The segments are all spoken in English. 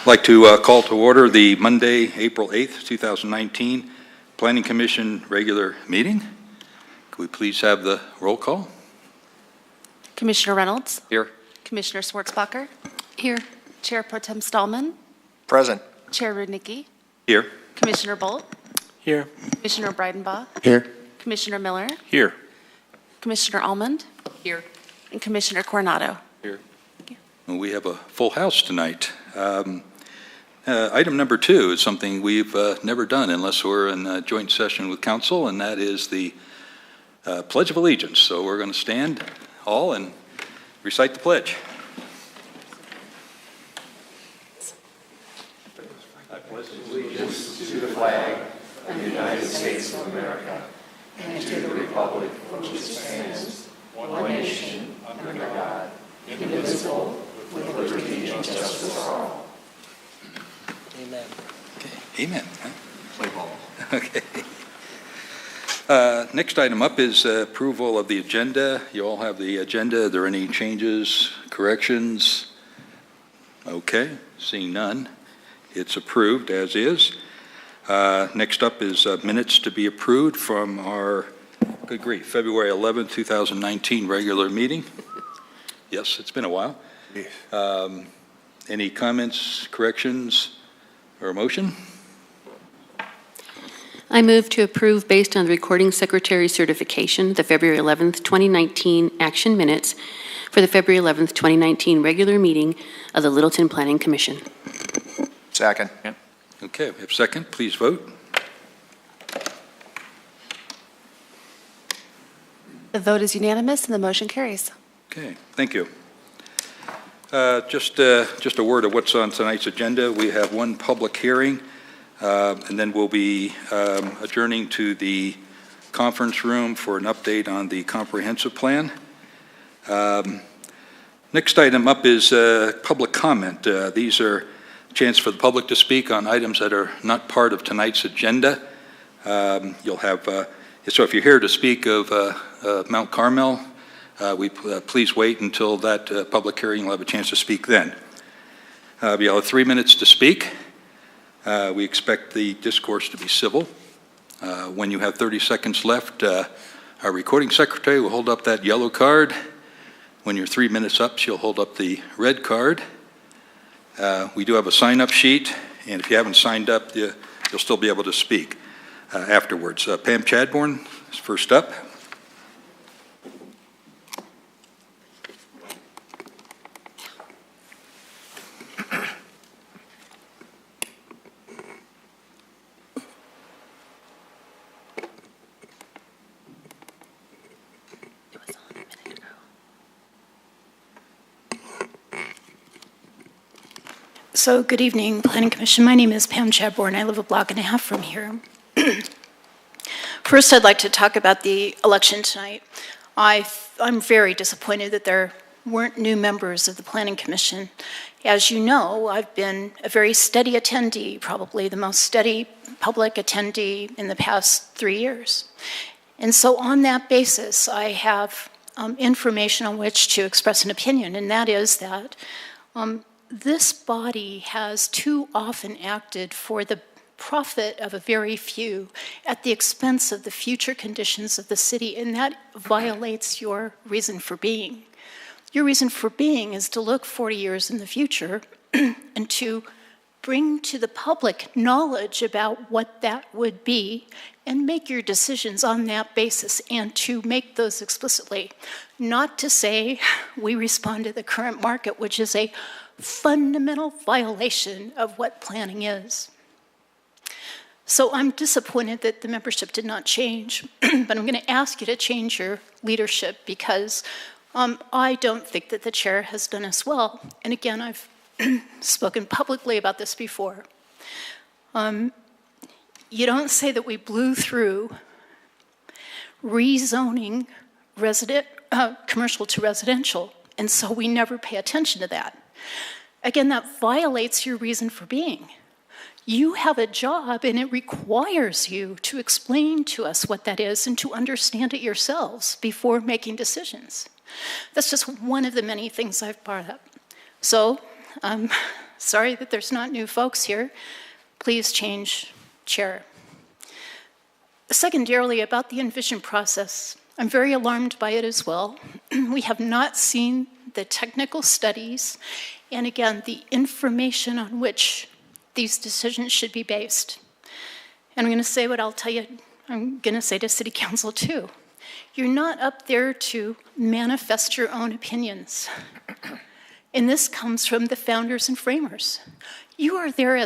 like to call to order the Monday, April 8th, 2019 Planning Commission regular meeting. Could we please have the roll call? Commissioner Reynolds? Here. Commissioner Schwartzbacher? Here. Chair Pro Tem Stallman? Present. Chair Rudnicki? Here. Commissioner Bolt? Here. Commissioner Breidenbach? Here. Commissioner Miller? Here. Commissioner Almond? Here. And Commissioner Coronado? Here. Well, we have a full house tonight. Item number 2 is something we've never done unless we're in a joint session with council, and that is the Pledge of Allegiance. So we're going to stand all and recite the pledge. I pledge allegiance to the flag of the United States of America and to the republic for which it stands, one nation, under God, indivisible, with liberty and justice for all. Amen. Okay. Amen. Play ball. Okay. Next item up is approval of the agenda. You all have the agenda. Are there any changes, corrections? Okay, seeing none. It's approved as is. Next up is minutes to be approved from our, good grief, February 11th, 2019 regular meeting. Yes, it's been a while. Any comments, corrections, or a motion? I move to approve, based on the recording secretary certification, the February 11th, 2019 action minutes for the February 11th, 2019 regular meeting of the Littleton Planning Commission. Second. Okay, we have a second. Please vote. The vote is unanimous and the motion carries. Okay, thank you. Just a word of what's on tonight's agenda. We have one public hearing, and then we'll be adjourning to the conference room for an update on the comprehensive plan. Next item up is public comment. These are a chance for the public to speak on items that are not part of tonight's agenda. You'll have, so if you're here to speak of Mount Carmel, please wait until that public hearing. You'll have a chance to speak then. You'll have 3 minutes to speak. We expect the discourse to be civil. When you have 30 seconds left, our recording secretary will hold up that yellow card. When you're 3 minutes up, she'll hold up the red card. We do have a sign-up sheet, and if you haven't signed up, you'll still be able to speak afterwards. Pam Chadbourne is first up. So, good evening, Planning Commission. My name is Pam Chadbourne. I live a block and a half from here. First, I'd like to talk about the election tonight. I'm very disappointed that there weren't new members of the Planning Commission. As you know, I've been a very steady attendee, probably the most steady public attendee in the past 3 years. And so on that basis, I have information on which to express an opinion, and that is that this body has too often acted for the profit of a very few at the expense of the future conditions of the city, and that violates your reason for being. Your reason for being is to look 40 years in the future and to bring to the public knowledge about what that would be and make your decisions on that basis, and to make those explicitly. Not to say we respond to the current market, which is a fundamental violation of what planning is. So I'm disappointed that the membership did not change, but I'm going to ask you to change your leadership, because I don't think that the chair has done us well. And again, I've spoken publicly about this before. You don't say that we blew through rezoning commercial to residential, and so we never pay attention to that. Again, that violates your reason for being. You have a job, and it requires you to explain to us what that is and to understand it yourselves before making decisions. That's just one of the many things I've brought up. So Sorry that there's not new folks here. Please change chair. Secondarily, about the envision process, I'm very alarmed by it as well. We have not seen the technical studies and, again, the information on which these decisions should be based. And I'm going to say what I'll tell you, I'm going to say to City Council too. You're not up there to manifest your own opinions. And this comes from the founders and framers. You are up there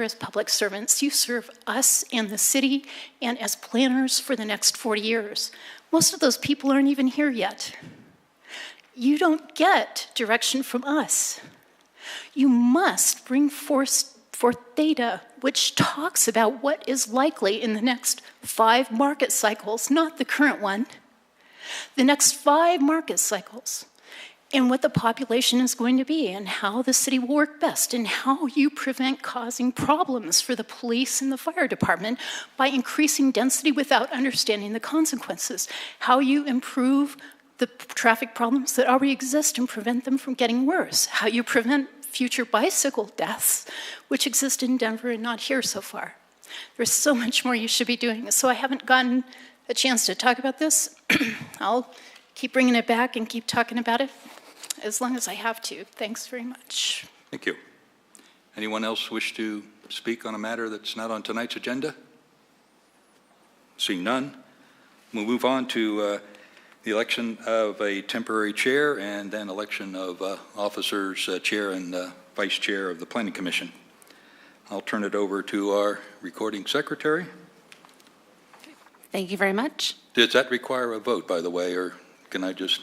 as public servants. You serve us and the city and as planners for the next 40 years. Most of those people aren't even here yet. You don't get direction from us. You must bring forth data which talks about what is likely in the next 5 market cycles, not the current one, the next 5 market cycles, and what the population is going to be, and how the city will work best, and how you prevent causing problems for the police and the fire department by increasing density without understanding the consequences, how you improve the traffic problems that already exist and prevent them from getting worse, how you prevent future bicycle deaths, which exist in Denver and not here so far. There's so much more you should be doing. So I haven't gotten a chance to talk about this. I'll keep bringing it back and keep talking about it as long as I have to. Thanks very much. Thank you. Anyone else wish to speak on a matter that's not on tonight's agenda? Seeing none, we'll move on to the election of a temporary chair and then election of officers, chair and vice chair of the Planning Commission. I'll turn it over to our recording secretary. Thank you very much. Does that require a vote, by the way, or can I just,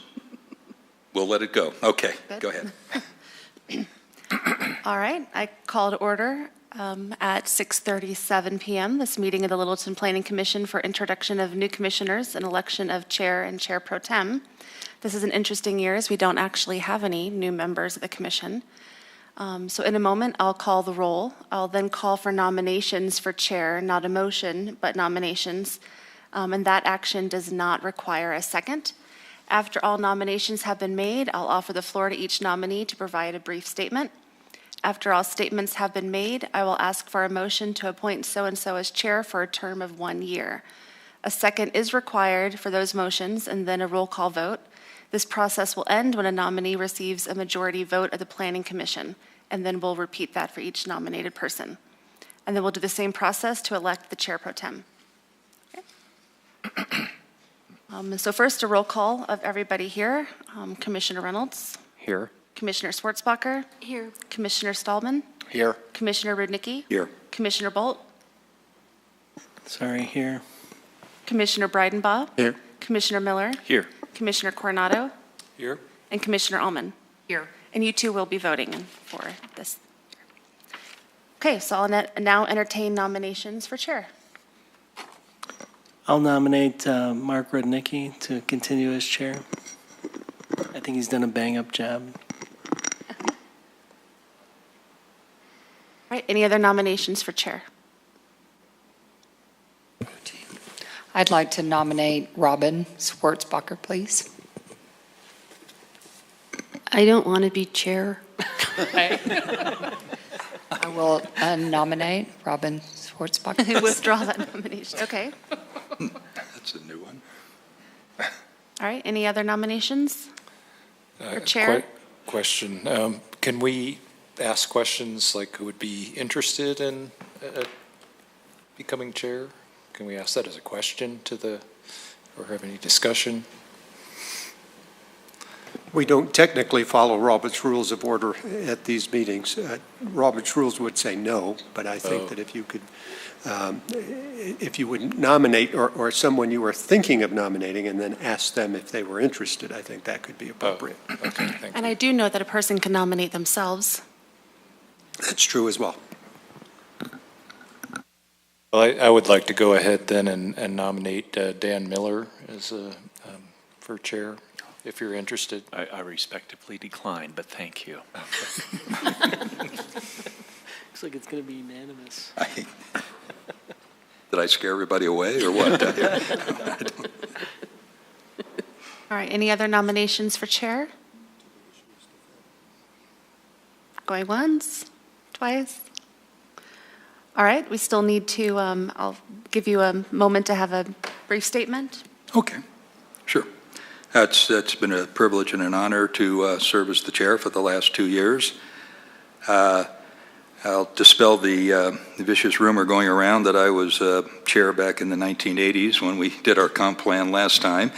we'll let it go? Okay, Good. Go ahead. All right, I call to order at 6:37 p.m. this meeting of the Littleton Planning Commission for introduction of new commissioners and election of chair and chair pro tem. This is an interesting year as we don't actually have any new members of the commission. So in a moment, I'll call the roll. I'll then call for nominations for chair, not a motion, but nominations. And that action does not require a second. After all nominations have been made, I'll offer the floor to each nominee to provide a brief statement. After all statements have been made, I will ask for a motion to appoint so-and-so as chair for a term of 1 year. A second is required for those motions, and then a roll call vote. This process will end when a nominee receives a majority vote of the Planning Commission, and then we'll repeat that for each nominated person. And then we'll do the same process to elect the chair pro tem. Okay. So first, a roll call of everybody here. Commissioner Reynolds. Here. Commissioner Schwartzbacher. Here. Commissioner Stallman. Here. Commissioner Rudnicki. Here. Commissioner Bolt. Sorry, here. Commissioner Breidenbaugh. Here. Commissioner Miller. Here. Commissioner Coronado. Here. And Commissioner Allman. Here. And you two will be voting for this. Okay, so I'll now entertain nominations for chair. I'll nominate Mark Rudnicki to continue as chair. I think he's done a bang-up job. All right, any other nominations for chair? I'd like to nominate Robin Schwartzbacher, please. I don't want to be chair. I will nominate Robin Schwartzbacher. I withdraw that nomination. Okay. That's a new one. All right, any other nominations for chair? Question. Can we ask questions like who would be interested in becoming chair? Can we ask that as a question or have any discussion? We don't technically follow Robert's Rules of Order at these meetings. Robert's Rules would say no, but I think that if you would nominate or someone you were thinking of nominating and then ask them if they were interested, I think that could be appropriate. Okay, thank And you. I do know that a person can nominate themselves. That's true as well. Well, I would like to go ahead then and nominate Dan Miller as for chair, if you're interested. I respectfully decline, but thank you. Looks like it's going to be unanimous. Did I scare everybody away or what? All right, any other nominations for chair? Going once, twice. All right, we still need to, I'll give you a moment to have a brief statement. Okay, sure. It's been a privilege and an honor to serve as the chair for the last 2 years. I'll dispel the vicious rumor going around that I was chair back in the 1980s when we did our comp plan last time.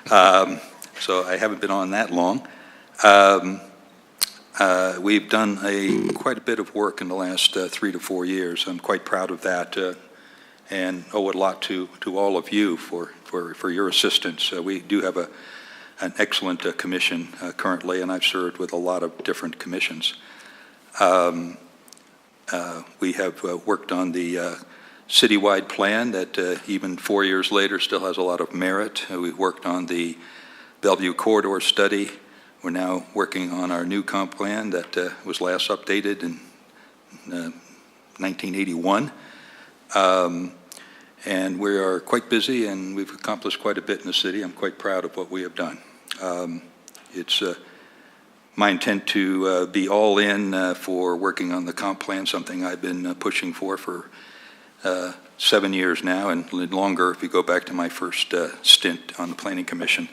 So I haven't been on that long. We've done quite a bit of work in the last 3 to 4 years. I'm quite proud of that and owe it a lot to all of you for your assistance. We do have an excellent commission currently, and I've served with a lot of different commissions. We have worked on the citywide plan that even 4 years later still has a lot of merit. We've worked on the Bellevue Corridor study. We're now working on our new comp plan that was last updated in 1981. And we are quite busy, and we've accomplished quite a bit in the city. I'm quite proud of what we have done. It's my intent to be all in for working on the comp plan, something I've been pushing for 7 years now, and longer if you go back to my first stint on the Planning Commission.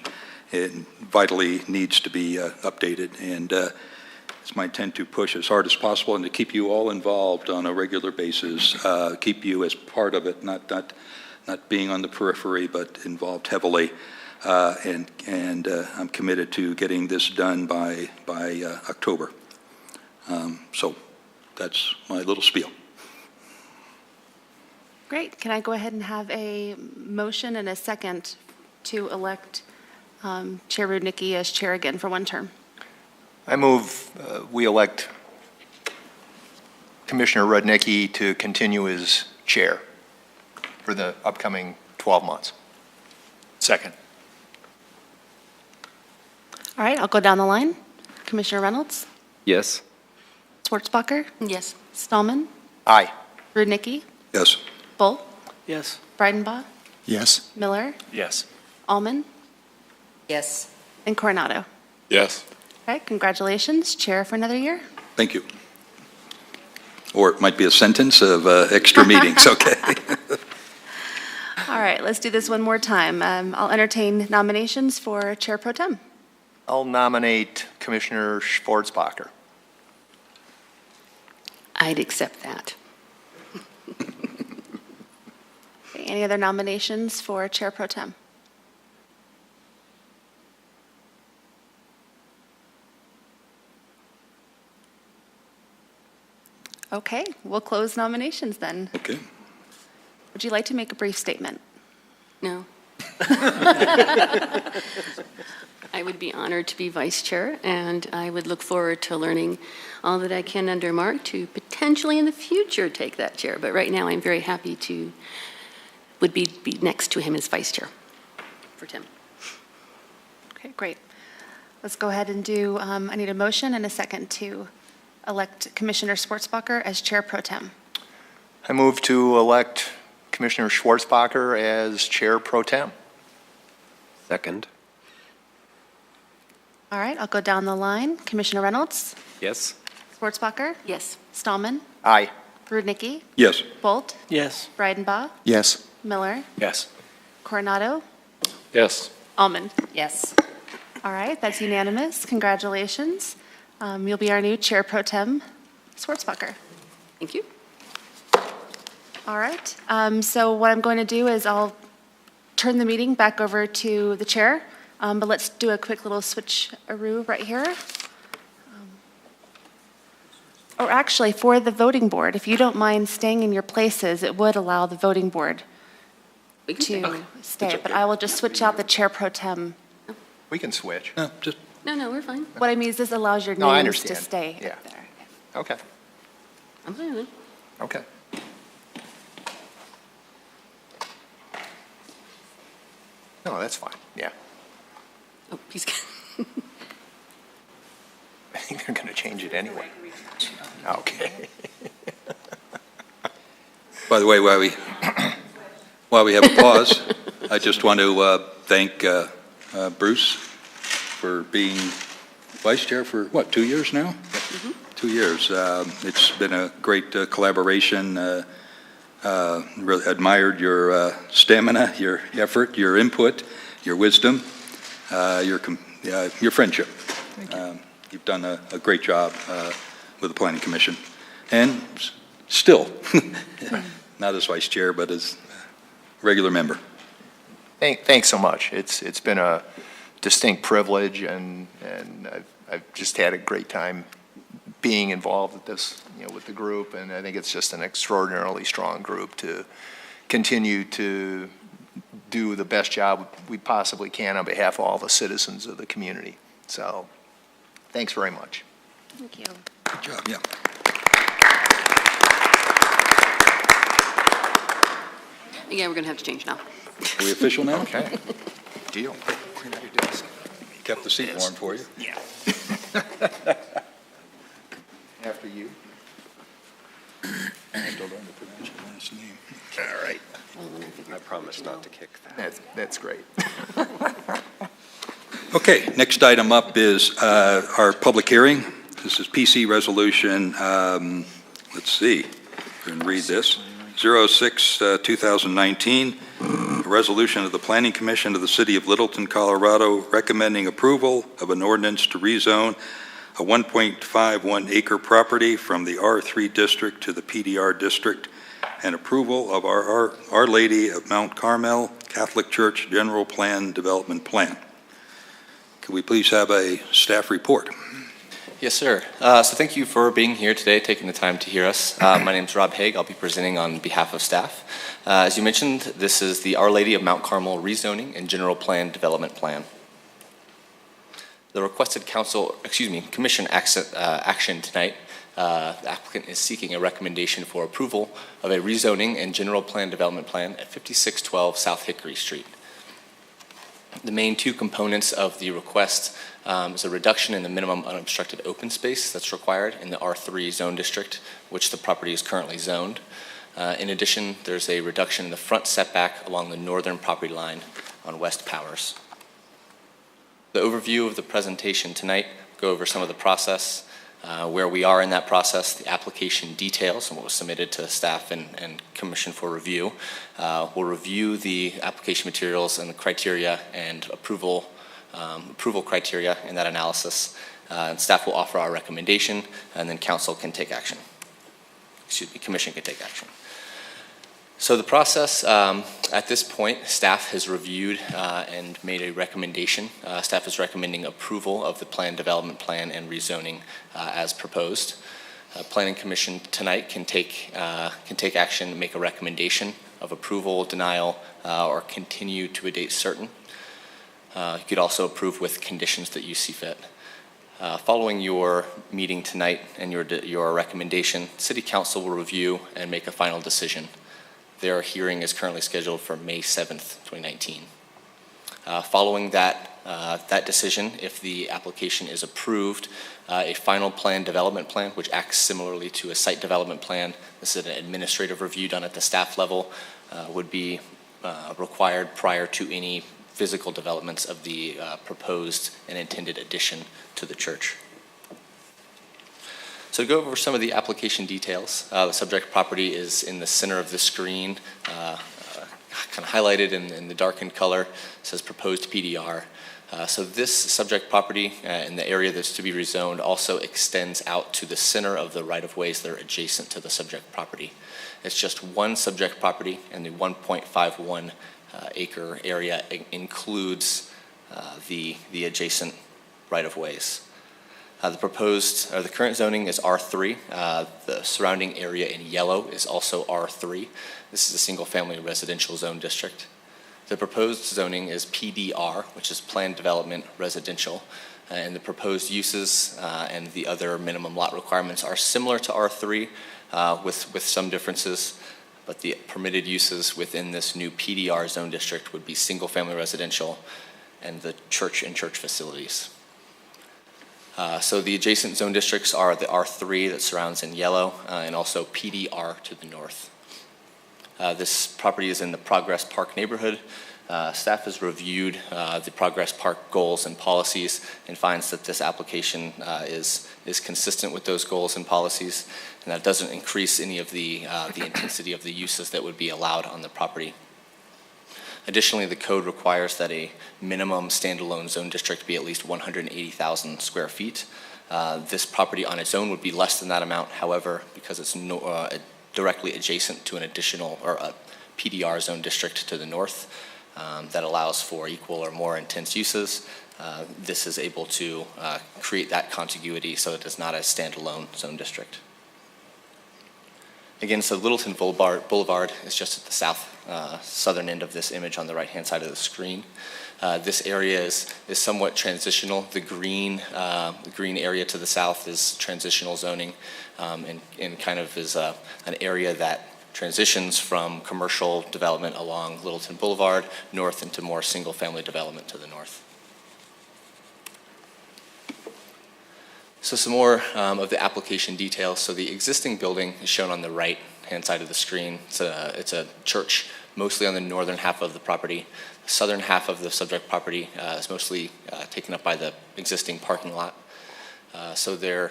It vitally needs to be updated, and it's my intent to push as hard as possible and to keep you all involved on a regular basis, keep you as part of it, not being on the periphery, but involved heavily. And I'm committed to getting this done by October. So that's my little spiel. Great. Can I go ahead and have a motion and a second to elect Chair Rudnicki as chair again for one term? I move we elect Commissioner Rudnicki to continue as chair for the upcoming 12 months. Second. All right, I'll go down the line. Commissioner Reynolds? Yes. Schwartzbacher? Yes. Stallman? Aye. Rudnicki? Yes. Bull? Yes. Breidenbaugh? Yes. Miller? Yes. Allman? Yes. And Coronado? Yes. All right, congratulations, chair for another year. Thank you. Or it might be a sentence of extra meetings, okay? All right, let's do this one more time. I'll entertain nominations for Chair Pro Tem. I'll nominate Commissioner Schwarzbacher. I'd accept that. Okay, any other nominations for Chair Pro Tem? Okay, we'll close nominations then. Okay. Would you like to make a brief statement? No. I would be honored to be vice chair, and I would look forward to learning all that I can under Mark to potentially in the future take that chair. But right now, I'm very happy to would be next to him as vice chair for Tim. Okay, great. Let's go ahead and do, I need a motion and a second to elect Commissioner Schwarzbacher as Chair Pro Tem. I move to elect Commissioner Schwarzbacher as Chair Pro Tem. Second. All right, I'll go down the line. Commissioner Reynolds? Yes. Schwarzbacher? Yes. Stallman? Aye. Rudnicki? Yes. Bolt? Yes. Breidenbaugh? Yes. Miller? Yes. Coronado? Yes. Almond? Yes. All right, that's unanimous. Congratulations. You'll be our new Chair Pro Tem, Schwarzbacher. Thank you. All right, so what I'm going to do is I'll turn the meeting back over to the chair, but let's do a quick little switcheroo right here. Or actually, for the voting board, if you don't mind staying in your places, it would allow the voting board We can stay. to stay, but I will just switch out the Chair Pro Tem. We can switch. No, just No, we're fine. What I mean is this allows your No, I names to understand. stay Yeah. up there. Okay. I'm fine with it. Okay. No, that's fine. Yeah. Oh, he's. I think they're going to change it anyway. Okay. by the way, while we have a pause, I just want to thank Bruce for being vice chair for, 2 years now? 2 years. It's been a great collaboration. Really admired your stamina, your effort, your input, your wisdom, your friendship. Thank you. You've done a great job with the Planning Commission. And still, not as vice chair, but as regular member. Thanks so much. It's been a distinct privilege, and I've just had a great time being involved with this, with the group, and I think it's just an extraordinarily strong group to continue to do the best job we possibly can on behalf of all the citizens of the community. So, thanks very much. Thank you. Good job, yeah. Again, we're going to have to change now. Are we official now? Okay. Deal. Kept the seat warm for you. Yeah. After you. I still don't pronounce your last name. All right. I promise not to kick that. That's great. Okay, next item up is our public hearing. This is PC Resolution, let's see, we can read this, 06-2019, a resolution of the Planning Commission of the City of Littleton, Colorado, recommending approval of an ordinance to rezone a 1.51 acre property from the R3 district to the PDR district, and approval of Our Lady of Mount Carmel Catholic Church General Plan Development Plan. Could we please have a staff report? Yes, sir. So thank you for being here today, taking the time to hear us. My name is Rob Haig. I'll be presenting on behalf of staff. As you mentioned, this is the Our Lady of Mount Carmel Rezoning and General Plan Development Plan. The requested commission action tonight, the applicant is seeking a recommendation for approval of a rezoning and general plan development plan at 5612 South Hickory Street. The main two components of the request is a reduction in the minimum unobstructed open space that's required in the R3 zone district, which the property is currently zoned. In addition, there's a reduction in the front setback along the northern property line on West Powers. The overview of the presentation tonight, go over some of the process, where we are in that process, the application details, and what was submitted to staff and commission for review. We'll review the application materials and the criteria and approval criteria in that analysis. And staff will offer our recommendation, and then council can take action. Commission can take action. So the process, at this point, staff has reviewed and made a recommendation. Staff is recommending approval of the plan development plan and rezoning as proposed. Planning Commission tonight can take action, make a recommendation of approval, denial, or continue to a date certain. You could also approve with conditions that you see fit. Following your meeting tonight and your recommendation, City Council will review and make a final decision. Their hearing is currently scheduled for May 7th, 2019. Following that decision, if the application is approved, a final plan development plan, which acts similarly to a site development plan, this is an administrative review done at the staff level, would be required prior to any physical developments of the proposed and intended addition to the church. So to go over some of the application details, the subject property is in the center of the screen, kind of highlighted in the darkened color. It says proposed PDR. So this subject property in the area that's to be rezoned also extends out to the center of the right-of-ways that are adjacent to the subject property. It's just one subject property, and the 1.51 acre area includes the adjacent right-of-ways. The current zoning is R3. The surrounding area in yellow is also R3. This is a single-family residential zone district. The proposed zoning is PDR, which is Planned Development Residential, and the proposed uses and the other minimum lot requirements are similar to R3 with some differences, but the permitted uses within this new PDR zone district would be single-family residential and the church and church facilities. So the adjacent zone districts are the R3 that surrounds in yellow and also PDR to the north. This property is in the Progress Park neighborhood. Staff has reviewed the Progress Park goals and policies and finds that this application is consistent with those goals and policies, and that doesn't increase any of the intensity of the uses that would be allowed on the property. Additionally, the code requires that a minimum standalone zone district be at least 180,000 square feet. This property on its own would be less than that amount. However, because it's directly adjacent to an additional or a PDR zone district to the north that allows for equal or more intense uses, this is able to create that contiguity so it is not a standalone zone district. Again, so Littleton Boulevard is just at the southern end of this image on the right-hand side of the screen. This area is somewhat transitional. The green area to the south is transitional zoning, and kind of is an area that transitions from commercial development along Littleton Boulevard north into more single-family development to the north. So some more of the application details. So the existing building is shown on the right-hand side of the screen. It's a church, mostly on the northern half of the property. The southern half of the subject property is mostly taken up by the existing parking lot. The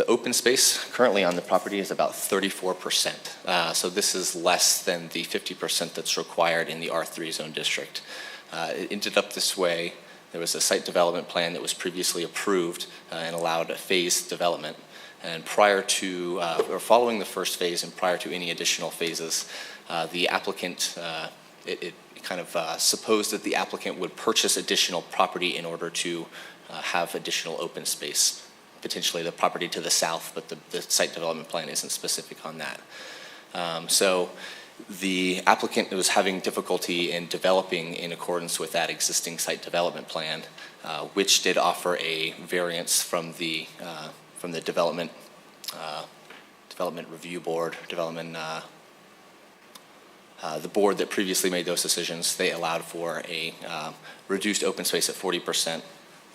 open space currently on the property is about 34%. So this is less than the 50% that's required in the R3 zone district. It ended up this way. There was a site development plan that was previously approved and allowed a phased development. And prior to, or following the first phase and prior to any additional phases, the applicant, it kind of supposed that the applicant would purchase additional property in order to have additional open space, potentially the property to the south, but the site development plan isn't specific on that. So the applicant was having difficulty in developing in accordance with that existing site development plan, which did offer a variance from the development review board, the board that previously made those decisions. They allowed for a reduced open space at 40%.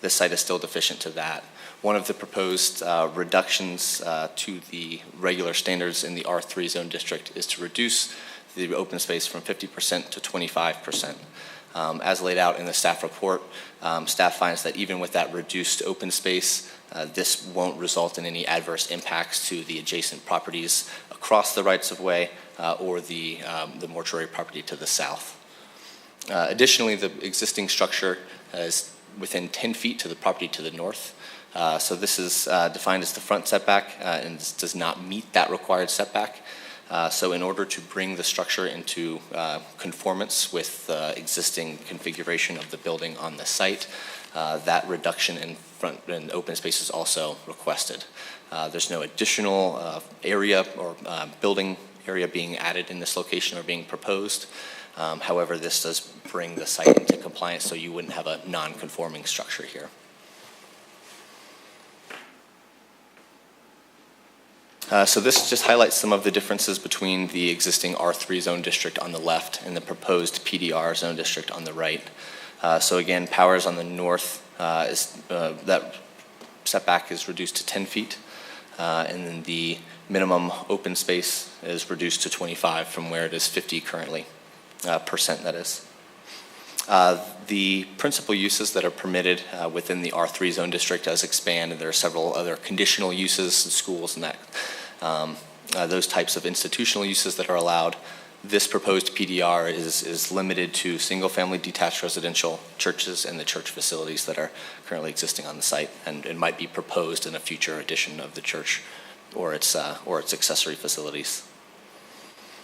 This site is still deficient to that. One of the proposed reductions to the regular standards in the R3 zone district is to reduce the open space from 50% to 25%. As laid out in the staff report, staff finds that even with that reduced open space, this won't result in any adverse impacts to the adjacent properties across the rights-of-way or the mortuary property to the south. Additionally, the existing structure is within 10 feet to the property to the north. So this is defined as the front setback and does not meet that required setback. So in order to bring the structure into conformance with the existing configuration of the building on the site, that reduction in front and open space is also requested. There's no additional area or building area being added in this location or being proposed. However, this does bring the site into compliance, so you wouldn't have a non-conforming structure here. So this just highlights some of the differences between the existing R3 zone district on the left and the proposed PDR zone district on the right. So again, Powers on the north, that setback is reduced to 10 feet, and then the minimum open space is reduced to 25 from where it is 50 currently, percent that is. The principal uses that are permitted within the R3 zone district does expand, and there are several other conditional uses, schools and that, those types of institutional uses that are allowed. This proposed PDR is limited to single-family detached residential churches and the church facilities that are currently existing on the site, and it might be proposed in a future edition of the church or its accessory facilities.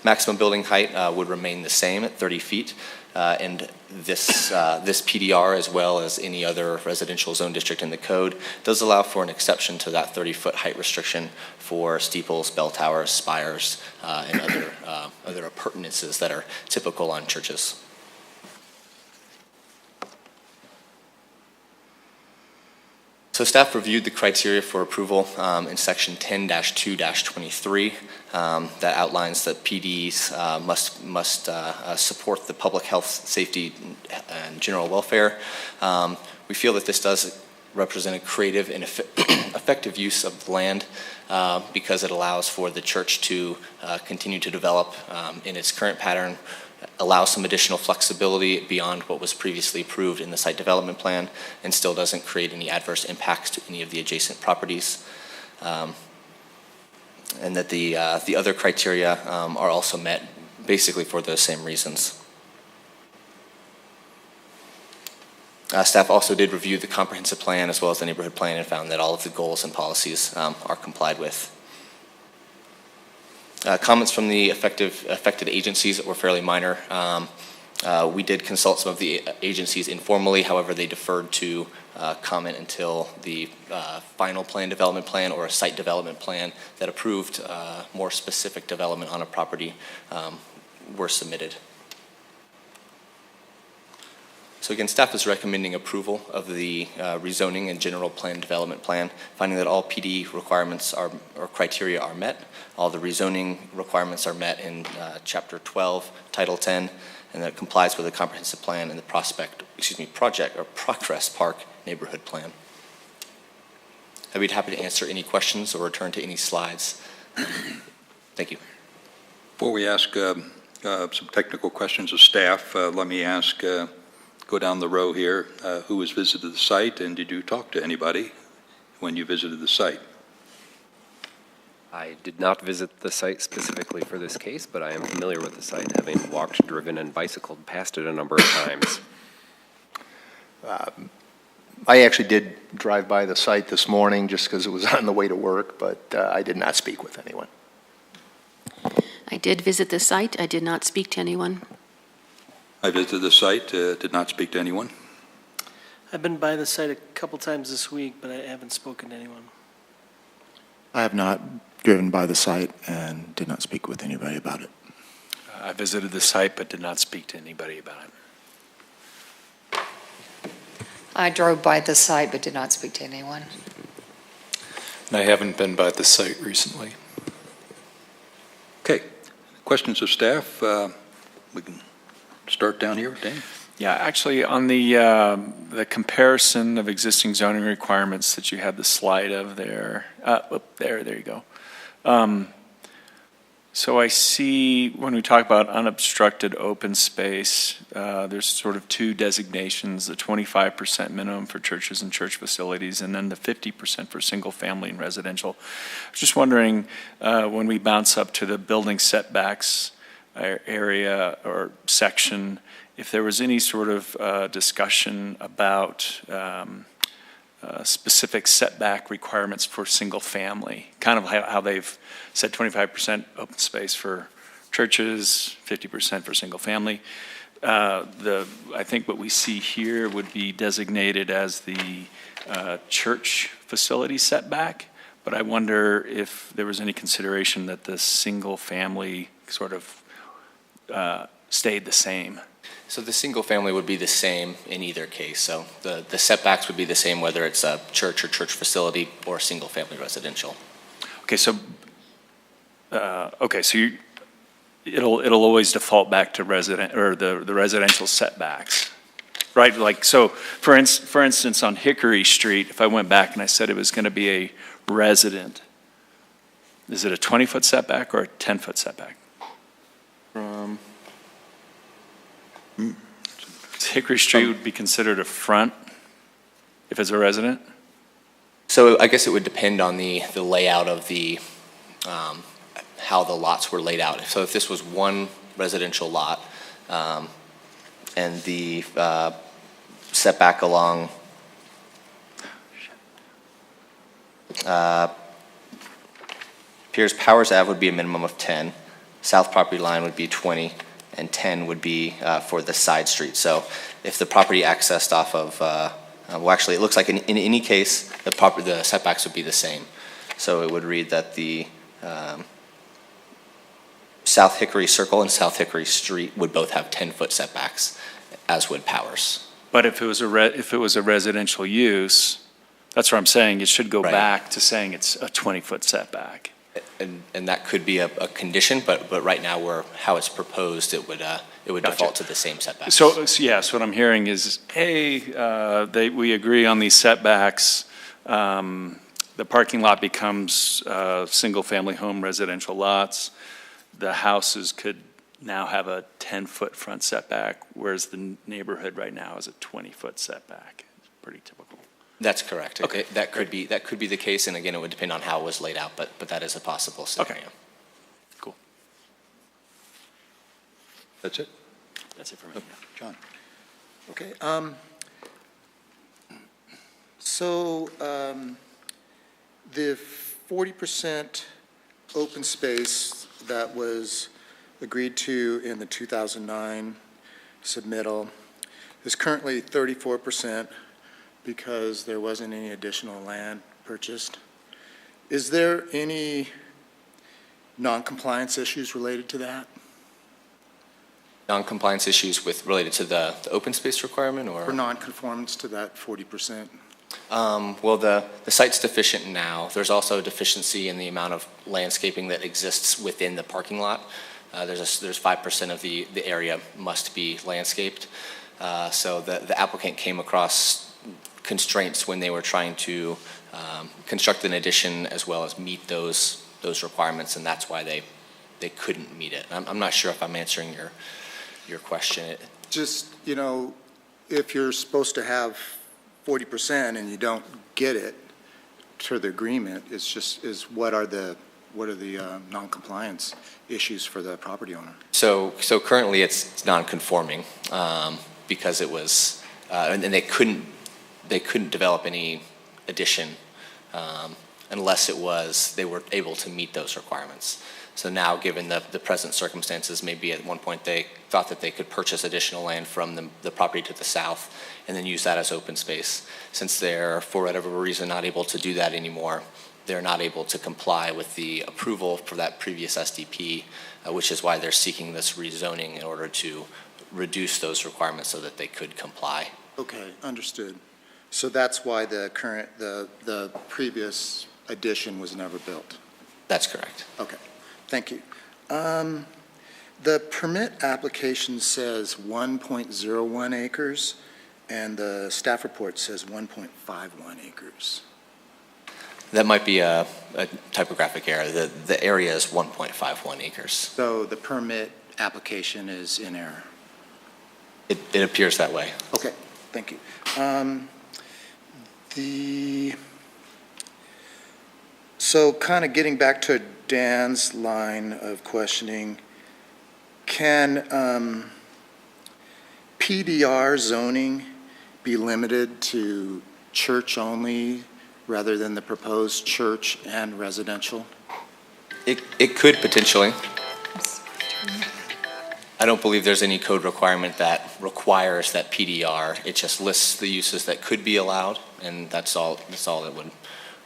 Maximum building height would remain the same at 30 feet, and this PDR, as well as any other residential zone district in the code, does allow for an exception to that 30-foot height restriction for steeples, bell towers, spires, and other appurtenances that are typical on churches. So staff reviewed the criteria for approval in section 10-2-23 that outlines that PDs must support the public health, safety, and general welfare. We feel that this does represent a creative and effective use of the land because it allows for the church to continue to develop in its current pattern allows some additional flexibility beyond what was previously approved in the site development plan and still doesn't create any adverse impacts to any of the adjacent properties. And that the other criteria are also met basically for those same reasons. Staff also did review the comprehensive plan as well as the neighborhood plan and found that all of the goals and policies are complied with. Comments from the affected agencies were fairly minor. We did consult some of the agencies informally, however, they deferred to comment until the final plan development plan or a site development plan that approved more specific development on a property were submitted. So again, staff is recommending approval of the rezoning and general plan development plan, finding that all PD requirements or criteria are met. All the rezoning requirements are met in Chapter 12, Title 10, and that it complies with the comprehensive plan and the project or Progress Park neighborhood plan. I'd be happy to answer any questions or return to any slides. Thank you. Before we ask some technical questions of staff, let me ask, go down the row here, who has visited the site, and did you talk to anybody when you visited the site? I did not visit the site specifically for this case, but I am familiar with the site, having walked, driven, and bicycled past it a number of times. I actually did drive by the site this morning just because it was on the way to work, but I did not speak with anyone. I did visit the site. I did not speak to anyone. I visited the site, did not speak to anyone. I've been by the site a couple times this week, but I haven't spoken to anyone. I have not driven by the site and did not speak with anybody about it. I visited the site but did not speak to anybody about it. I drove by the site but did not speak to anyone. I haven't been by the site recently. Okay. Questions of staff? We can start down here, Dan. Yeah, actually, on the comparison of existing zoning requirements that you had the slide of there, there you go. So I see when we talk about unobstructed open space, there's sort of two designations, the 25% minimum for churches and church facilities, and then the 50% for single family and residential. I was just wondering, when we bounce up to the building setbacks area or section, if there was any sort of discussion about specific setback requirements for single family, kind of how they've said 25% open space for churches, 50% for single family. I think what we see here would be designated as the church facility setback, but I wonder if there was any consideration that the single family sort of stayed the same. So the single family would be the same in either case. So the setbacks would be the same whether it's a church or church facility or single family residential. Okay, so it'll always default back to the residential setbacks, right? Like, so for instance on Hickory Street, if I went back and I said it was going to be a resident, is it a 20-foot setback or a 10-foot setback? Hickory Street would be considered a front if it's a resident? So I guess it would depend on the layout of the, how the lots were laid out. So if this was one residential lot, and the setback along Piers Powers Ave would be a minimum of 10, south property line would be 20, and 10 would be for the side street. So if the property accessed off of, well actually it looks like in any case, the setbacks would be the same. So it would read that the South Hickory Circle and South Hickory Street would both have 10-foot setbacks, as would Powers. But if it was a residential use, that's what I'm saying, it should go back to saying it's a 20-foot setback. And that could be a condition, but right now how it's proposed, it would default to the same setbacks. So yes, what I'm hearing is, hey, we agree on these setbacks. The parking lot becomes single-family home residential lots. The houses could now have a 10-foot front setback, whereas the neighborhood right now is a 20-foot setback. It's pretty typical. That's correct. Okay. That could be the case, and again, it would depend on how it was laid out, but that is a possible scenario. Okay. Cool. That's it? That's it for me. John? Okay. So the 40% open space that was agreed to in the 2009 submittal is currently 34% because there wasn't any additional land purchased. Is there any non-compliance issues related to that? Non-compliance issues related to the open space requirement, or? Or non-conformance to that 40%? Well, the site's deficient now. There's also a deficiency in the amount of landscaping that exists within the parking lot. There's 5% of the area must be landscaped. So the applicant came across constraints when they were trying to construct an addition as well as meet those requirements, and that's why they couldn't meet it. I'm not sure if I'm answering your question. Just, if you're supposed to have 40% and you don't get it to the agreement, what are the non-compliance issues for the property owner? So currently it's non-conforming because it was, and they couldn't develop any addition unless they were able to meet those requirements. So now, given the present circumstances, maybe at one point they thought that they could purchase additional land from the property to the south and then use that as open space. Since they're, for whatever reason, not able to do that anymore, they're not able to comply with the approval for that previous SDP, which is why they're seeking this rezoning in order to reduce those requirements so that they could comply. Okay, understood. So that's why the previous addition was never built? That's correct. Okay. Thank you. The permit application says 1.01 acres, and the staff report says 1.51 acres. That might be a typographic error. The area is 1.51 acres. So the permit application is in error? It appears that way. Okay, thank you. So kind of getting back to Dan's line of questioning, can PDR zoning be limited to church only rather than the proposed church and residential? It could potentially. I don't believe there's any code requirement that requires that PDR. It just lists the uses that could be allowed, and that's all it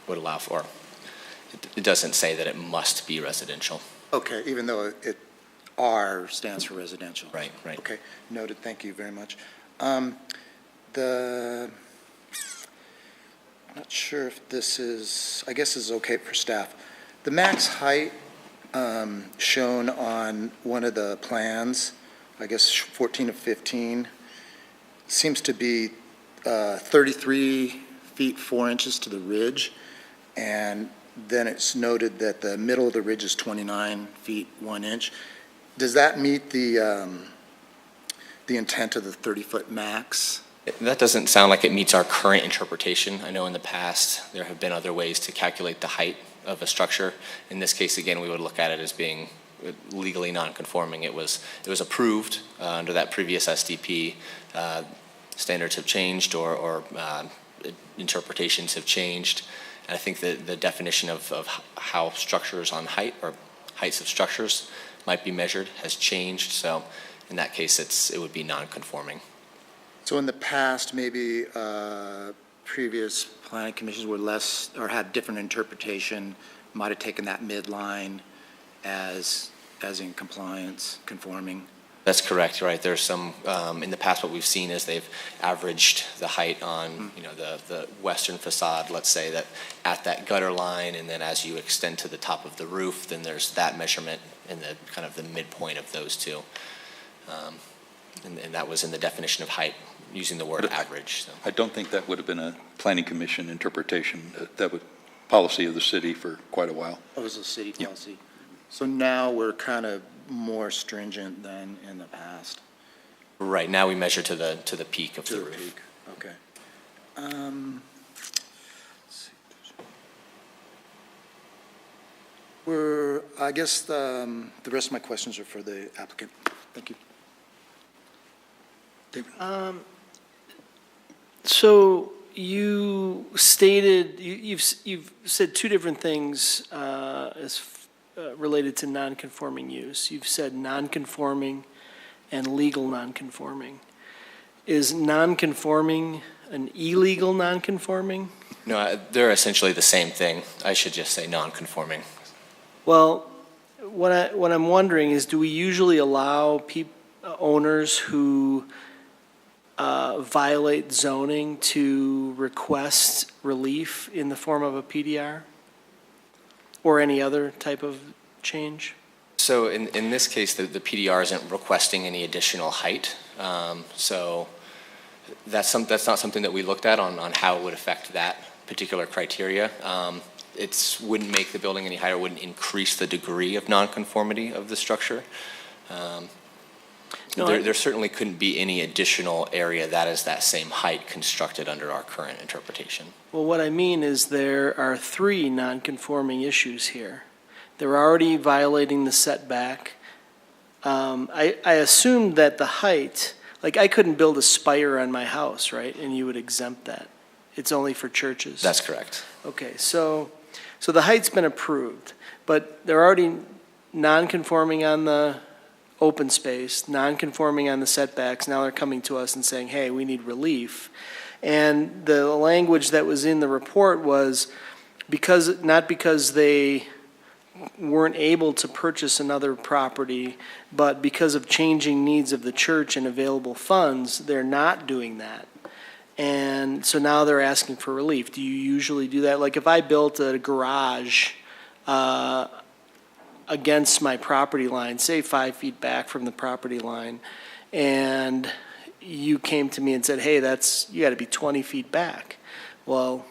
would allow for. It doesn't say that it must be residential. Okay, even though R stands for residential. Right. Okay, noted, thank you very much. I'm not sure if this is, I guess this is okay for staff. The max height shown on one of the plans, I guess 14 of 15, seems to be 33 feet 4 inches to the ridge, and then it's noted that the middle of the ridge is 29 feet 1 inch. Does that meet the intent of the 30-foot max? That doesn't sound like it meets our current interpretation. I know in the past there have been other ways to calculate the height of a structure. In this case, again, we would look at it as being legally non-conforming. It was approved under that previous SDP. Standards have changed or interpretations have changed. And I think that the definition of how structures on height or heights of structures might be measured has changed. So in that case, it would be non-conforming. So in the past, maybe previous planning commissions were less, or had different interpretation, might have taken that midline as in compliance, conforming. That's correct, right. There's some, in the past what we've seen is they've averaged the height on, the western facade, let's say, that at that gutter line, and then as you extend to the top of the roof, then there's that measurement in the kind of the midpoint of those two. And that was in the definition of height, using the word average. So. I don't think that would have been a planning commission interpretation. That was policy of the city for quite a while. It was a city policy. So now we're kind of more stringent than in the past? Right now, we measure to the peak of To the the roof. peak, okay. Let's see. I guess the rest of my questions are for the applicant. Thank you. David? So you stated, you've said two different things related to non-conforming use. You've said non-conforming and legal non-conforming. Is non-conforming an illegal non-conforming? No, they're essentially the same thing. I should just say non-conforming. Well, what I'm wondering is, do we usually allow owners who violate zoning to request relief in the form of a PDR or any other type of change? So in this case, the PDR isn't requesting any additional height. So that's not something that we looked at on how it would affect that particular criteria. It wouldn't make the building any higher, wouldn't increase the degree of nonconformity of the structure. There certainly couldn't be any additional area that is that same height constructed under our current interpretation. Well, what I mean is there are three non-conforming issues here. They're already violating the setback. I assumed that the height, like I couldn't build a spire on my house, right? And you would exempt that. It's only for churches. That's correct. Okay, so the height's been approved, but they're already non-conforming on the open space, non-conforming on the setbacks. Now they're coming to us and saying, hey, we need relief. And the language that was in the report was not because they weren't able to purchase another property, but because of changing needs of the church and available funds, they're not doing that. And so now they're asking for relief. Do you usually do that? Like if I built a garage against my property line, say 5 feet back from the property line, and you came to me and said, hey, you gotta be 20 feet back. Well,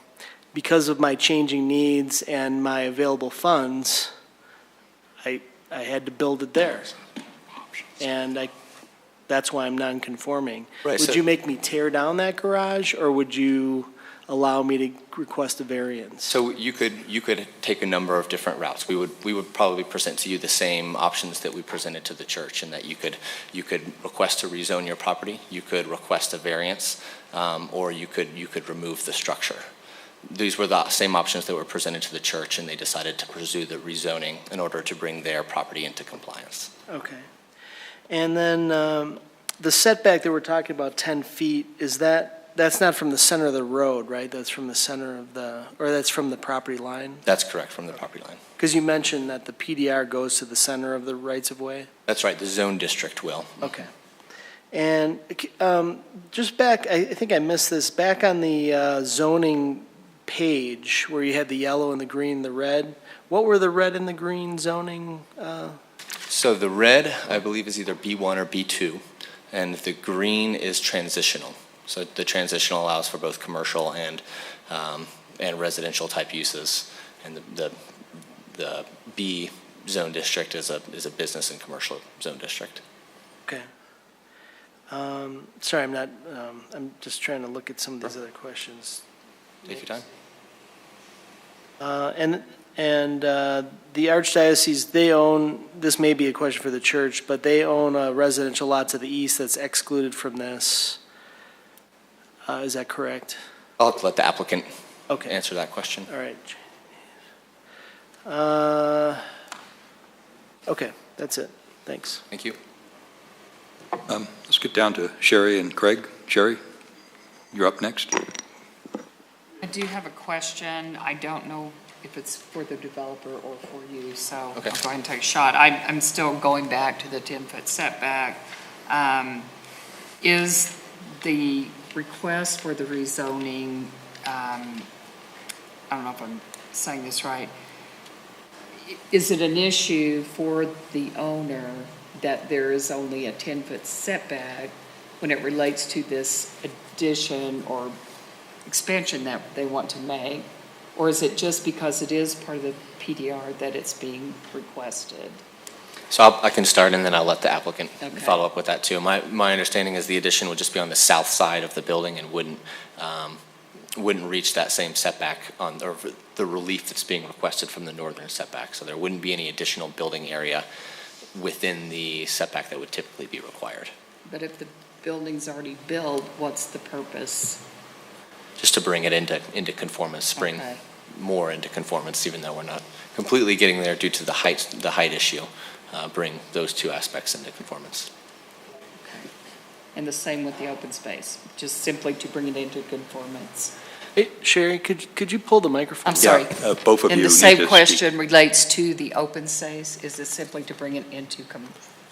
because of my changing needs and my available funds, I had to build it there. And that's why I'm non-conforming. Right, would you make me tear down that garage, or would you allow me to request a variance? So you could take a number of different routes. We would probably present to you the same options that we presented to the church, in that you could request to rezone your property, you could request a variance, or you could remove the structure. These were the same options that were presented to the church, and they decided to pursue the rezoning in order to bring their property into compliance. Okay. And then the setback that we're talking about, 10 feet, that's not from the center of the road, right? That's from the center of that's from the property line? That's correct, from the property line. Because you mentioned that the PDR goes to the center of the rights-of-way? That's right, the zone district will. Okay. And just back, I think I missed this, back on the zoning page where you had the yellow and the green and the red, what were the red and the green zoning? So the red, I believe, is either B1 or B2, and the green is transitional. So the transitional allows for both commercial and residential type uses, and the B zone district is a business and commercial zone district. Okay. Sorry, I'm just trying to look at some of these other questions. Take your time. And the Archdiocese, they own, this may be a question for the church, but they own a residential lot to the east that's excluded from this. Is that correct? I'll let the applicant Okay. answer that question. All right. Okay, that's it. Thanks. Thank you. Let's get down to Sherry and Craig. Sherry, you're up next. I do have a question. I don't know if it's for the developer or for you, so Okay. I'll go ahead and take a shot. I'm still going back to the 10-foot setback. Is the request for the rezoning, I don't know if I'm saying this right, is it an issue for the owner that there is only a 10-foot setback when it relates to this addition or expansion that they want to make? Or is it just because it is part of the PDR that it's being requested? So I can start, and then I'll let the applicant Okay. follow up with that too. My understanding is the addition would just be on the south side of the building and wouldn't reach that same setback or the relief that's being requested from the northern setback. So there wouldn't be any additional building area within the setback that would typically be required. But if the building's already built, what's the purpose? Just to bring it into conformance, bring Okay. more into conformance, even though we're not completely getting there due to the height issue. Bring those two aspects into conformance. And the same with the open space, just simply to bring it into conformance. Hey, Sherry, could you pull the microphone? I'm sorry. Both of you And the need same to question relates to the open space. Is it simply to bring it into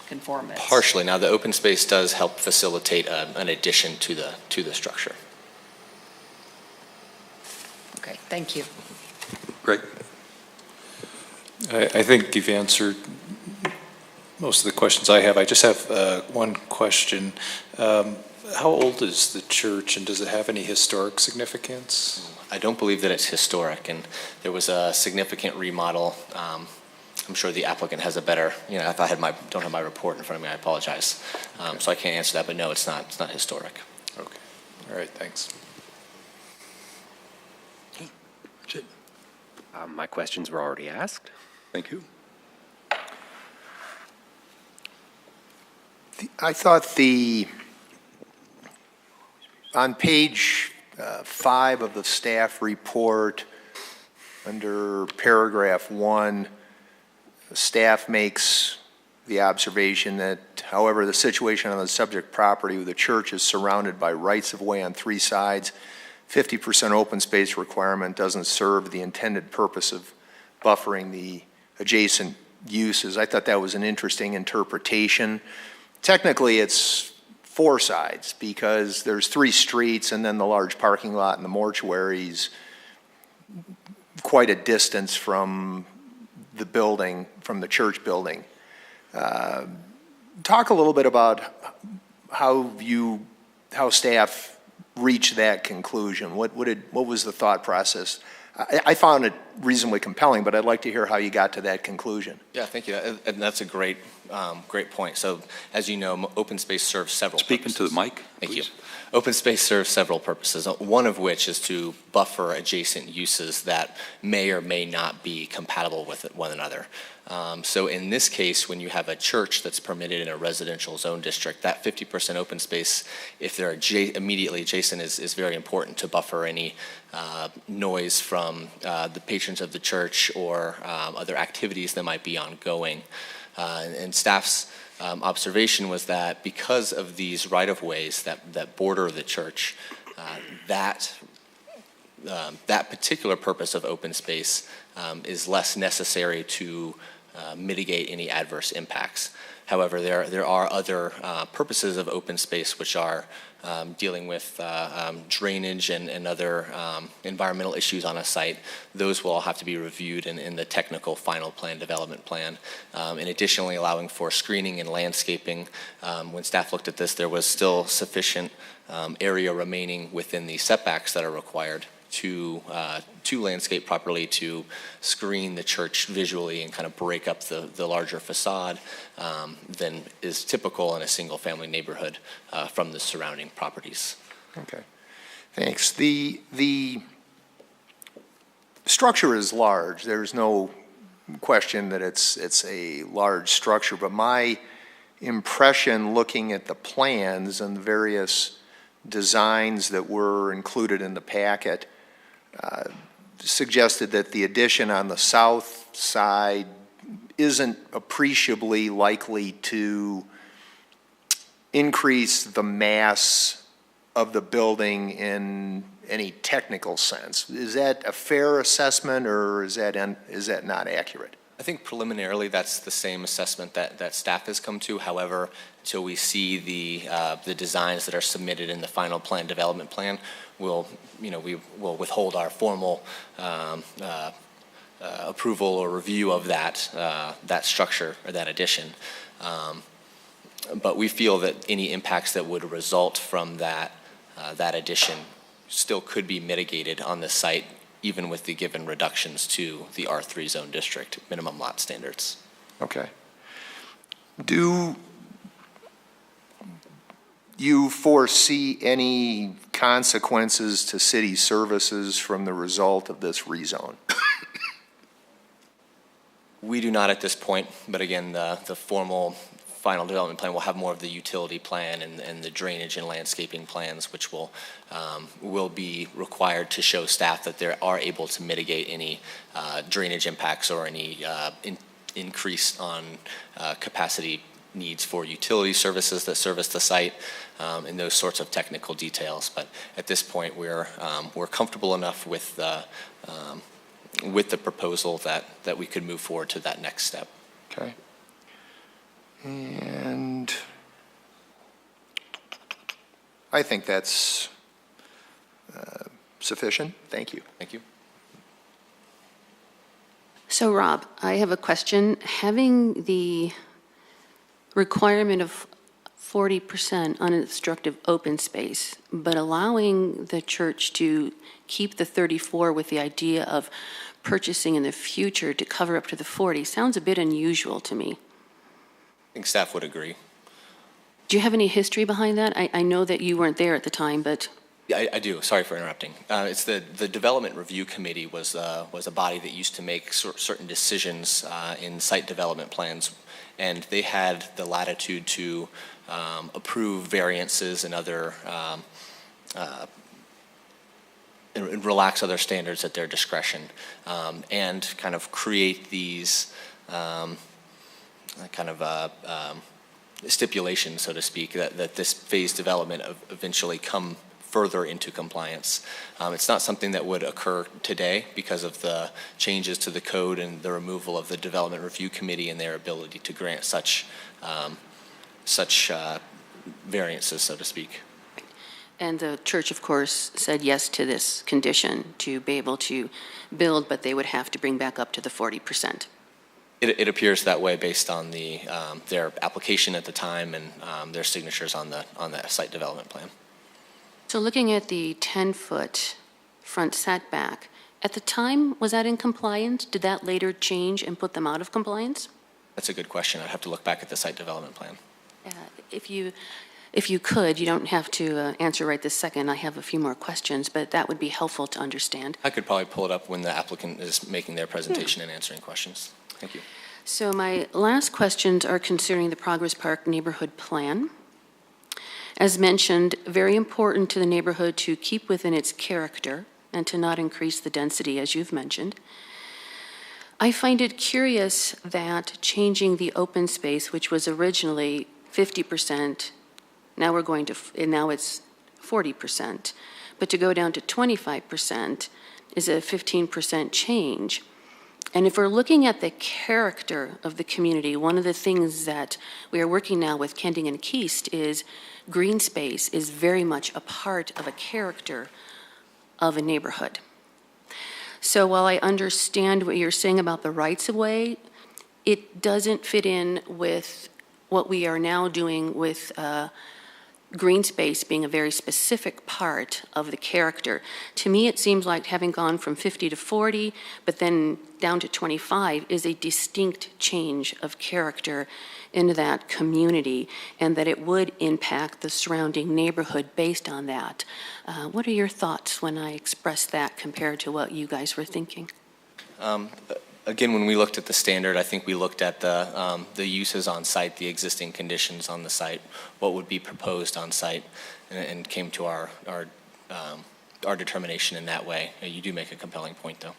conformance? Partially. Now, the open space does help facilitate an addition to the structure. Okay, thank you. Great. I think you've answered most of the questions I have. I just have one question. How old is the church, and does it have any historic significance? I don't believe that it's historic, and there was a significant remodel. I'm sure the applicant has a better, if I don't have my report in front of me, I apologize. So I can't answer that, but no, it's not historic. Okay. All right, thanks. That's it. My questions were already asked. Thank you. I thought on page 5 of the staff report, under paragraph 1, staff makes the observation that, however, the situation on the subject property with the church is surrounded by rights-of-way on 3 sides, 50% open space requirement doesn't serve the intended purpose of buffering the adjacent uses. I thought that was an interesting interpretation. Technically, it's 4 sides because there's 3 streets and then the large parking lot and the mortuaries, quite a distance from the building, from the church building. Talk a little bit about how staff reached that conclusion. What was the thought process? I found it reasonably compelling, but I'd like to hear how you got to that conclusion. Yeah, thank you. And that's a great point. So, as you know, open space serves several purposes. Speaking to the mic, Thank you. please. Open space serves several purposes, one of which is to buffer adjacent uses that may or may not be compatible with one another. So in this case, when you have a church that's permitted in a residential zone district, that 50% open space, if they're immediately adjacent, is very important to buffer any noise from the patrons of the church or other activities that might be ongoing. And staff's observation was that because of these right-of-ways that border the church, that particular purpose of open space is less necessary to mitigate any adverse impacts. However, there are other purposes of open space which are dealing with drainage and other environmental issues on a site. Those will all have to be reviewed in the technical final plan, development plan. And additionally, allowing for screening and landscaping. When staff looked at this, there was still sufficient area remaining within the setbacks that are required to landscape properly, to screen the church visually and kind of break up the larger facade than is typical in a single-family neighborhood from the surrounding properties. Okay, thanks. The structure is large. There's no question that it's a large structure, but my impression looking at the plans and the various designs that were included in the packet suggested that the addition on the south side isn't appreciably likely to increase the mass of the building in any technical sense. Is that a fair assessment, or is that not accurate? I think preliminarily that's the same assessment that staff has come to. However, until we see the designs that are submitted in the final plan, development plan, we will withhold our formal approval or review of that structure or that addition. But we feel that any impacts that would result from that addition still could be mitigated on the site, even with the given reductions to the R3 zone district minimum lot standards. Okay. Do you foresee any consequences to city services from the result of this rezone? We do not at this point, but again, the formal final development plan will have more of the utility plan and the drainage and landscaping plans, which will be required to show staff that they are able to mitigate any drainage impacts or any increase on capacity needs for utility services that service the site, and those sorts of technical details. But at this point, we're comfortable enough with the proposal that we could move forward to that next step. Okay. And I think that's sufficient. Thank you. Thank you. So Rob, I have a question. Having the requirement of 40% unobstructed open space, but allowing the church to keep the 34 with the idea of purchasing in the future to cover up to the 40 sounds a bit unusual to me. I think staff would agree. Do you have any history behind that? I know that you weren't there at the time, but... Yeah, I do. Sorry for interrupting. It's the Development Review Committee was a body that used to make certain decisions in site development plans, and they had the latitude to approve variances and other and relax other standards at their discretion, and kind of create these stipulations, so to speak, that this phase development eventually come further into compliance. It's not something that would occur today because of the changes to the code and the removal of the Development Review Committee and their ability to grant such variances, so to speak. And the church, of course, said yes to this condition to be able to build, but they would have to bring back up to the 40%. It appears that way based on their application at the time and their signatures on the site development plan. So looking at the 10-foot front setback, at the time, was that in compliance? Did that later change and put them out of compliance? That's a good question. I'd have to look back at the site development plan. If you could, you don't have to answer right this second. I have a few more questions, but that would be helpful to understand. I could probably pull it up when the applicant is making their presentation and answering questions. Thank you. So my last questions are concerning the Progress Park neighborhood plan. As mentioned, very important to the neighborhood to keep within its character and to not increase the density, as you've mentioned. I find it curious that changing the open space, which was originally 50%, now it's 40%, but to go down to 25% is a 15% change. And if we're looking at the character of the community, one of the things that we are working now with Kending and Keast is green space is very much a part of a character of a neighborhood. So while I understand what you're saying about the rights-of-way, it doesn't fit in with what we are now doing with green space being a very specific part of the character. To me, it seems like having gone from 50 to 40, but then down to 25 is a distinct change of character in that community, and that it would impact the surrounding neighborhood based on that. What are your thoughts when I express that compared to what you guys were thinking? Again, when we looked at the standard, I think we looked at the uses on site, the existing conditions on the site, what would be proposed on site, and came to our determination in that way. You do make a compelling point, though.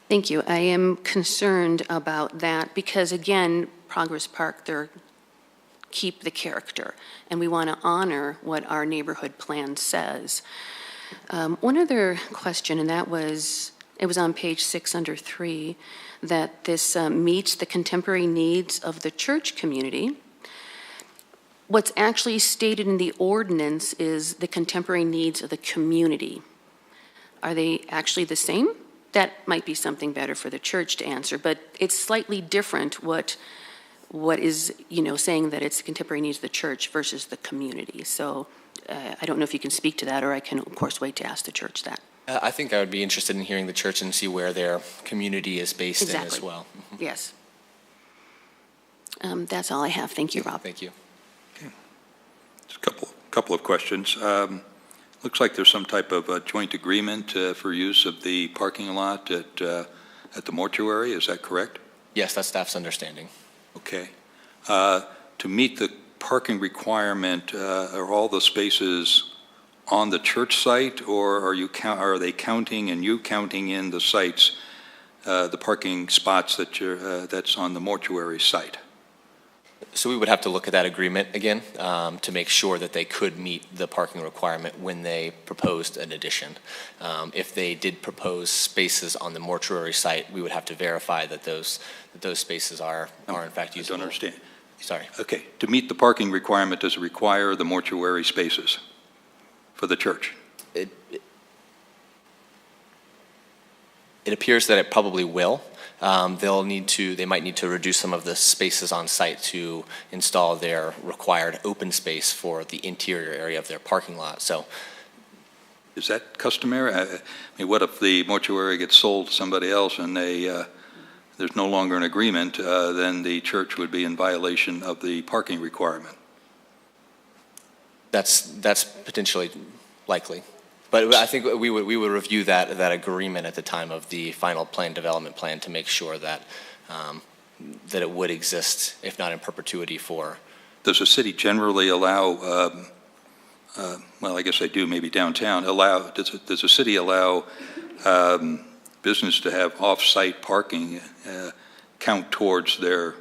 Thank you. I am concerned about that because, again, Progress Park, they keep the character, and we want to honor what our neighborhood plan says. One other question, and that was, it was on page 6 under 3, that this meets the contemporary needs of the church community. What's actually stated in the ordinance is the contemporary needs of the community. Are they actually the same? That might be something better for the church to answer, but it's slightly different what is, saying that it's the contemporary needs of the church versus the community. So I don't know if you can speak to that, or I can, of course, wait to ask the church that. I think I would be interested in hearing the church and see where their community is based in as well. Yes. That's all I have. Thank you, Rob. Thank you. Just a couple of questions. Looks like there's some type of joint agreement for use of the parking lot at the mortuary. Is that correct? Yes, that's staff's understanding. Okay. To meet the parking requirement, are all the spaces on the church site, or are they counting and you counting in the sites, the parking spots that's on the mortuary site? So we would have to look at that agreement again to make sure that they could meet the parking requirement when they proposed an addition. If they did propose spaces on the mortuary site, we would have to verify that those spaces are in fact usable. I don't understand. Sorry. Okay. To meet the parking requirement, does it require the mortuary spaces for the church? It appears that it probably will. They might need to reduce some of the spaces on site to install their required open space for the interior area of their parking lot. So, is that customary? I mean, what if the mortuary gets sold to somebody else and there's no longer an agreement? Then the church would be in violation of the parking requirement. that's potentially likely. But I think we would review that agreement at the time of the final development plan to make sure that that it would exist, if not in perpetuity, for. Does the city generally allow? Well, I guess they do. Maybe downtown Does the city allow business to have off-site parking count towards their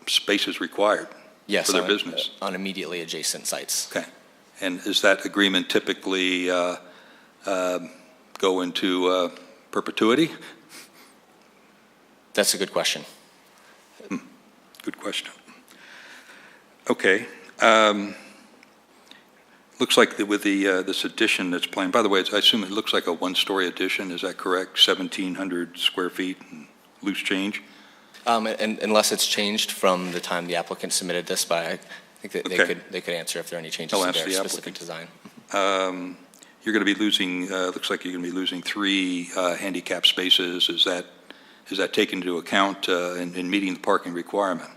spaces required? Yes, for their business on immediately adjacent sites. Okay. And is that agreement typically go into perpetuity? That's a good question. Good question. Okay. Looks like with this addition that's planned, by the way, I assume it looks like a one-story addition, is that correct? 1,700 square feet and loose change? And unless it's changed from the time the applicant submitted this, but I think that they could answer if there are any changes to their specific design. You're going to be losing, looks like you're going to be losing 3 handicap spaces. Is that taken into account in meeting the parking requirement?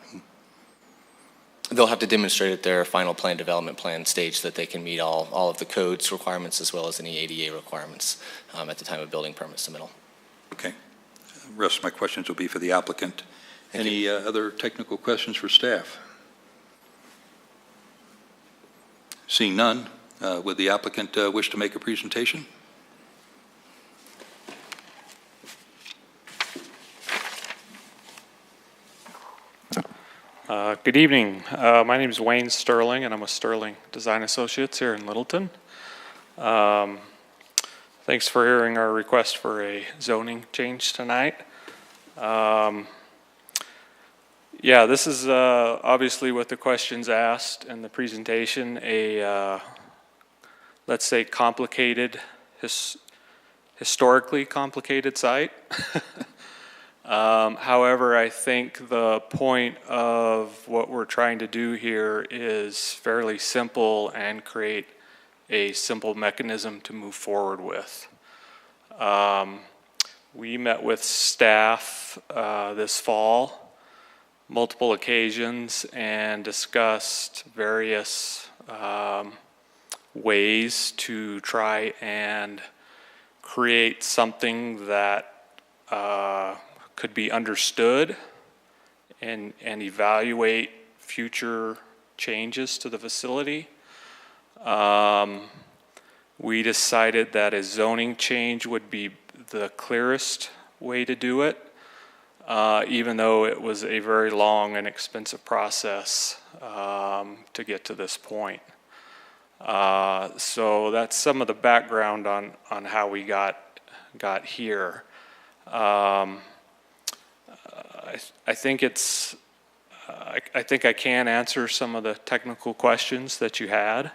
They'll have to demonstrate at their final development plan stage that they can meet all of the codes requirements as well as any ADA requirements at the time of building permit submittal. Okay. The rest of my questions will be for the applicant. Any other technical questions for staff? Seeing none, would the applicant wish to make a presentation? Good evening. My name is Wayne Sterling, and I'm with Sterling Design Associates here in Littleton. Thanks for hearing our request for a zoning change tonight. Yeah, this is obviously with the questions asked in the presentation, a let's say complicated, historically complicated site. However, I think the point of what we're trying to do here is fairly simple and create a simple mechanism to move forward with. We met with staff this fall, multiple occasions, and discussed various ways to try and create something that could be understood and evaluate future changes to the facility. We decided that a zoning change would be the clearest way to do it, even though it was a very long and expensive process to get to this point. So that's some of the background on how we got here. I think it's. I think I can answer some of the technical questions that you had.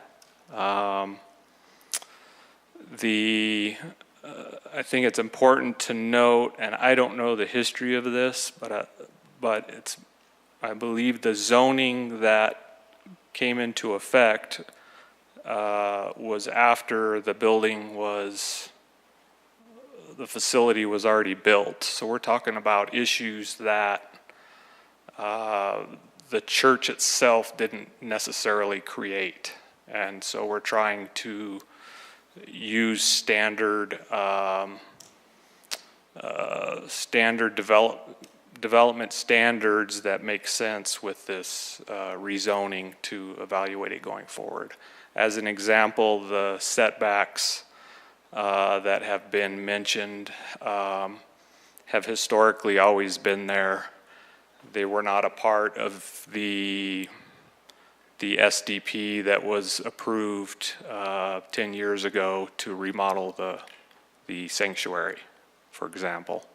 I think it's important to note, and I don't know the history of this, but it's. I believe the zoning that came into effect was after the building was. The facility was already built. So we're talking about issues that the church itself didn't necessarily create. And so we're trying to use standard development standards that make sense with this rezoning to evaluate it going forward. As an example, the setbacks that have been mentioned have historically always been there. They were not a part of the SDP that was approved 10 years ago to remodel the sanctuary, for example.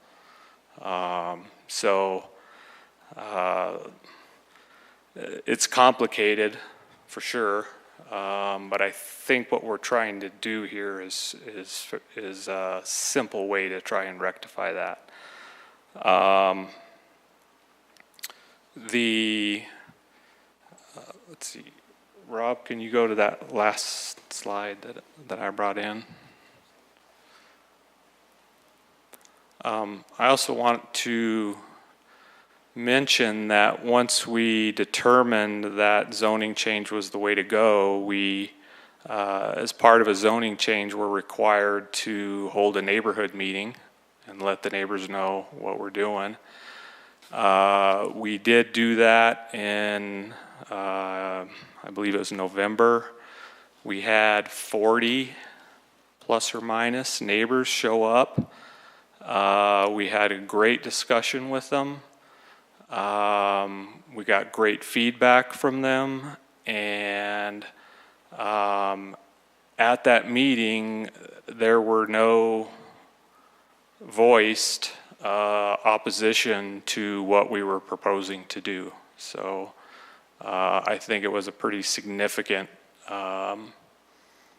It's complicated, for sure, but I think what we're trying to do here is a simple way to try and rectify that. Let's see, Rob, can you go to that last slide that I brought in? I also want to mention that once we determined that zoning change was the way to go, we, as part of a zoning change, were required to hold a neighborhood meeting and let the neighbors know what we're doing. We did do that in, I believe it was November. We had 40 plus or minus neighbors show up. We had a great discussion with them. We got great feedback from them, and at that meeting there were no voiced opposition to what we were proposing to do. So I think it was a pretty significant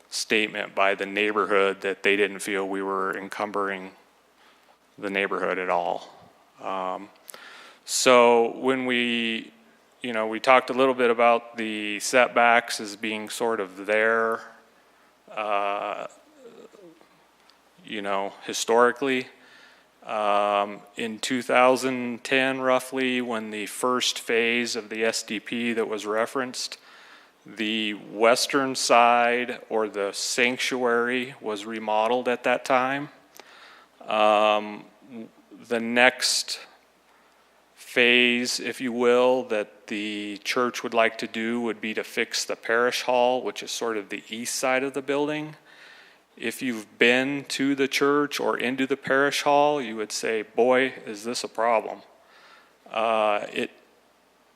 statement by the neighborhood that they didn't feel we were encumbering the neighborhood at all. So when we talked a little bit about the setbacks as being sort of there, historically. In 2010, roughly, when the first phase of the SDP that was referenced, the western side or the sanctuary was remodeled at that time. The next phase, if you will, that the church would like to do would be to fix the parish hall, which is sort of the east side of the building. If you've been to the church or into the parish hall, you would say, boy, is this a problem.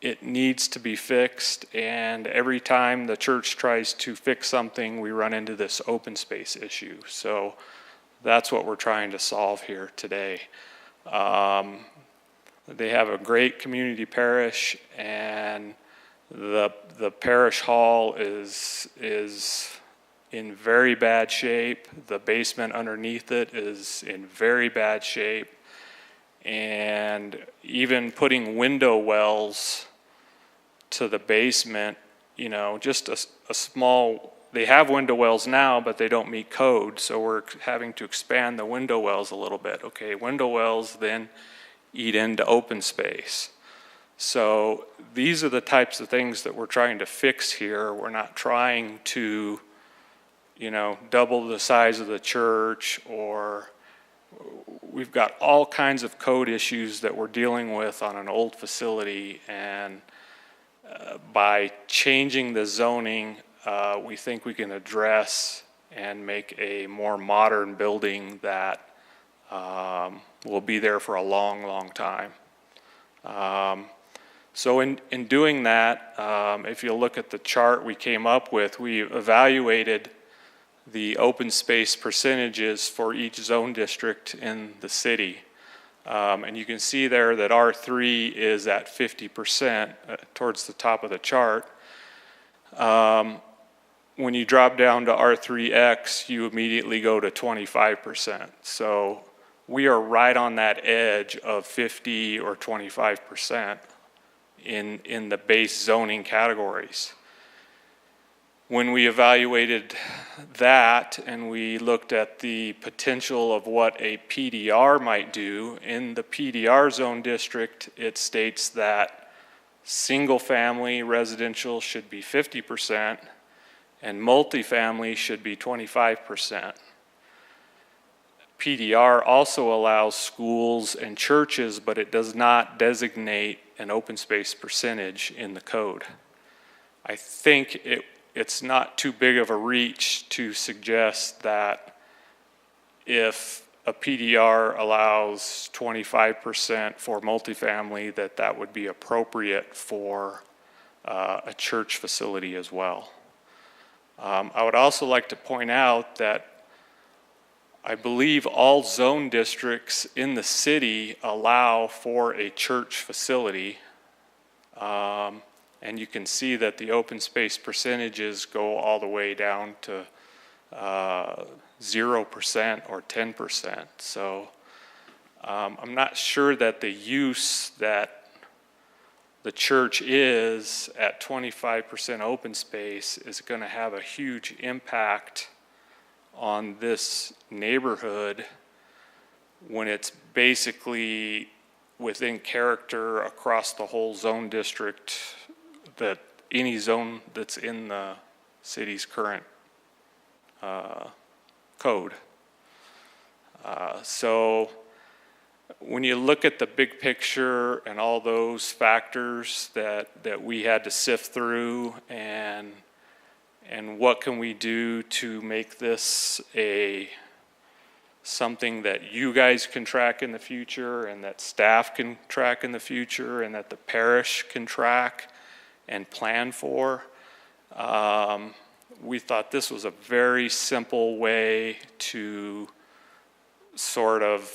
It needs to be fixed, and every time the church tries to fix something, we run into this open space issue. So that's what we're trying to solve here today. They have a great community parish, and the parish hall is in very bad shape. The basement underneath it is in very bad shape. And even putting window wells to the basement, just a small, they have window wells now, but they don't meet code. So we're having to expand the window wells a little bit. Okay, window wells then eat into open space. So these are the types of things that we're trying to fix here. We're not trying to double the size of the church, or we've got all kinds of code issues that we're dealing with on an old facility, and by changing the zoning, we think we can address and make a more modern building that will be there for a long, long time. So in doing that, if you look at the chart we came up with, we evaluated the open space percentages for each zone district in the city. And you can see there that R3 is at 50% towards the top of the chart. When you drop down to R3X, you immediately go to 25%. So we are right on that edge of 50 or 25% in the base zoning categories. When we evaluated that and we looked at the potential of what a PDR might do, in the PDR zone district, it states that single-family residential should be 50%, and multifamily should be 25%. PDR also allows schools and churches, but it does not designate an open space percentage in the code. I think it's not too big of a reach to suggest that if a PDR allows 25% for multifamily, that would be appropriate for a church facility as well. I would also like to point out that I believe all zone districts in the city allow for a church facility. And you can see that the open space percentages go all the way down to 0% or 10%. So I'm not sure that the use that the church is at 25% open space is going to have a huge impact on this neighborhood when it's basically within character across the whole zone district, that any zone that's in the city's current code. So when you look at the big picture and all those factors that we had to sift through, and what can we do to make this something that you guys can track in the future, and that staff can track in the future, and that the parish can track and plan for, we thought this was a very simple way to sort of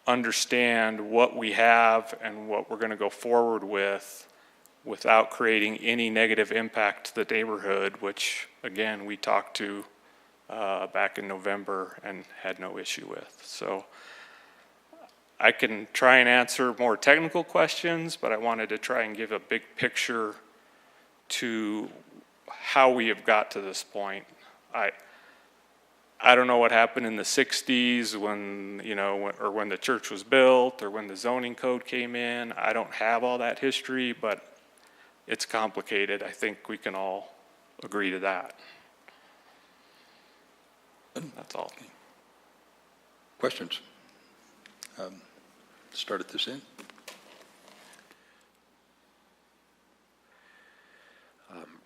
understand what we have and what we're going to go forward with without creating any negative impact to the neighborhood, which, again, we talked to back in November and had no issue with. So I can try and answer more technical questions, but I wanted to try and give a big picture to how we have got to this point. I don't know what happened in the 60s when, or when the church was built, or when the zoning code came in. I don't have all that history, but it's complicated. I think we can all agree to that. That's all. Questions? Start at this end.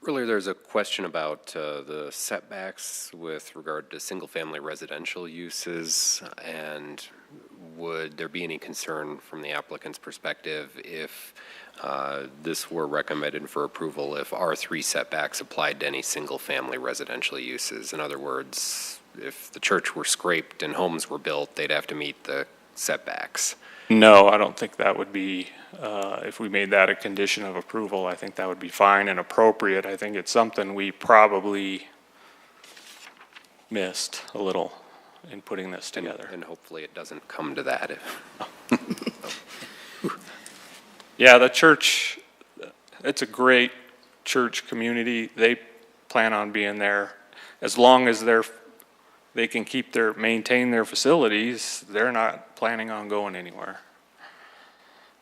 Earlier, there's a question about the setbacks with regard to single-family residential uses, and would there be any concern from the applicant's perspective if this were recommended for approval if R3 setbacks applied to any single-family residential uses? In other words, if the church were scraped and homes were built, they'd have to meet the setbacks. No, I don't think that would be, if we made that a condition of approval, I think that would be fine and appropriate. I think it's something we probably missed a little in putting this together. And hopefully it doesn't come to that. Yeah, the church, it's a great church community. They plan on being there as long as they can maintain their facilities. They're not planning on going anywhere.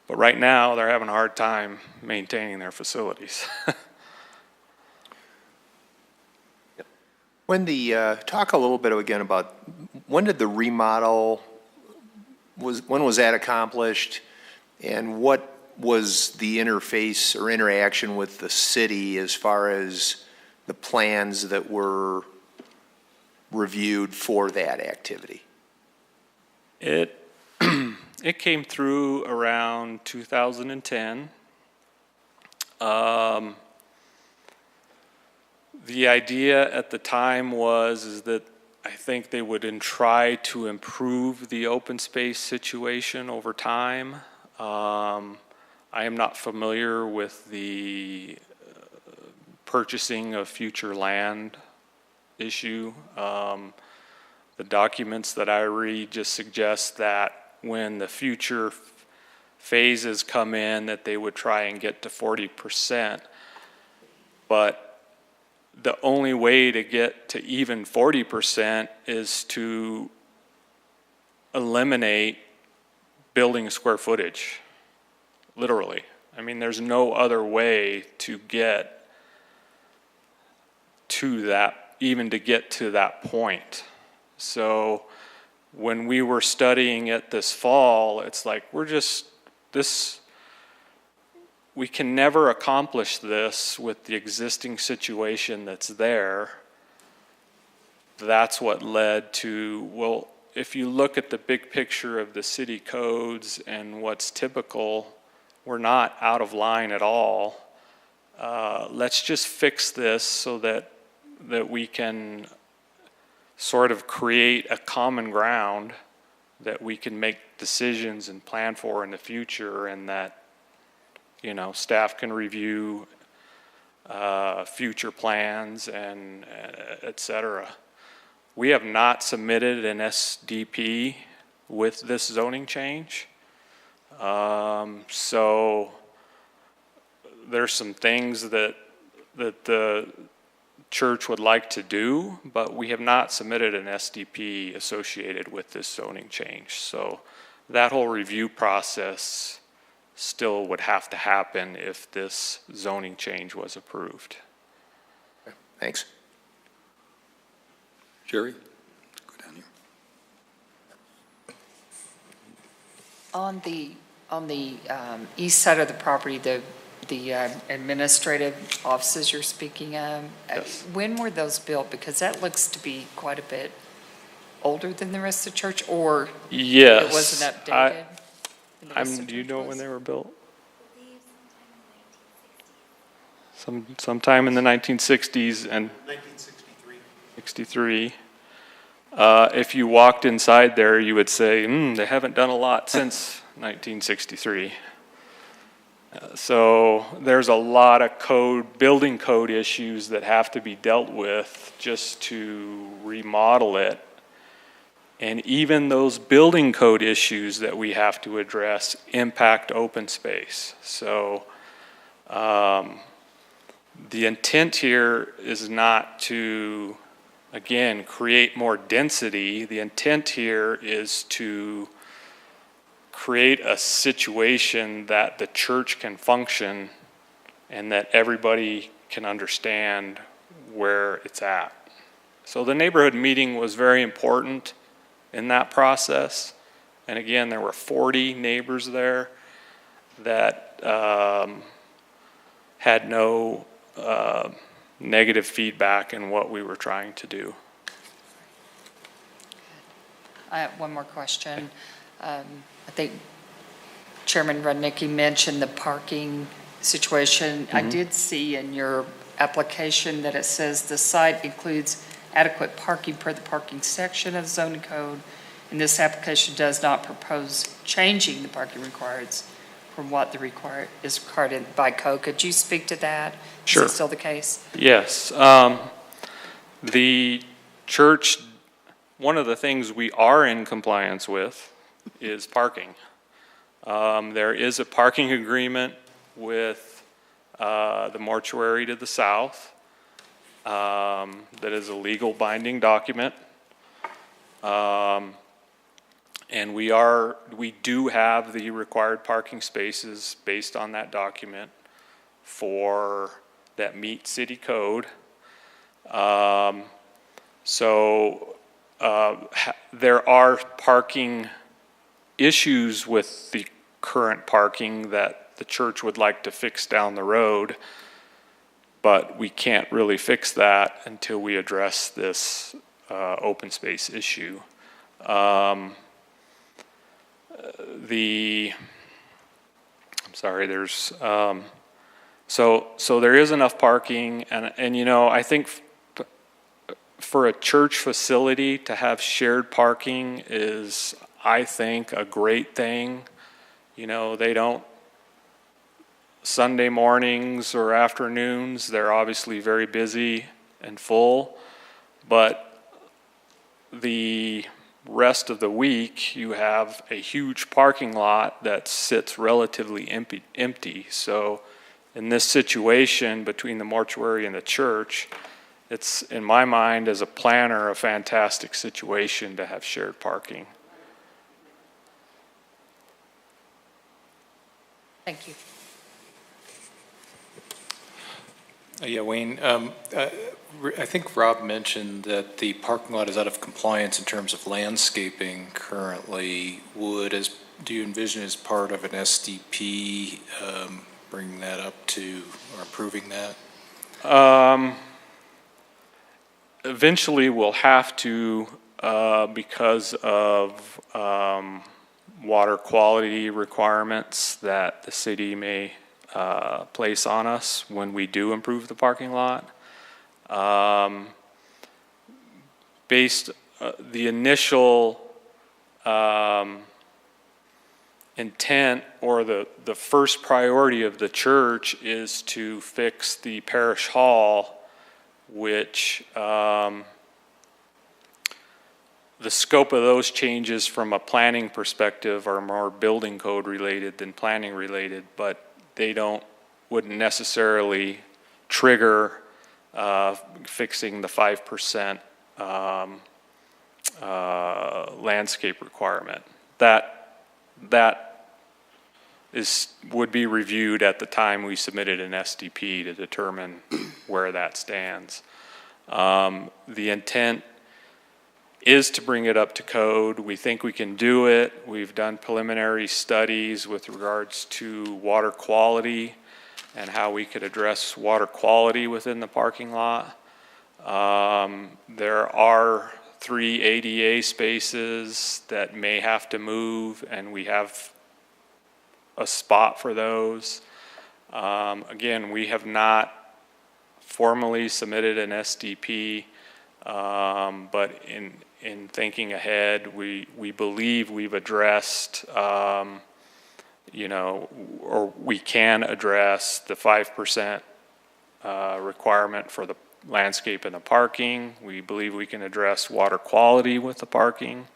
But right now, they're having a hard time maintaining their facilities. Talk a little bit again about, when did the remodel, when was that accomplished? And what was the interface or interaction with the city as far as the plans that were reviewed for that activity? It came through around 2010. The idea at the time is that I think they would try to improve the open space situation over time. I am not familiar with the purchasing of future land issue. The documents that I read just suggest that when the future phases come in, that they would try and get to 40%. But the only way to get to even 40% is to eliminate building square footage, literally. I mean, there's no other way to get to that, even to get to that point. So when we were studying it this fall, it's like, we can never accomplish this with the existing situation that's there. That's what led to, well, if you look at the big picture of the city codes and what's typical, we're not out of line at all. Let's just fix this so that we can sort of create a common ground that we can make decisions and plan for in the future, and that, staff can review future plans and et cetera. We have not submitted an SDP with this zoning change. So there's some things that the church would like to do, but we have not submitted an SDP associated with this zoning change. So that whole review process still would have to happen if this zoning change was approved. Thanks. Jerry, go down here. On the east side of the property, the administrative offices you're speaking of, Yes. When were those built? Because that looks to be quite a bit older than the rest of the church, or Yes. it wasn't updated? Do you know when they were built? Sometime in the 1960s and 1963. If you walked inside there, you would say, they haven't done a lot since 1963. So there's a lot of building code issues that have to be dealt with just to remodel it. And even those building code issues that we have to address impact open space. So the intent here is not to, again, create more density. The intent here is to create a situation that the church can function and that everybody can understand where it's at. So the neighborhood meeting was very important in that process. And again, there were 40 neighbors there that had no negative feedback in what we were trying to do. I have one more question. I think Chairman Rudnicki mentioned the parking situation. I did see in your application that it says the site includes adequate parking per the parking section of the zoning code, and this application does not propose changing the parking requirements from what is required by code. Could you speak to that? Sure. Is it still the case? Yes. The church, one of the things we are in compliance with is parking. There is a parking agreement with the mortuary to the south that is a legal binding document. And we do have the required parking spaces based on that document that meet city code. So there are parking issues with the current parking that the church would like to fix down the road, but we can't really fix that until we address this open space issue. So there is enough parking, and I think for a church facility to have shared parking is, I think, a great thing. They don't, Sunday mornings or afternoons, they're obviously very busy and full, but the rest of the week, you have a huge parking lot that sits relatively empty. So in this situation between the mortuary and the church, it's, in my mind, as a planner, a fantastic situation to have shared parking. Thank you. Yeah, Wayne, I think Rob mentioned that the parking lot is out of compliance in terms of landscaping currently. Do you envision as part of an SDP, bringing that up to, or improving that? Eventually, we'll have to, because of water quality requirements that the city may place on us when we do improve the parking lot. The initial intent or the first priority of the church is to fix the parish hall, which the scope of those changes from a planning perspective are more building code related than planning related, but they wouldn't necessarily trigger fixing the 5% landscape requirement. That would be reviewed at the time we submitted an SDP to determine where that stands. The intent is to bring it up to code. We think we can do it. We've done preliminary studies with regards to water quality and how we could address water quality within the parking lot. There are 3 ADA spaces that may have to move, and we have a spot for those. Again, we have not formally submitted an SDP, but in thinking ahead, we believe we've addressed, or we can address the 5% requirement for the landscape and the parking. We believe we can address water quality with the parking.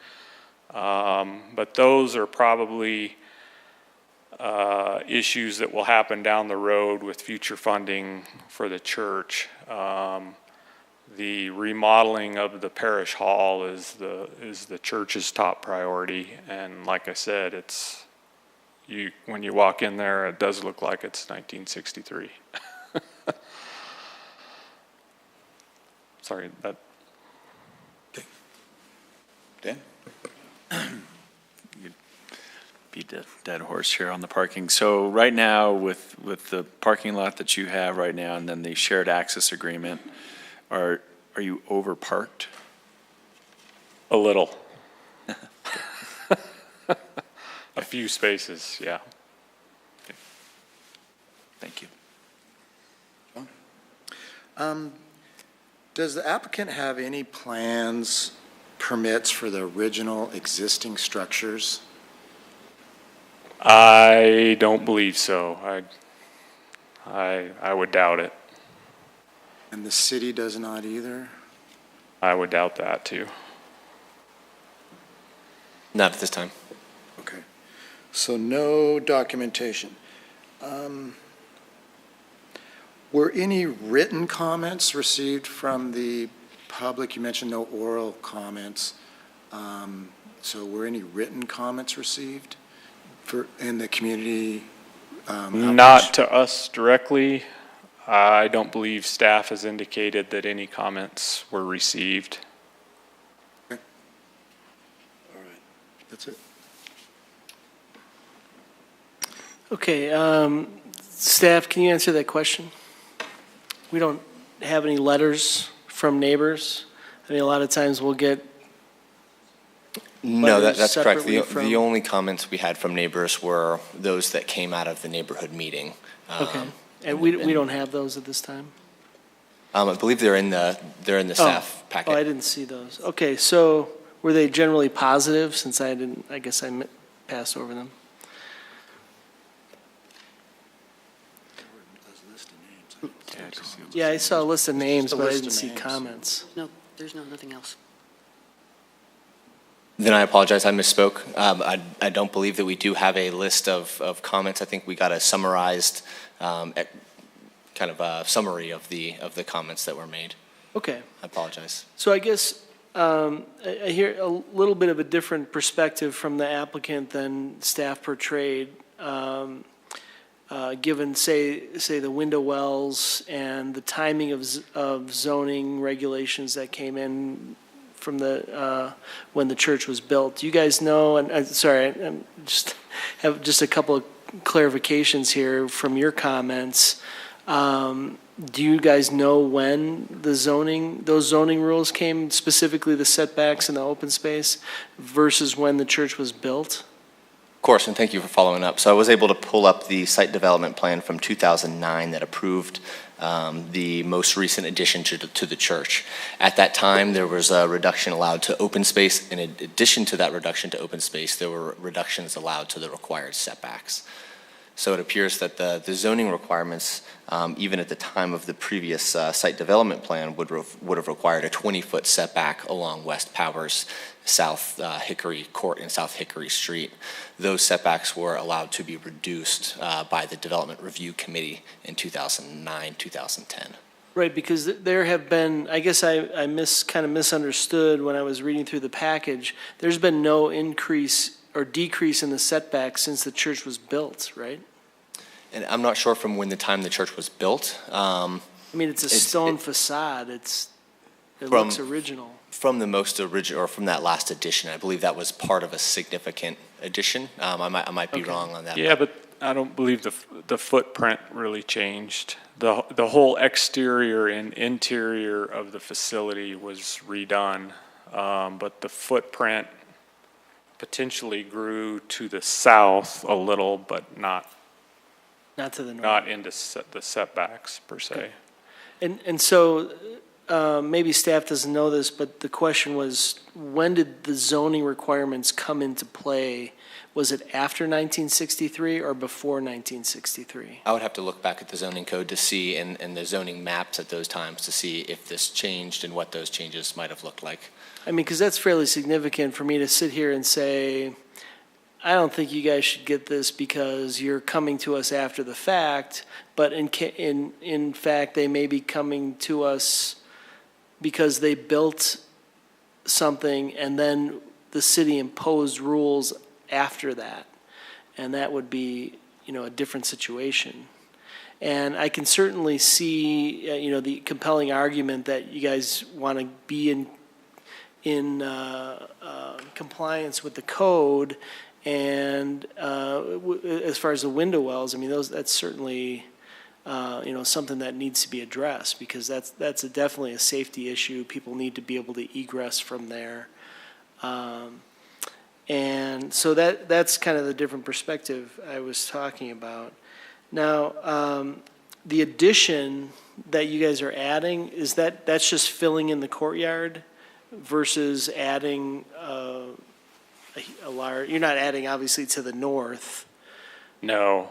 But those are probably issues that will happen down the road with future funding for the church. The remodeling of the parish hall is the church's top priority, and like I said, when you walk in there, it does look like it's 1963. Sorry, that. Okay. Dan? You'd beat the dead horse here on the parking. So right now, with the parking lot that you have right now, and then the shared access agreement, are you over-parked? A little. A few spaces, yeah. Okay. Thank you. Does the applicant have any plans, permits for the original existing structures? I don't believe so. I would doubt it. And the city does not either? I would doubt that too. Not at this time. Okay. So no documentation. Were any written comments received from the public? You mentioned no oral comments. So were any written comments received in the community? Not to us directly. I don't believe staff has indicated that any comments were received. Okay. All right. That's it. Okay, staff, can you answer that question? We don't have any letters from neighbors. I mean, a lot of times we'll get No, that's correct. separately from- The only comments we had from neighbors were those that came out of the neighborhood meeting. Okay, and we don't have those at this time? I believe they're in the staff packet. Oh, I didn't see those. Okay, so were they generally positive, since I guess I passed over them? Yeah, I saw a list of names, but I didn't see comments. No, there's nothing else. Then I apologize, I misspoke. I don't believe that we do have a list of comments. I think we got a summarized, kind of a summary of the comments that were made. Okay. I apologize. So I guess I hear a little bit of a different perspective from the applicant than staff portrayed. given, say the window wells and the timing of zoning regulations that came in from when the church was built. Do you guys know, and sorry, I have just a couple of clarifications here from your comments. Do you guys know when those zoning rules came, specifically the setbacks and the open space, versus when the church was built? Of course, and thank you for following up. So I was able to pull up the site development plan from 2009 that approved the most recent addition to the church. At that time, there was a reduction allowed to open space. In addition to that reduction to open space, there were reductions allowed to the required setbacks. So it appears that the zoning requirements, even at the time of the previous site development plan, would have required a 20-foot setback along West Powers, South Hickory Court, and South Hickory Street. Those setbacks were allowed to be reduced by the Development Review Committee in 2009, 2010. Right, because there have been, I guess I kind of misunderstood when I was reading through the package. There's been no increase or decrease in the setbacks since the church was built, right? And I'm not sure from when the time the church was built. I mean, it's a stone facade. It looks original. From the most original, or from that last edition, I believe that was part of a significant addition. I might be wrong on that. Yeah, but I don't believe the footprint really changed. The whole exterior and interior of the facility was redone, but the footprint potentially grew to the south a little, but not to the north. Not into the setbacks per se. Okay. And so maybe staff doesn't know this, but the question was, when did the zoning requirements come into play? Was it after 1963 or before 1963? I would have to look back at the zoning code to see, and the zoning maps at those times to see if this changed and what those changes might have looked like. I mean, because that's fairly significant for me to sit here and say, I don't think you guys should get this because you're coming to us after the fact, but in fact, they may be coming to us because they built something and then the city imposed rules after that. And that would be, a different situation. And I can certainly see, the compelling argument that you guys want to be in compliance with the code. And as far as the window wells, I mean, that's certainly, something that needs to be addressed because that's definitely a safety issue. People need to be able to egress from there. And so that's kind of the different perspective I was talking about. Now, the addition that you guys are adding, that's just filling in the courtyard versus adding a large, you're not adding obviously to the north. No,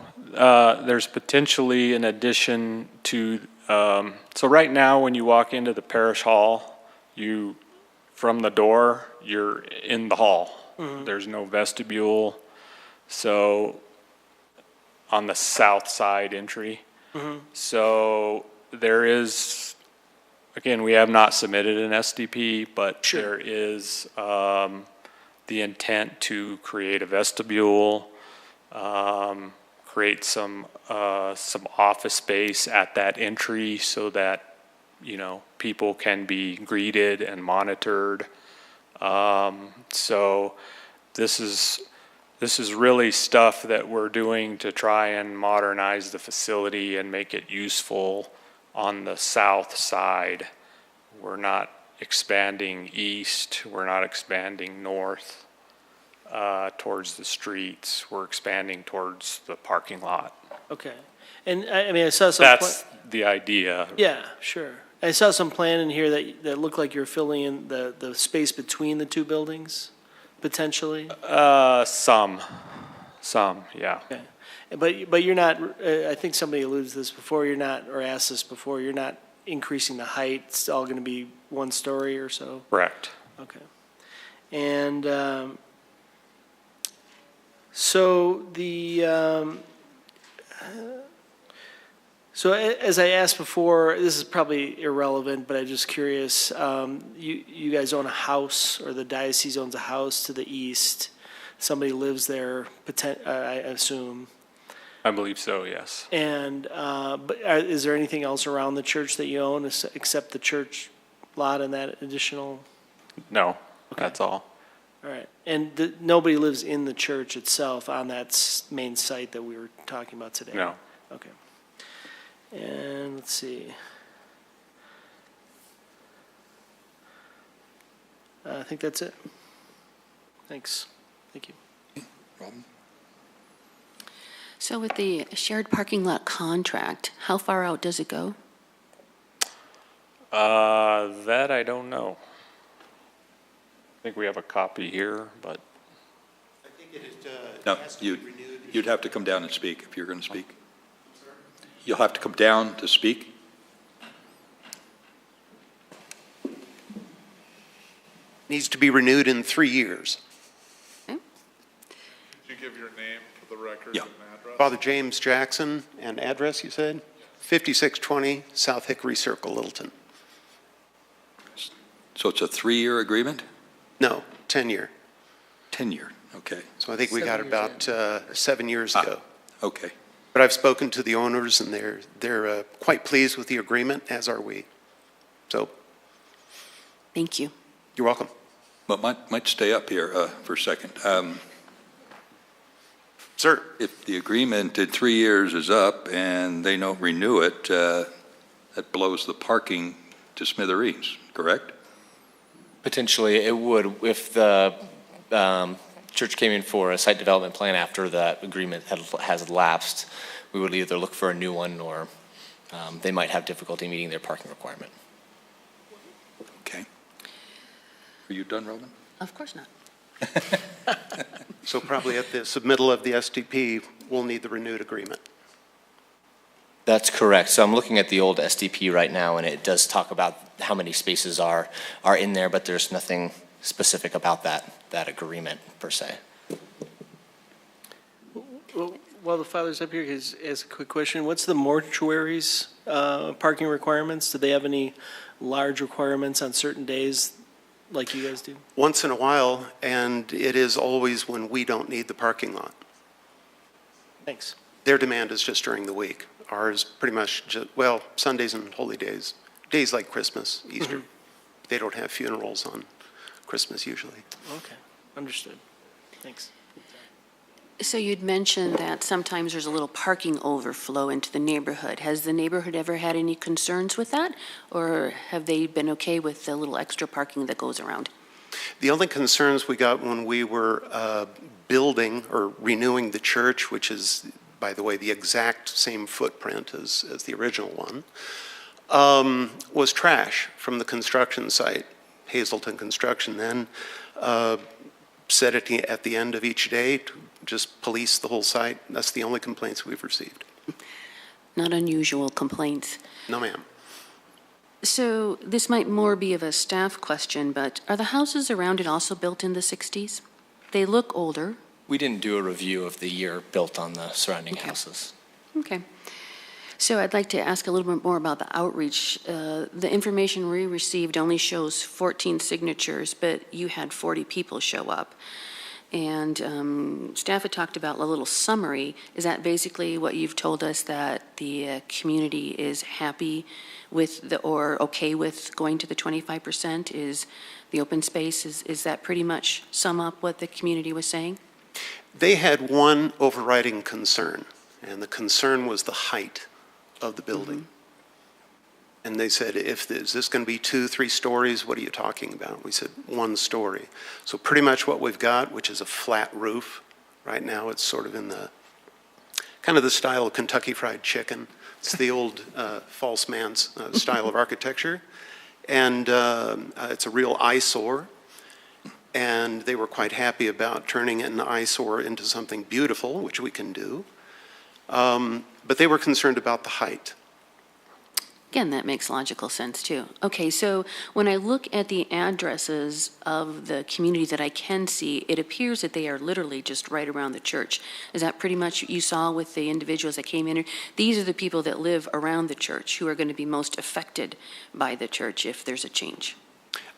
there's potentially an addition to, so right now when you walk into the parish hall, from the door, you're in the hall. Mm-hmm. There's no vestibule, so on the south side entry. Mm-hmm. So there is, again, we have not submitted an SDP, but sure. There is the intent to create a vestibule, create some office space at that entry so that, people can be greeted and monitored. So this is really stuff that we're doing to try and modernize the facility and make it useful on the south side. We're not expanding east, we're not expanding north towards the streets, we're expanding towards the parking lot. Okay. And I mean, I saw some... That's the idea. Yeah, sure. I saw some plan in here that looked like you're filling in the space between the two buildings, potentially? Some, yeah. Okay. But you're not, I think somebody alluded to this before, you're not, or asked this before, you're not increasing the height, it's all going to be one story or so? Correct. Okay. And so so as I asked before, this is probably irrelevant, but I'm just curious, you guys own a house, or the diocese owns a house to the east. Somebody lives there, I assume. I believe so, yes. And, but is there anything else around the church that you own except the church lot and that additional? No, that's all. All right. And nobody lives in the church itself on that main site that we were talking about today? No. Okay. And let's see. I think that's it. Thanks. Thank you. Robin? So with the shared parking lot contract, how far out does it go? That I don't know. I think we have a copy here, but I think it is, No, has to be renewed. you'd have to come down and speak if you're going to speak. You'll have to come down to speak. Needs to be renewed in 3 years. Could you give your name for the record Yeah. and address? Father James Jackson, and address, you said? 5620 South Hickory Circle, Littleton. So it's a 3-year agreement? No, 10-year. 10-year, okay. So I think we got it about 7 years ago. Okay. But I've spoken to the owners, and they're quite pleased with the agreement, as are we. So Thank you. you're welcome. But might stay up here for a second. Sir? If the agreement in 3 years is up and they don't renew it, that blows the parking to smithereens, correct? Potentially, it would if the church came in for a site development plan after that agreement has lapsed. We would either look for a new one or they might have difficulty meeting their parking requirement. Okay. Are you done, Robin? Of course not. So probably at the submittal of the SDP, we'll need the renewed agreement. That's correct. So I'm looking at the old SDP right now, and it does talk about how many spaces are in there, but there's nothing specific about that agreement per se. Well, while the father's up here, ask a quick question. What's the mortuaries parking requirements? Do they have any large requirements on certain days like you guys do? Once in a while, and it is always when we don't need the parking lot. Thanks. Their demand is just during the week. Ours pretty much, well, Sundays and holy days, days like Christmas, Easter. They don't have funerals on Christmas usually. Okay, understood. Thanks. So you'd mentioned that sometimes there's a little parking overflow into the neighborhood. Has the neighborhood ever had any concerns with that? Or have they been okay with the little extra parking that goes around? The only concerns we got when we were building or renewing the church, which is, by the way, the exact same footprint as the original one, was trash from the construction site. Hazelton Construction then set it at the end of each day to just police the whole site. That's the only complaints we've received. Not unusual complaints. No, ma'am. So this might more be of a staff question, but are the houses around it also built in the 60s? They look older. We didn't do a review of the year built on the surrounding houses. Okay. So I'd like to ask a little bit more about the outreach. The information we received only shows 14 signatures, but you had 40 people show up. And staff had talked about a little summary. Is that basically what you've told us, that the community is happy with or okay with going to the 25%? Is the open space, is that pretty much sum up what the community was saying? They had one overriding concern, and the concern was the height of the building. And they said, is this going to be 2-3 stories? What are you talking about? We said 1 story. So pretty much what we've got, which is a flat roof. Right now it's sort of in the, kind of the style of Kentucky Fried Chicken. It's the old false man's style of architecture. And it's a real eyesore. And they were quite happy about turning an eyesore into something beautiful, which we can do. But they were concerned about the height. Again, that makes logical sense, too. Okay, so when I look at the addresses of the community that I can see, it appears that they are literally just right around the church. Is that pretty much what you saw with the individuals that came in? These are the people that live around the church who are going to be most affected by the church if there's a change.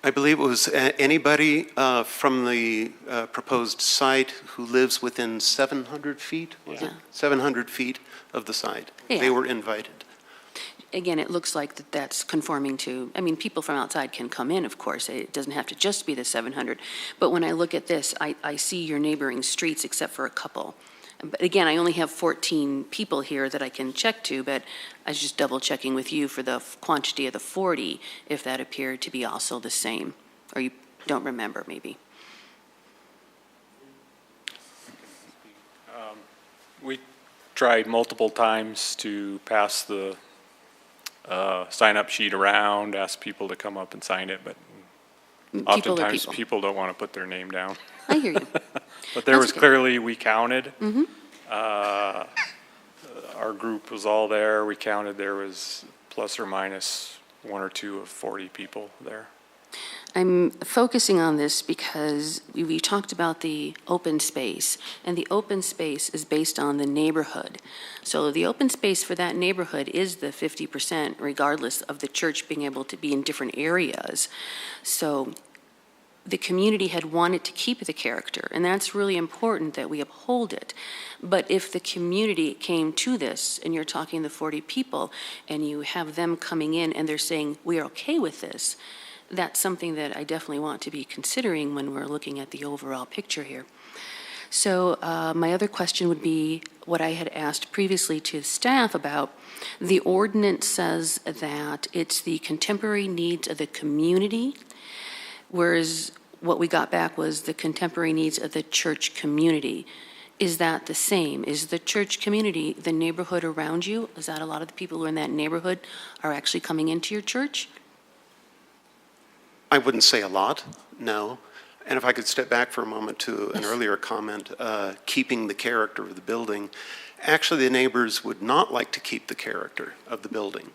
I believe it was anybody from the proposed site who lives within 700 feet, was it? 700 feet of the site. Yeah. They were invited. Again, it looks like that's conforming to, I mean, people from outside can come in, of course. It doesn't have to just be the 700. But when I look at this, I see your neighboring streets except for a couple. But again, I only have 14 people here that I can check to, but I was just double checking with you for the quantity of the 40, if that appeared to be also the same, or you don't remember maybe. We tried multiple times to pass the sign-up sheet around, ask people to come up and sign it, but oftentimes people don't want to put their name down. I hear you. But there was clearly, we counted. Mm-hmm. Our group was all there. We counted, there was plus or minus 1 or 2 of 40 people there. I'm focusing on this because we talked about the open space, and the open space is based on the neighborhood. So the open space for that neighborhood is the 50%, regardless of the church being able to be in different areas. So the community had wanted to keep the character, and that's really important that we uphold it. But if the community came to this, and you're talking the 40 people, and you have them coming in and they're saying, we are okay with this, that's something that I definitely want to be considering when we're looking at the overall picture here. So my other question would be what I had asked previously to staff about. The ordinance says that it's the contemporary needs of the community, whereas what we got back was the contemporary needs of the church community. Is that the same? Is the church community the neighborhood around you? Is that a lot of the people who are in that neighborhood are actually coming into your church? I wouldn't say a lot, no. And if I could step back for a moment to an earlier comment, keeping the character of the building. Actually, the neighbors would not like to keep the character of the building.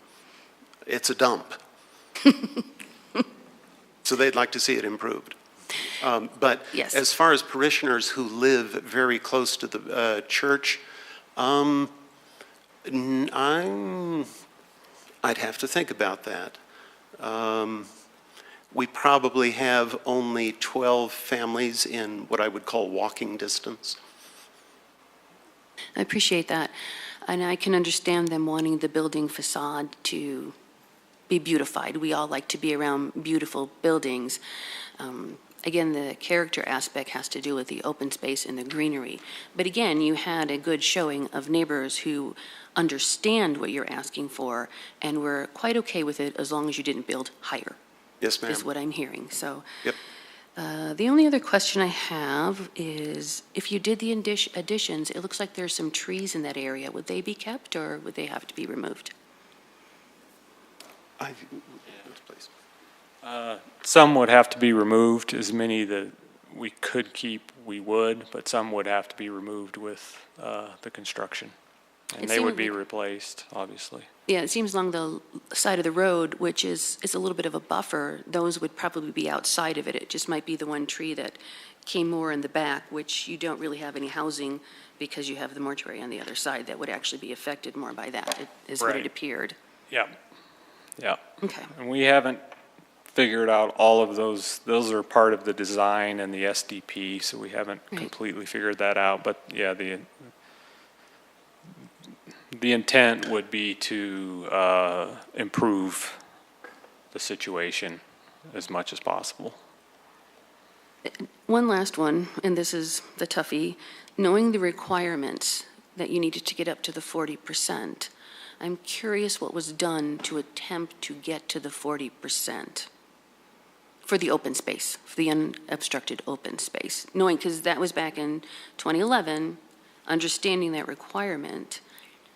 It's a dump. So they'd like to see it improved. But yes. As far as parishioners who live very close to the church, I'd have to think about that. We probably have only 12 families in what I would call walking distance. I appreciate that. And I can understand them wanting the building facade to be beautified. We all like to be around beautiful buildings. Again, the character aspect has to do with the open space and the greenery. But again, you had a good showing of neighbors who understand what you're asking for and were quite okay with it as long as you didn't build higher. Yes, ma'am. Is what I'm hearing. So Yep. the only other question I have is if you did the additions, it looks like there's some trees in that area. Would they be kept or would they have to be removed? Please. Some would have to be removed. As many that we could keep, we would, but some would have to be removed with the construction. And they would be replaced, obviously. Yeah, it seems along the side of the road, which is a little bit of a buffer, those would probably be outside of it. It just might be the one tree that came more in the back, which you don't really have any housing because you have the mortuary on the other side that would actually be affected more by that, is what it appeared. Yeah. Yeah. Okay. And we haven't figured out all of those. Those are part of the design and the SDP, so we haven't completely figured that out. But yeah, the intent would be to improve the situation as much as possible. One last one, and this is the toughie. Knowing the requirements that you needed to get up to the 40%, I'm curious what was done to attempt to get to the 40% for the open space, for the unobstructed open space. Knowing, because that was back in 2011, understanding that requirement,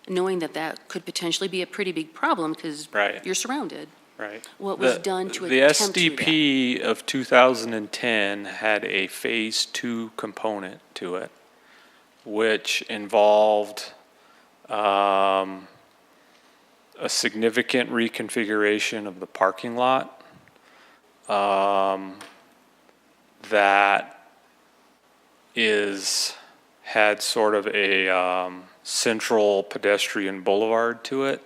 knowing that that could potentially be a pretty big problem because you're surrounded. Right. What was done to the attempt to do that? SDP of 2010 had a phase 2 component to it, which involved a significant reconfiguration of the parking lot that had sort of a central pedestrian boulevard to it.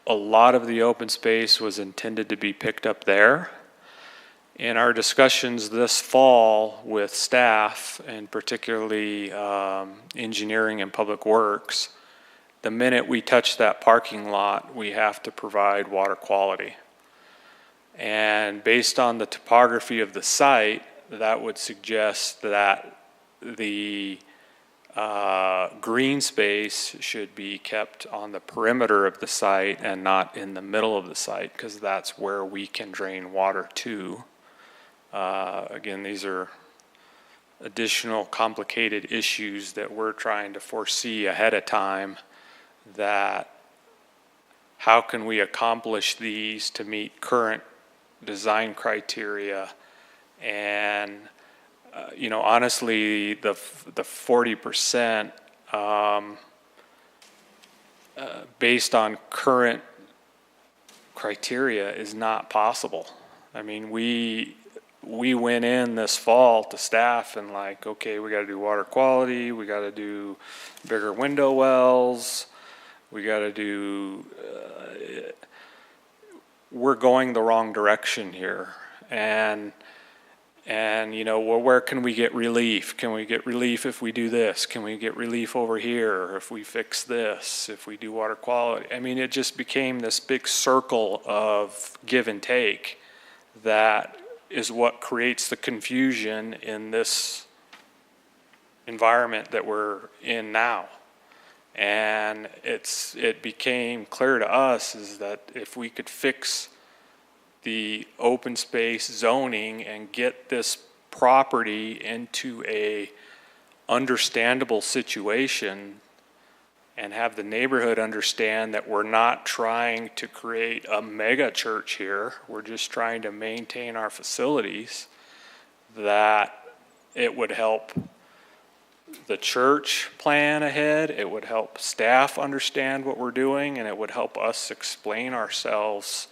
a lot of the open space was intended to be picked up there. In our discussions this fall with staff, and particularly engineering and public works, the minute we touch that parking lot, we have to provide water quality. And based on the topography of the site, that would suggest that the green space should be kept on the perimeter of the site and not in the middle of the site, because that's where we can drain water to. Again, these are additional complicated issues that we're trying to foresee ahead of time, that how can we accomplish these to meet current design criteria. And you know, honestly, the 40% based on current criteria is not possible. I mean, we went in this fall to staff and like, okay, we got to do water quality, we got to do bigger window wells, we got to do, we're going the wrong direction here. And you know, well, where can we get relief? Can we get relief if we do this? Can we get relief over here if we fix this, if we do water quality? I mean, it just became this big circle of give and take that is what creates the confusion in this environment that we're in now. And it became clear to us is that if we could fix the open space zoning and get this property into a understandable situation and have the neighborhood understand that we're not trying to create a mega church here, we're just trying to maintain our facilities, that it would help the church plan ahead, it would help staff understand what we're doing, and it would help us explain ourselves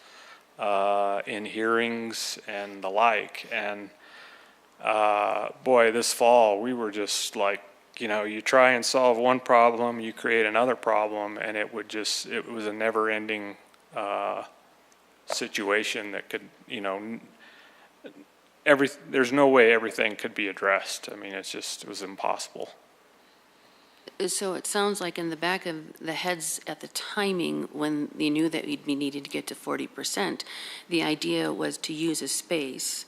in hearings and the like. And boy, this fall we were just like, you know, you try and solve one problem, you create another problem, and it was a never-ending situation that could, you know, there's no way everything could be addressed. I mean, it was impossible. So it sounds like in the back of the heads at the timing, when they knew that we'd be needed to get to 40%, the idea was to use a space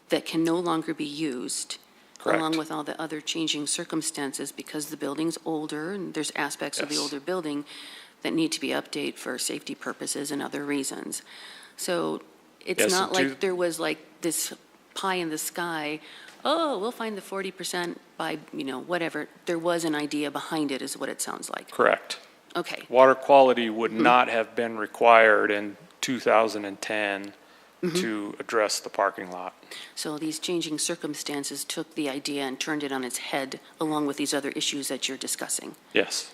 that can no longer be used. Correct. Along with all the other changing circumstances, because the building's older and there's aspects of the older building that need to be updated for safety purposes and other reasons. So it's not like there was like this pie in the sky, oh, we'll find the 40% by, you know, whatever. There was an idea behind it, is what it sounds like. Correct. Okay. Water quality would not have been required in 2010 to address the parking lot. So these changing circumstances took the idea and turned it on its head, along with these other issues that you're discussing. Yes.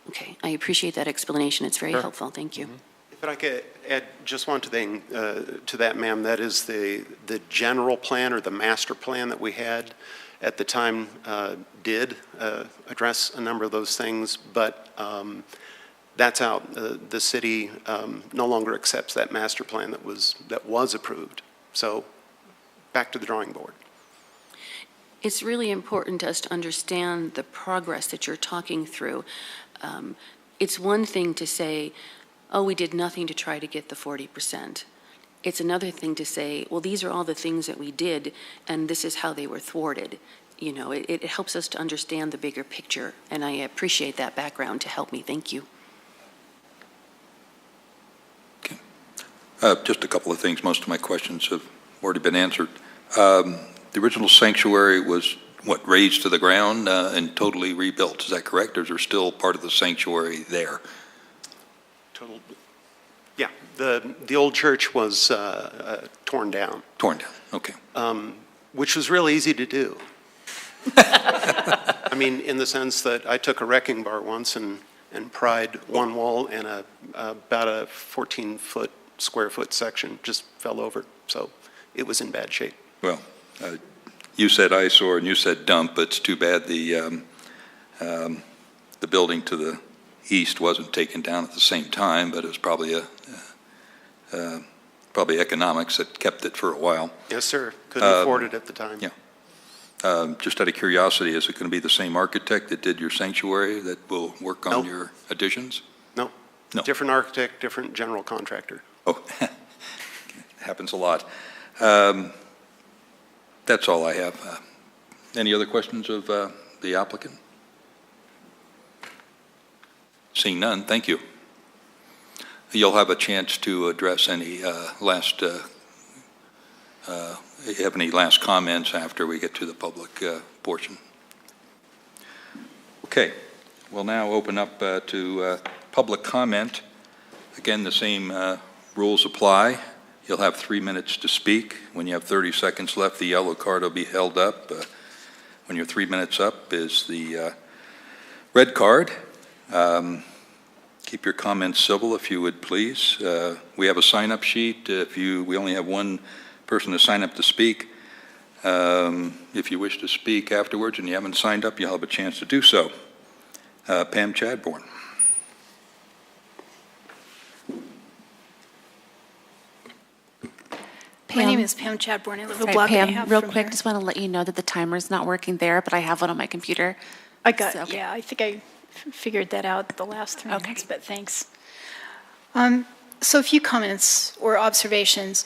Okay, I appreciate that explanation. It's very helpful. Thank you. If I could add just one thing to that, ma'am, that is the general plan or the master plan that we had at the time did address a number of those things, but that's out. The city no longer accepts that master plan that was approved. So back to the drawing board. It's really important to us to understand the progress that you're talking through. It's one thing to say, oh, we did nothing to try to get the 40%. It's another thing to say, well, these are all the things that we did, and this is how they were thwarted. You know, it helps us to understand the bigger picture, and I appreciate that background to help me. Thank you. Okay. Just a couple of things. Most of my questions have already been answered. The original sanctuary was, what, raised to the ground and totally rebuilt? Is that correct, or is there still part of the sanctuary there? Yeah, the old church was torn down. Torn down, okay. Which was real easy to do. I mean, in the sense that I took a wrecking bar once and pried one wall, and about a 14-foot, square foot section just fell over. So it was in bad shape. Well, you said eyesore and you said dump, but it's too bad the building to the east wasn't taken down at the same time, but it was probably probably economics that kept it for a while. Yes, sir. Couldn't afford it at the time. Yeah. Just out of curiosity, is it going to be the same architect that did your sanctuary that will work on Nope. your additions? No. No. Different architect, different general contractor. Oh, happens a lot. That's all I have. Any other questions of the applicant? Seeing none, thank you. You'll have a chance to address any last have any last comments after we get to the public portion. Okay, we'll now open up to public comment. Again, the same rules apply. You'll have 3 minutes to speak. When you have 30 seconds left, the yellow card will be held up. When your 3 minutes up is the red card. Keep your comments civil, if you would, please. We have a sign-up sheet. We only have one person to sign up to speak. If you wish to speak afterwards and you haven't signed up, you'll have a chance to do so. Pam Chadbourne. My name is Pam Chadbourne. I live a Sorry, block and a Pam, half real from quick, here. just want to let you know that the timer's not working there, but I have one on my computer. I got, So, okay. yeah, I think I figured that out the last 3 Okay. minutes, but thanks. So a few comments or observations.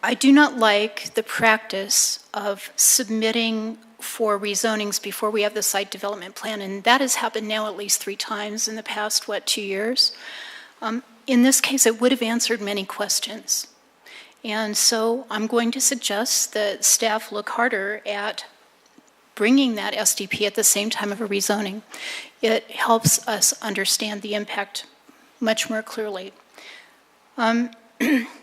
I do not like the practice of submitting for rezonings before we have the site development plan, and that has happened now at least 3 times in the past, 2 years? In this case, it would have answered many questions. And so I'm going to suggest that staff look harder at bringing that SDP at the same time of a rezoning. It helps us understand the impact much more clearly. I'm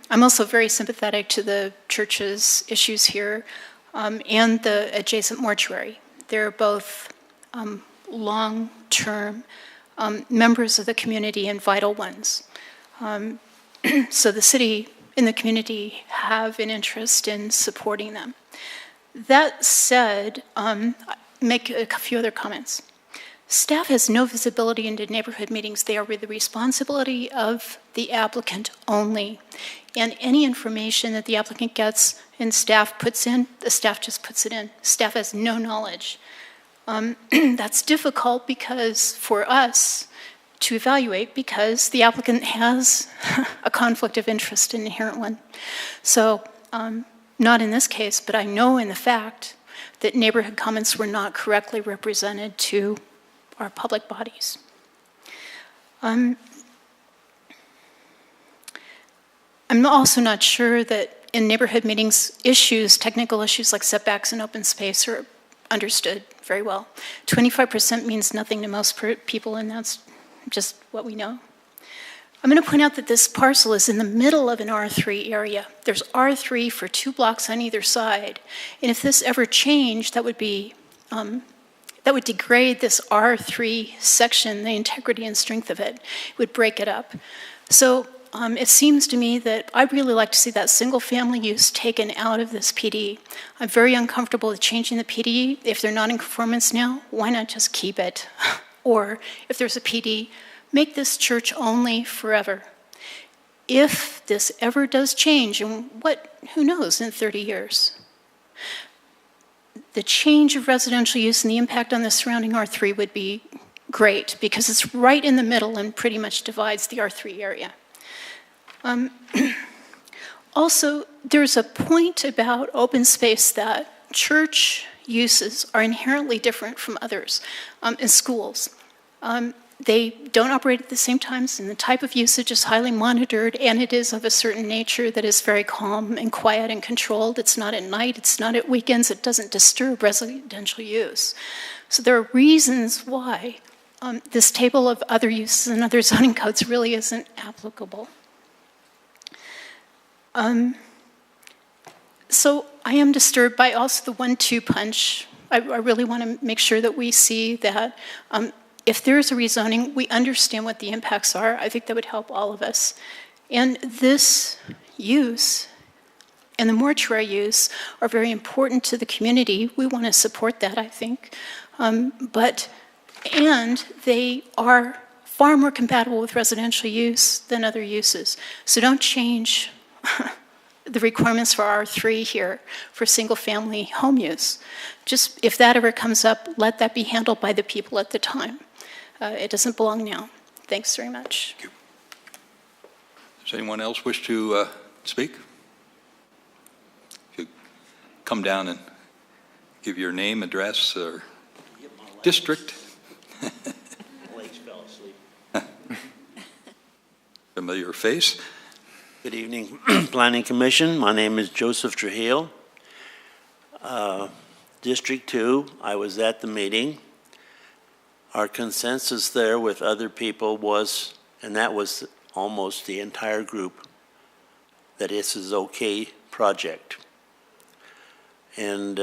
also very sympathetic to the church's issues here and the adjacent mortuary. They're both long-term members of the community and vital ones. So the city and the community have an interest in supporting them. That said, make a few other comments. Staff has no visibility into neighborhood meetings. They are the responsibility of the applicant only. And any information that the applicant gets and staff puts in, the staff just puts it in. Staff has no knowledge. That's difficult because for us to evaluate, because the applicant has a conflict of interest, an inherent one. So not in this case, but I know in the fact that neighborhood comments were not correctly represented to our public bodies. I'm also not sure that in neighborhood meetings, technical issues like setbacks and open space are understood very well. 25% means nothing to most people, and that's just what we know. I'm going to point out that this parcel is in the middle of an R3 area. There's R3 for 2 blocks on either side. And if this ever changed, that would degrade this R3 section, the integrity and strength of it. It would break it up. So it seems to me that I'd really like to see that single-family use taken out of this PD. I'm very uncomfortable with changing the PD. If they're not in conformance now, why not just keep it? Or if there's a PD, make this church only forever. If this ever does change, and who knows in 30 years, the change of residential use and the impact on the surrounding R3 would be great because it's right in the middle and pretty much divides the R3 area. Also, there's a point about open space that church uses are inherently different from others in schools. They don't operate at the same times, and the type of usage is highly monitored, and it is of a certain nature that is very calm and quiet and controlled. It's not at night, it's not at weekends, it doesn't disturb residential use. So there are reasons why this table of other uses and other zoning codes really isn't applicable. So I am disturbed by also the 1-2 punch. I really want to make sure that we see that if there is a rezoning, we understand what the impacts are. I think that would help all of us. And this use and the mortuary use are very important to the community. We want to support that, I think. But And they are far more compatible with residential use than other uses. So don't change the requirements for R3 here for single-family home use. Just, if that ever comes up, let that be handled by the people at the time. It doesn't belong now. Thanks very much. Thank you. Does anyone else wish to speak? If you come down and give your name, address, or district. Legs fell asleep. Familiar face. Good evening, Planning Commission. My name is Joseph Trujillo. District 2, I was at the meeting. Our consensus there with other people was, and that was almost the entire group, that this is okay project. And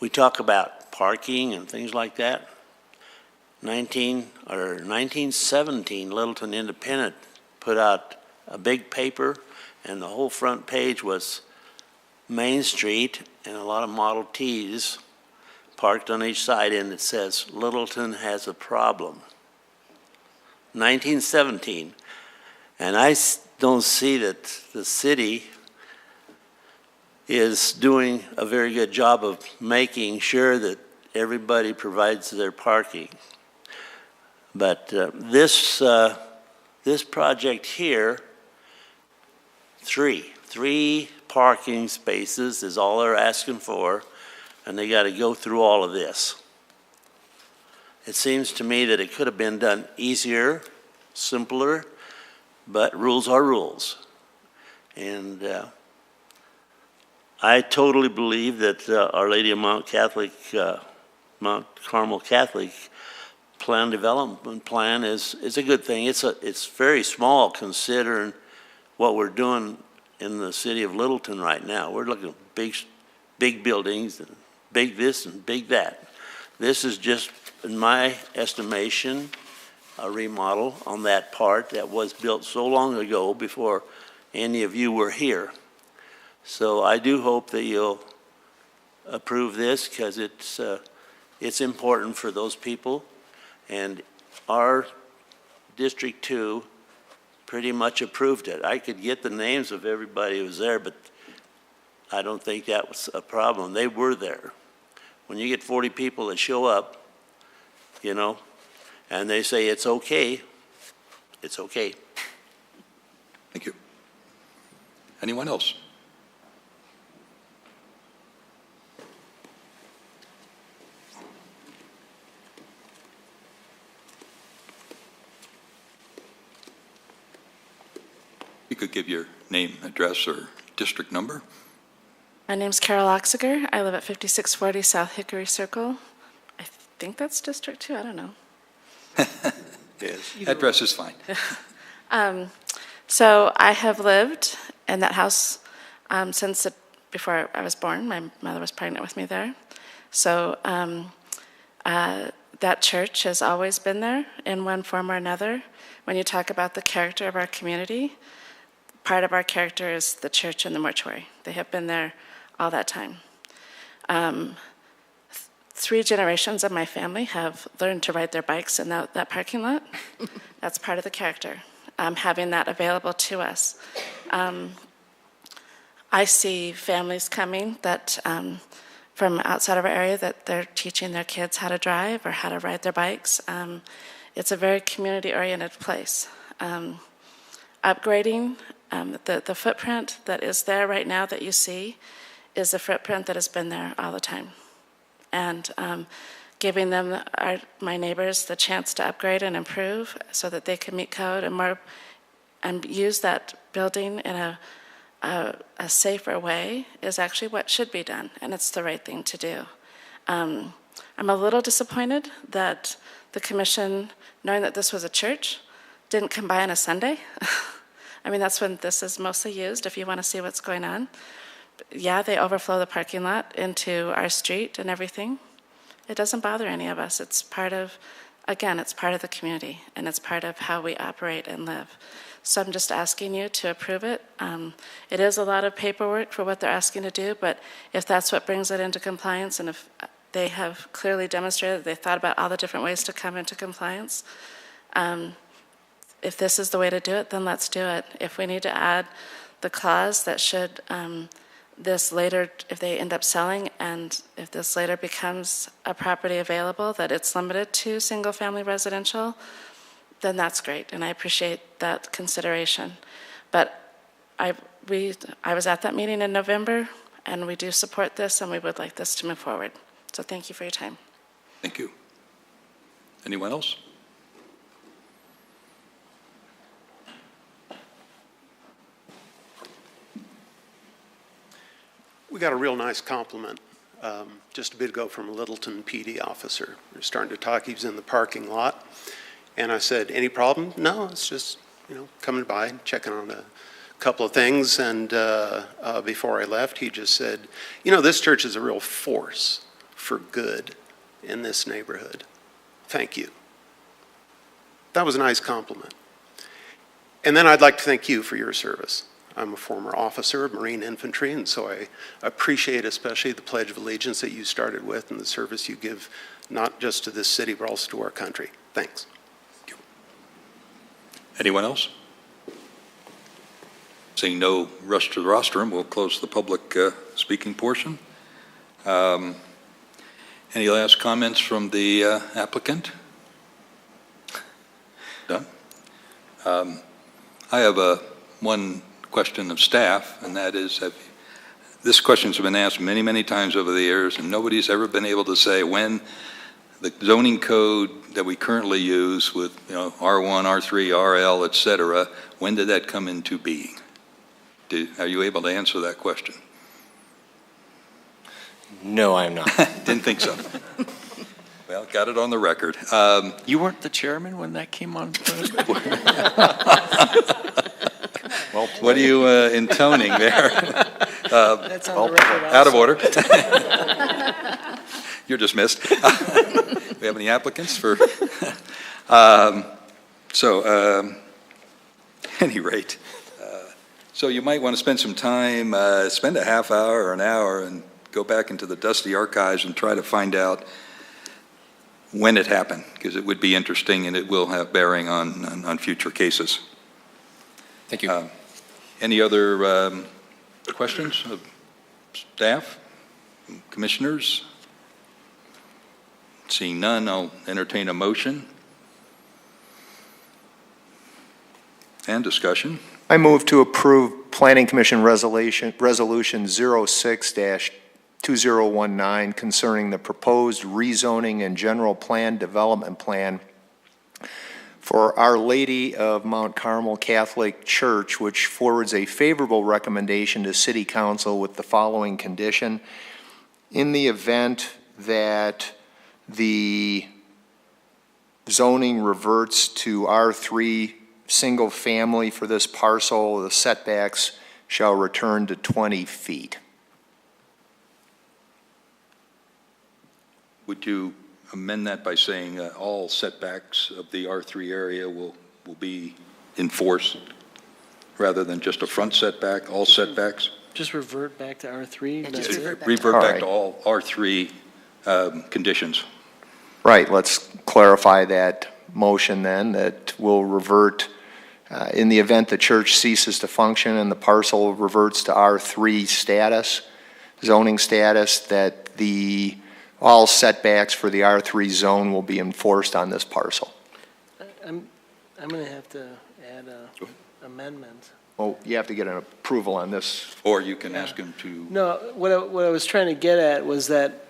we talk about parking and things like that. 1917, Littleton Independent put out a big paper, and the whole front page was Main Street and a lot of Model Ts parked on each side, and it says, Littleton has a problem. 1917. And I don't see that the city is doing a very good job of making sure that everybody provides their parking. But this project here, three parking spaces is all they're asking for, and they got to go through all of this. It seems to me that it could have been done easier, simpler, but rules are rules. And I totally believe that Our Lady of Mount Carmel Catholic development plan is a good thing. It's very small considering what we're doing in the city of Littleton right now. We're looking at big buildings and big this and big that. This is just, in my estimation, a remodel on that part that was built so long ago before any of you were here. So I do hope that you'll approve this, because it's important for those people. And our District 2 pretty much approved it. I could get the names of everybody who was there, but I don't think that was a problem. They were there. When you get 40 people that show up, you know, and they say it's okay, it's okay. Thank you. Anyone else? You could give your name, address, or district number. My name's Carol Oxiger. I live at 5640 South Hickory Circle. I think that's District 2. I don't know. Yes. Address is fine. So I have lived in that house since before I was born. My mother was pregnant with me there. So that church has always been there in one form or another. When you talk about the character of our community, part of our character is the church and the mortuary. They have been there all that time. 3 generations of my family have learned to ride their bikes in that parking lot. That's part of the character, having that available to us. I see families coming that from outside of our area that they're teaching their kids how to drive or how to ride their bikes. It's a very community-oriented place. Upgrading the footprint that is there right now that you see is a footprint that has been there all the time. And giving them, my neighbors, the chance to upgrade and improve so that they can meet code and use that building in a safer way is actually what should be done, and it's the right thing to do. I'm a little disappointed that the commission, knowing that this was a church, didn't come by on a Sunday. I mean, that's when this is mostly used, if you want to see what's going on. Yeah, they overflow the parking lot into our street and everything. It doesn't bother any of us. It's part of, again, it's part of the community, and it's part of how we operate and live. So I'm just asking you to approve it. It is a lot of paperwork for what they're asking to do, but if that's what brings it into compliance, and They have clearly demonstrated that they thought about all the different ways to come into compliance. If this is the way to do it, then let's do it. If we need to add the clause that should this later, if they end up selling and if this later becomes a property available, that it's limited to single-family residential, then that's great, and I appreciate that consideration. But I was at that meeting in November, and we do support this, and we would like this to move forward. So thank you for your time. Thank you. Anyone else? We got a real nice compliment just a bit ago from a Littleton PD officer. We were starting to talk. He was in the parking lot. And I said, any problem? No, it's just, coming by, checking on a couple of things. And before I left, he just said, this church is a real force for good in this neighborhood. Thank you. That was a nice compliment. And then I'd like to thank you for your service. I'm a former officer of Marine Infantry, and so I appreciate especially the Pledge of Allegiance that you started with and the service you give not just to this city, but also to our country. Thanks. Thank you. Anyone else? Seeing no rush to the rostrum, we'll close the public speaking portion. Any last comments from the applicant? Done? I have one question of staff, and that is, this question's been asked many, many times over the years, and nobody's ever been able to say when the zoning code that we currently use with R1, R3, RL, et cetera, when did that come into being? Are you able to answer that question? No, I'm not. Didn't think so. Well, got it on the record. You weren't the chairman when that came on? Well, what are you intoning there? That's on the record out of order. You're dismissed. We have any applicants for? Any rate, so you might want to spend some time, spend a half hour or an hour and go back into the dusty archives and try to find out when it happened, because it would be interesting and it will have bearing on future cases. Thank you. Any other questions of staff, commissioners? Seeing none, I'll entertain a motion and discussion. I move to approve Planning Commission Resolution 06-2019 concerning the proposed rezoning and general plan development plan for Our Lady of Mount Carmel Catholic Church, which forwards a favorable recommendation to City Council with the following condition. In the event that the zoning reverts to R3 single family for this parcel, the setbacks shall return to 20 feet. Would you amend that by saying all setbacks of the R3 area will be enforced rather than just a front setback, all setbacks? Just revert back to R3? Yeah, That's just it? Revert back to all R3 conditions. Right, let's clarify that motion then, that will revert in the event the church ceases to function and the parcel reverts to R3 status, zoning status, that all setbacks for the R3 zone will be enforced on this parcel. I'm going to have to add an amendment. Well, you have to get an approval on this. Or you can ask him to. No, what I was trying to get at was that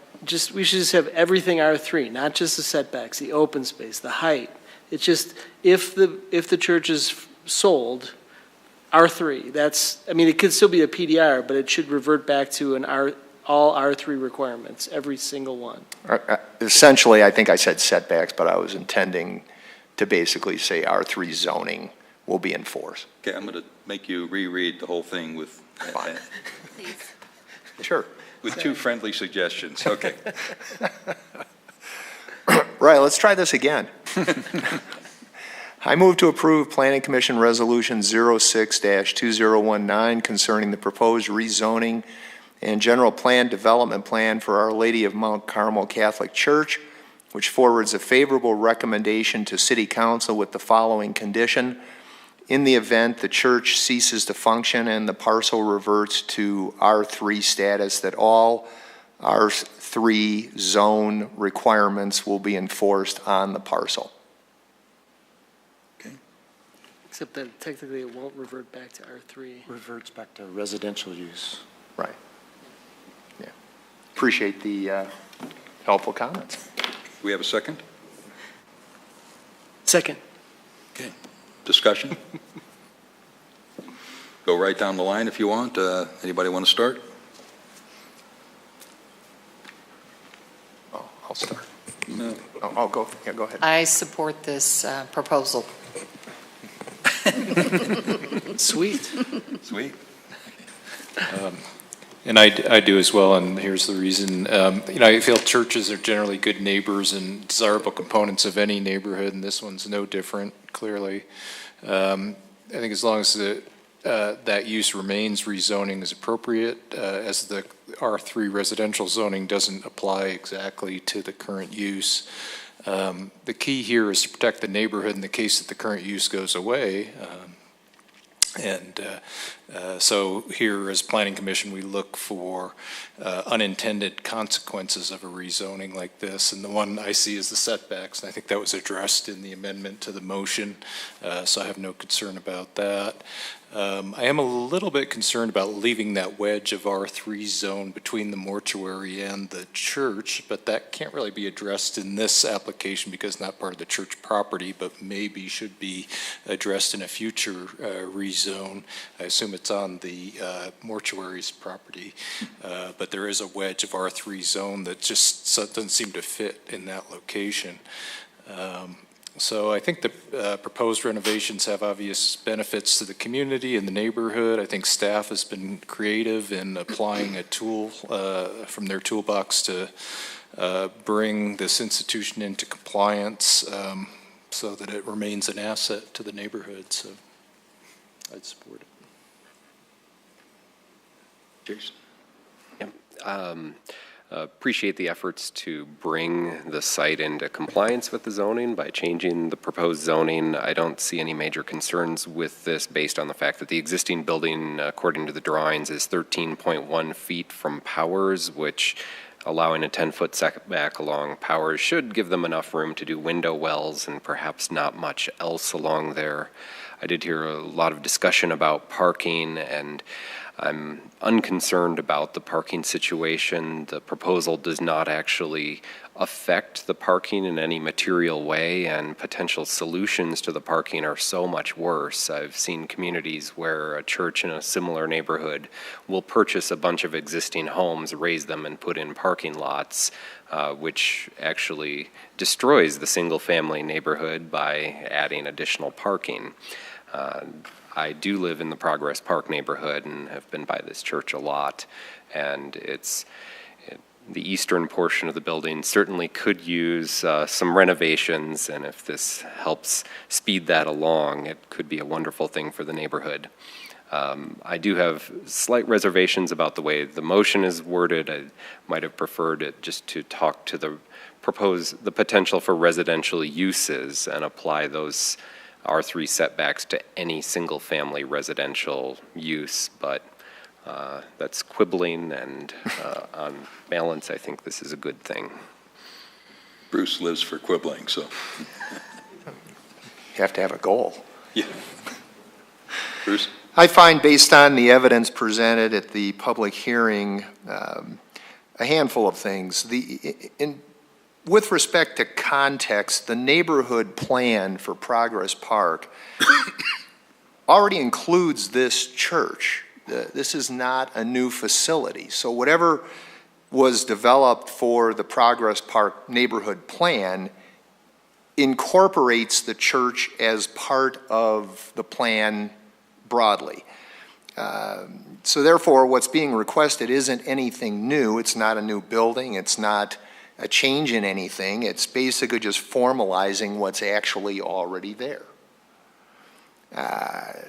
we should just have everything R3, not just the setbacks, the open space, the height. It's just if the church is sold, R3. It could still be a PDR, but it should revert back to all R3 requirements, every single one. Essentially, I think I said setbacks, but I was intending to basically say R3 zoning will be enforced. Okay, I'm going to make you reread the whole thing with. Fine. Please. Sure. With two friendly suggestions. Okay. Right, let's try this again. I move to approve Planning Commission Resolution 06-2019 concerning the proposed rezoning and general plan development plan for Our Lady of Mount Carmel Catholic Church, which forwards a favorable recommendation to City Council with the following condition. In the event the church ceases to function and the parcel reverts to R3 status, that all R3 zone requirements will be enforced on the parcel. Except that technically it won't revert back to R3. Reverts back to residential use. Right. Yeah. Appreciate the helpful comments. We have a second? Second. Okay. Discussion? Go right down the line if you want. Anybody want to start? Oh, I'll start. No. Oh, go ahead. I support this proposal. Sweet. Sweet. And I do as well, and here's the reason. I feel churches are generally good neighbors and desirable components of any neighborhood, and this one's no different, clearly. I think as long as that use remains, rezoning is appropriate, as the R3 residential zoning doesn't apply exactly to the current use. The key here is to protect the neighborhood in the case that the current use goes away. So here as Planning Commission, we look for unintended consequences of a rezoning like this. And the one I see is the setbacks. And I think that was addressed in the amendment to the motion. So I have no concern about that. I am a little bit concerned about leaving that wedge of R3 zone between the mortuary and the church, but that can't really be addressed in this application because it's not part of the church property, but maybe should be addressed in a future rezone. I assume it's on the mortuary's property, but there is a wedge of R3 zone that just doesn't seem to fit in that location. So I think the proposed renovations have obvious benefits to the community and the neighborhood. I think staff has been creative in applying a tool from their toolbox to bring this institution into compliance so that it remains an asset to the neighborhood. So I'd support it. Jason? Appreciate the efforts to bring the site into compliance with the zoning by changing the proposed zoning. I don't see any major concerns with this based on the fact that the existing building, according to the drawings, is 13.1 feet from Powers, which allowing a 10-foot setback along Powers should give them enough room to do window wells and perhaps not much else along there. I did hear a lot of discussion about parking, and I'm unconcerned about the parking situation. The proposal does not actually affect the parking in any material way, and potential solutions to the parking are so much worse. I've seen communities where a church in a similar neighborhood will purchase a bunch of existing homes, raise them, and put in parking lots, which actually destroys the single-family neighborhood by adding additional parking. I do live in the Progress Park neighborhood and have been by this church a lot, and the eastern portion of the building certainly could use some renovations, and if this helps speed that along, it could be a wonderful thing for the neighborhood. I do have slight reservations about the way the motion is worded. I might have preferred it just to talk to the potential for residential uses and apply those R3 setbacks to any single-family residential use, but that's quibbling, and on balance, I think this is a good thing. Bruce lives for quibbling, so. You have to have a goal. Yeah. Bruce? I find, based on the evidence presented at the public hearing, a handful of things. With respect to context, the neighborhood plan for Progress Park already includes this church. This is not a new facility. So whatever was developed for the Progress Park neighborhood plan incorporates the church as part of the plan broadly. So therefore, what's being requested isn't anything new. It's not a new building. It's not a change in anything. It's basically just formalizing what's actually already there.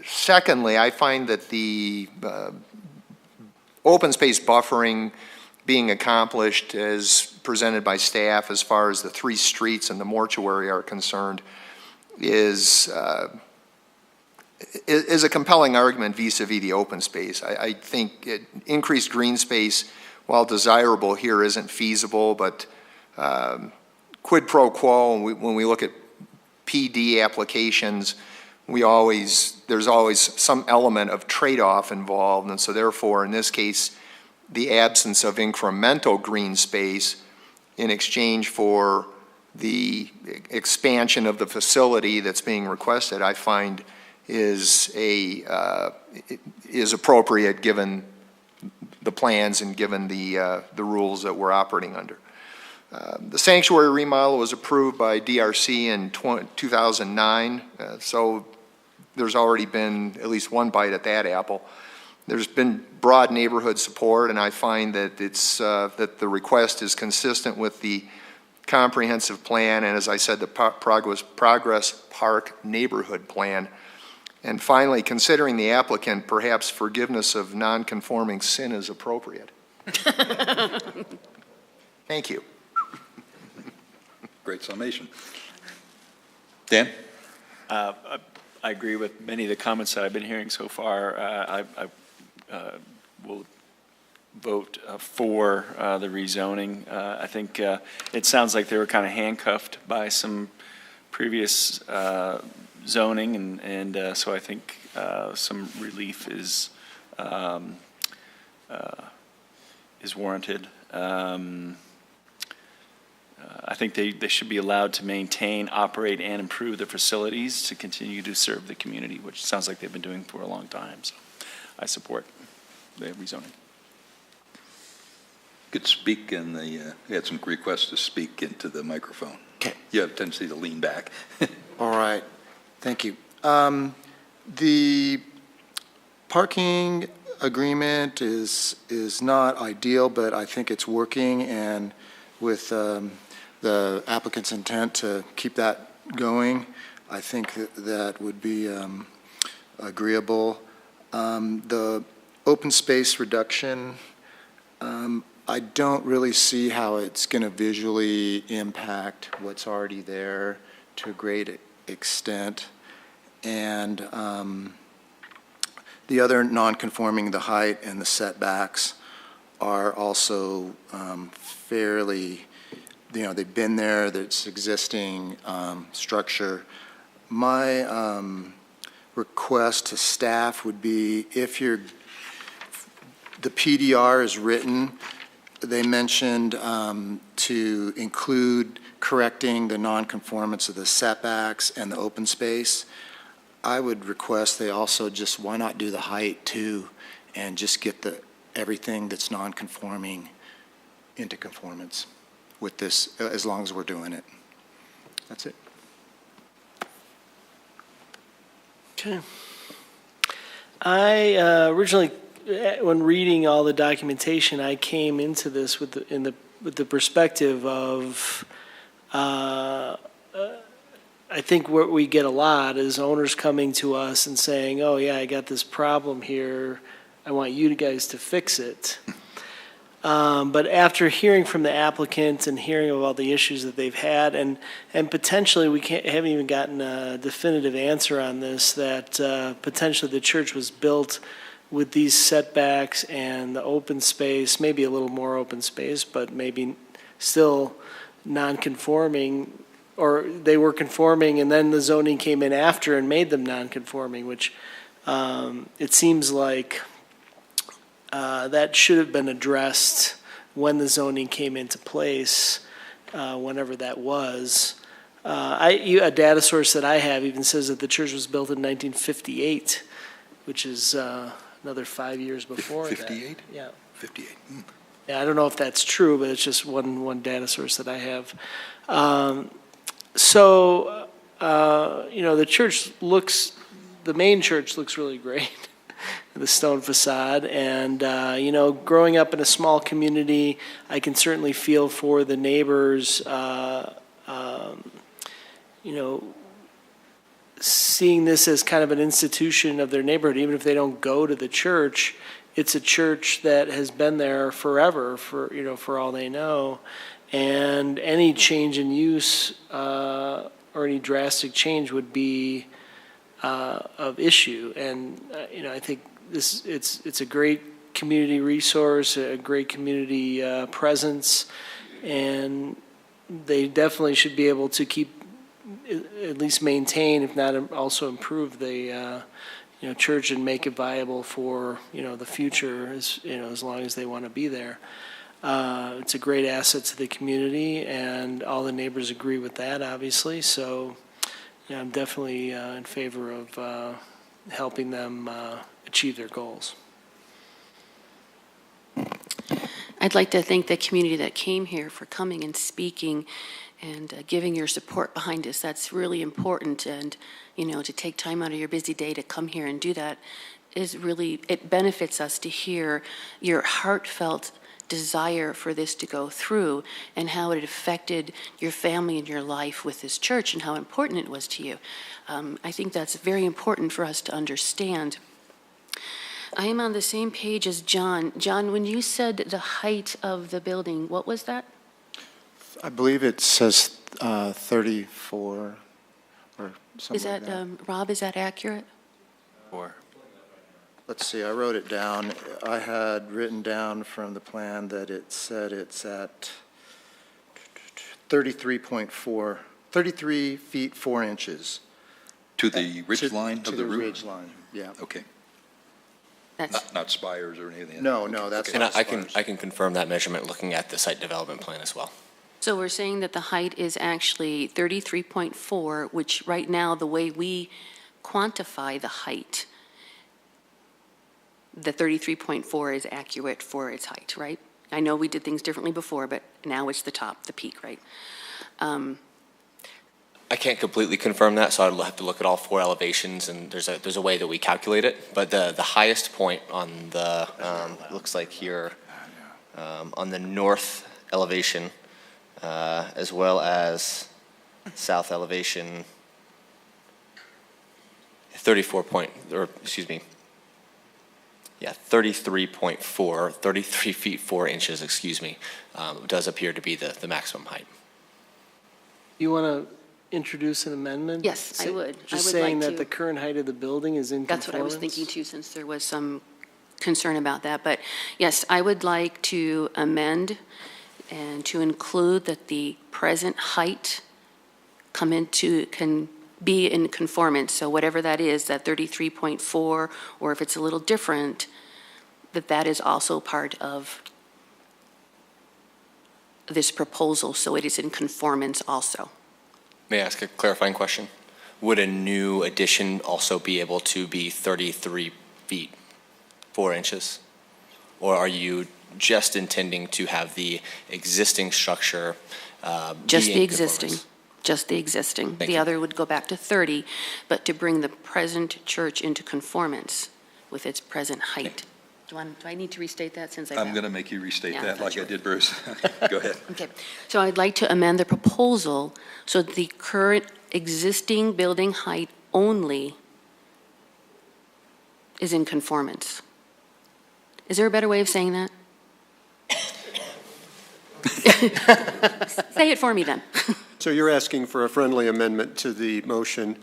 Secondly, I find that the open space buffering being accomplished as presented by staff as far as the 3 streets and the mortuary are concerned is a compelling argument vis-a-vis the open space. I think increased green space, while desirable here, isn't feasible, but quid pro quo, when we look at PD applications, there's always some element of trade-off involved, and so therefore, in this case, the absence of incremental green space in exchange for the expansion of the facility that's being requested, I find is appropriate given the plans and given the rules that we're operating under. The sanctuary remodel was approved by DRC in 2009, so there's already been at least one bite at that apple. There's been broad neighborhood support, and I find that that the request is consistent with the comprehensive plan, and as I said, the Progress Park neighborhood plan. And finally, considering the applicant, perhaps forgiveness of non-conforming sin is appropriate. Thank you. Great summation. Dan? I agree with many of the comments that I've been hearing so far. I will vote for the rezoning. I think it sounds like they were kind of handcuffed by some previous zoning, and so I think some relief is warranted. I think they should be allowed to maintain, operate, and improve their facilities to continue to serve the community, which sounds like they've been doing for a long time. So I support the rezoning. Could speak in the, we had some requests to speak into the microphone. Okay. You have a tendency to lean back. All right, thank you. The parking agreement is not ideal, but I think it's working, and with the applicant's intent to keep that going, I think that would be agreeable. The open space reduction, I don't really see how it's going to visually impact what's already there to a great extent. And the other non-conforming, the height and the setbacks, are also fairly, they've been there, there's existing structure. My request to staff would be, if the PDR is written, they mentioned to include correcting the nonconformance of the setbacks and the open space. I would request they also just, why not do the height too, and just get everything that's nonconforming into conformance with this, as long as we're doing it. That's it. Okay. I originally, when reading all the documentation, I came into this with the perspective of, I think what we get a lot is owners coming to us and saying, "Oh yeah, I got this problem here. I want you guys to fix it." But after hearing from the applicant and hearing of all the issues that they've had, and potentially we haven't even gotten a definitive answer on this, that potentially the church was built with these setbacks and the open space, maybe a little more open space, but maybe still non-conforming, or they were conforming and then the zoning came in after and made them non-conforming, which it seems like that should have been addressed when the zoning came into place, whenever that was. A data source that I have even says that the church was built in 1958, which is another 5 years before that. 58? Yeah. 58. Yeah, I don't know if that's true, but it's just one data source that I have. The church the main church looks really great. The stone facade, and growing up in a small community, I can certainly feel for the neighbors, seeing this as kind of an institution of their neighborhood, even if they don't go to the church, it's a church that has been there forever, for all they know. And any change in use or any drastic change would be of issue. And, I think it's a great community resource, a great community presence, and they definitely should be able to keep, at least maintain, if not also improve the church and make it viable for the future, as long as they want to be there. It's a great asset to the community, and all the neighbors agree with that, obviously. So, I'm definitely in favor of helping them achieve their goals. I'd like to thank the community that came here for coming and speaking and giving your support behind us. That's really important. And, to take time out of your busy day to come here and do that is really, it benefits us to hear your heartfelt desire for this to go through and how it affected your family and your life with this church and how important it was to you. I think that's very important for us to understand. I am on the same page as John. John, when you said the height of the building, what was that? I believe it says 34 or something Is that, like that. Rob, is that accurate? Let's see, I wrote it down. I had written down from the plan that it said it's at 33.4, 33 feet 4 inches. To the ridge line of the To the roof? ridge line, yeah. Okay. That's Not spires or anything? No, that's And not I can spires. confirm that measurement looking at the site development plan as well. So we're saying that the height is actually 33.4, which right now, the way we quantify the height, the 33.4 is accurate for its height, right? I know we did things differently before, but now it's the top, the peak, right? I can't completely confirm that, so I'll have to look at all 4 elevations, and there's a way that we calculate it. But the highest point on the, looks like here, on the north elevation, as well as south elevation, 33.4, 33 feet 4 inches, does appear to be the maximum height. You want to introduce an amendment? Yes, I would. Just I would saying like that to. the current height of the building is in That's what I was conformance? thinking too, since there was some concern about that. But yes, I would like to amend and to include that the present height can be in conformance. So whatever that is, that 33.4, or if it's a little different, that is also part of this proposal, so it is in conformance also. May I ask a clarifying question? Would a new addition also be able to be 33 feet 4 inches? Or are you just intending to have the existing structure Just be the in existing, conformance? just the existing. Thank The you. other would go back to 30, but to bring the present church into conformance with its present height. Do I need to restate that since I'm going to make you restate Yeah, I that thought like you I did, Bruce. Go ahead. Okay, so I'd like to amend the proposal so that the current existing building height only is in conformance. Is there a better way of saying that? Say it for me then. So you're asking for a friendly amendment to the motion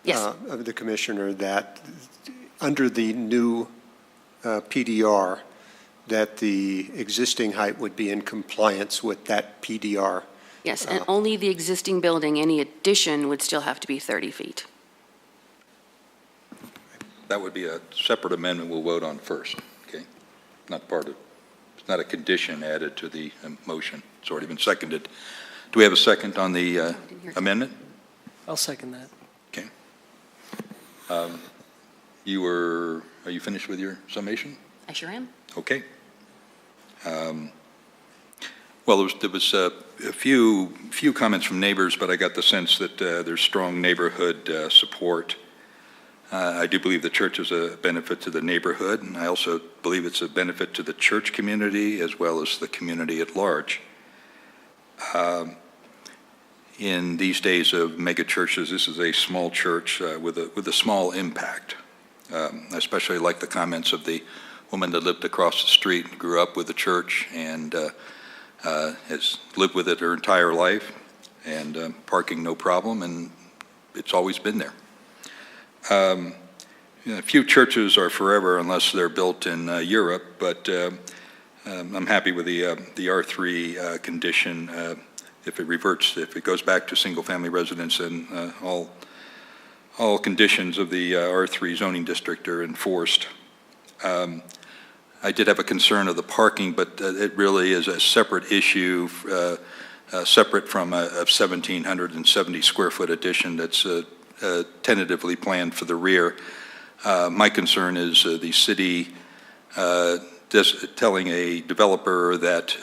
Yes. of the commissioner that under the new PDR, that the existing height would be in compliance with that PDR. Yes, and only the existing building, any addition would still have to be 30 feet. That would be a separate amendment we'll vote on first, okay? Not part of, it's not a condition added to the motion. It's already been seconded. Do we have a second on the amendment? I'll second that. Okay. Are you finished with your summation? I sure am. Okay. Well, there was a few comments from neighbors, but I got the sense that there's strong neighborhood support. I do believe the church is a benefit to the neighborhood, and I also believe it's a benefit to the church community as well as the community at large. In these days of mega churches, this is a small church with a small impact. I especially like the comments of the woman that lived across the street, grew up with the church, and has lived with it her entire life, and parking no problem, and it's always been there. Few churches are forever unless they're built in Europe, but I'm happy with the R3 condition. If it goes back to single-family residence, and all conditions of the R3 zoning district are enforced. I did have a concern of the parking, but it really is a separate issue, separate from a 1,770 square foot addition that's tentatively planned for the rear. My concern is the city telling a developer that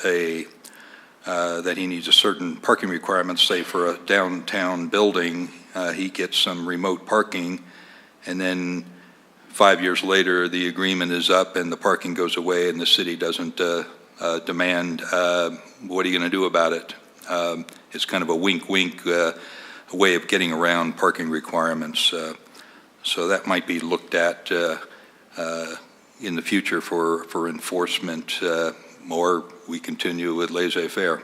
that he needs a certain parking requirements, say for a downtown building, he gets some remote parking, and then 5 years later, the agreement is up and the parking goes away and the city doesn't demand, what are you going to do about it? It's kind of a wink-wink way of getting around parking requirements. So that might be looked at in the future for enforcement, or we continue with laissez-faire.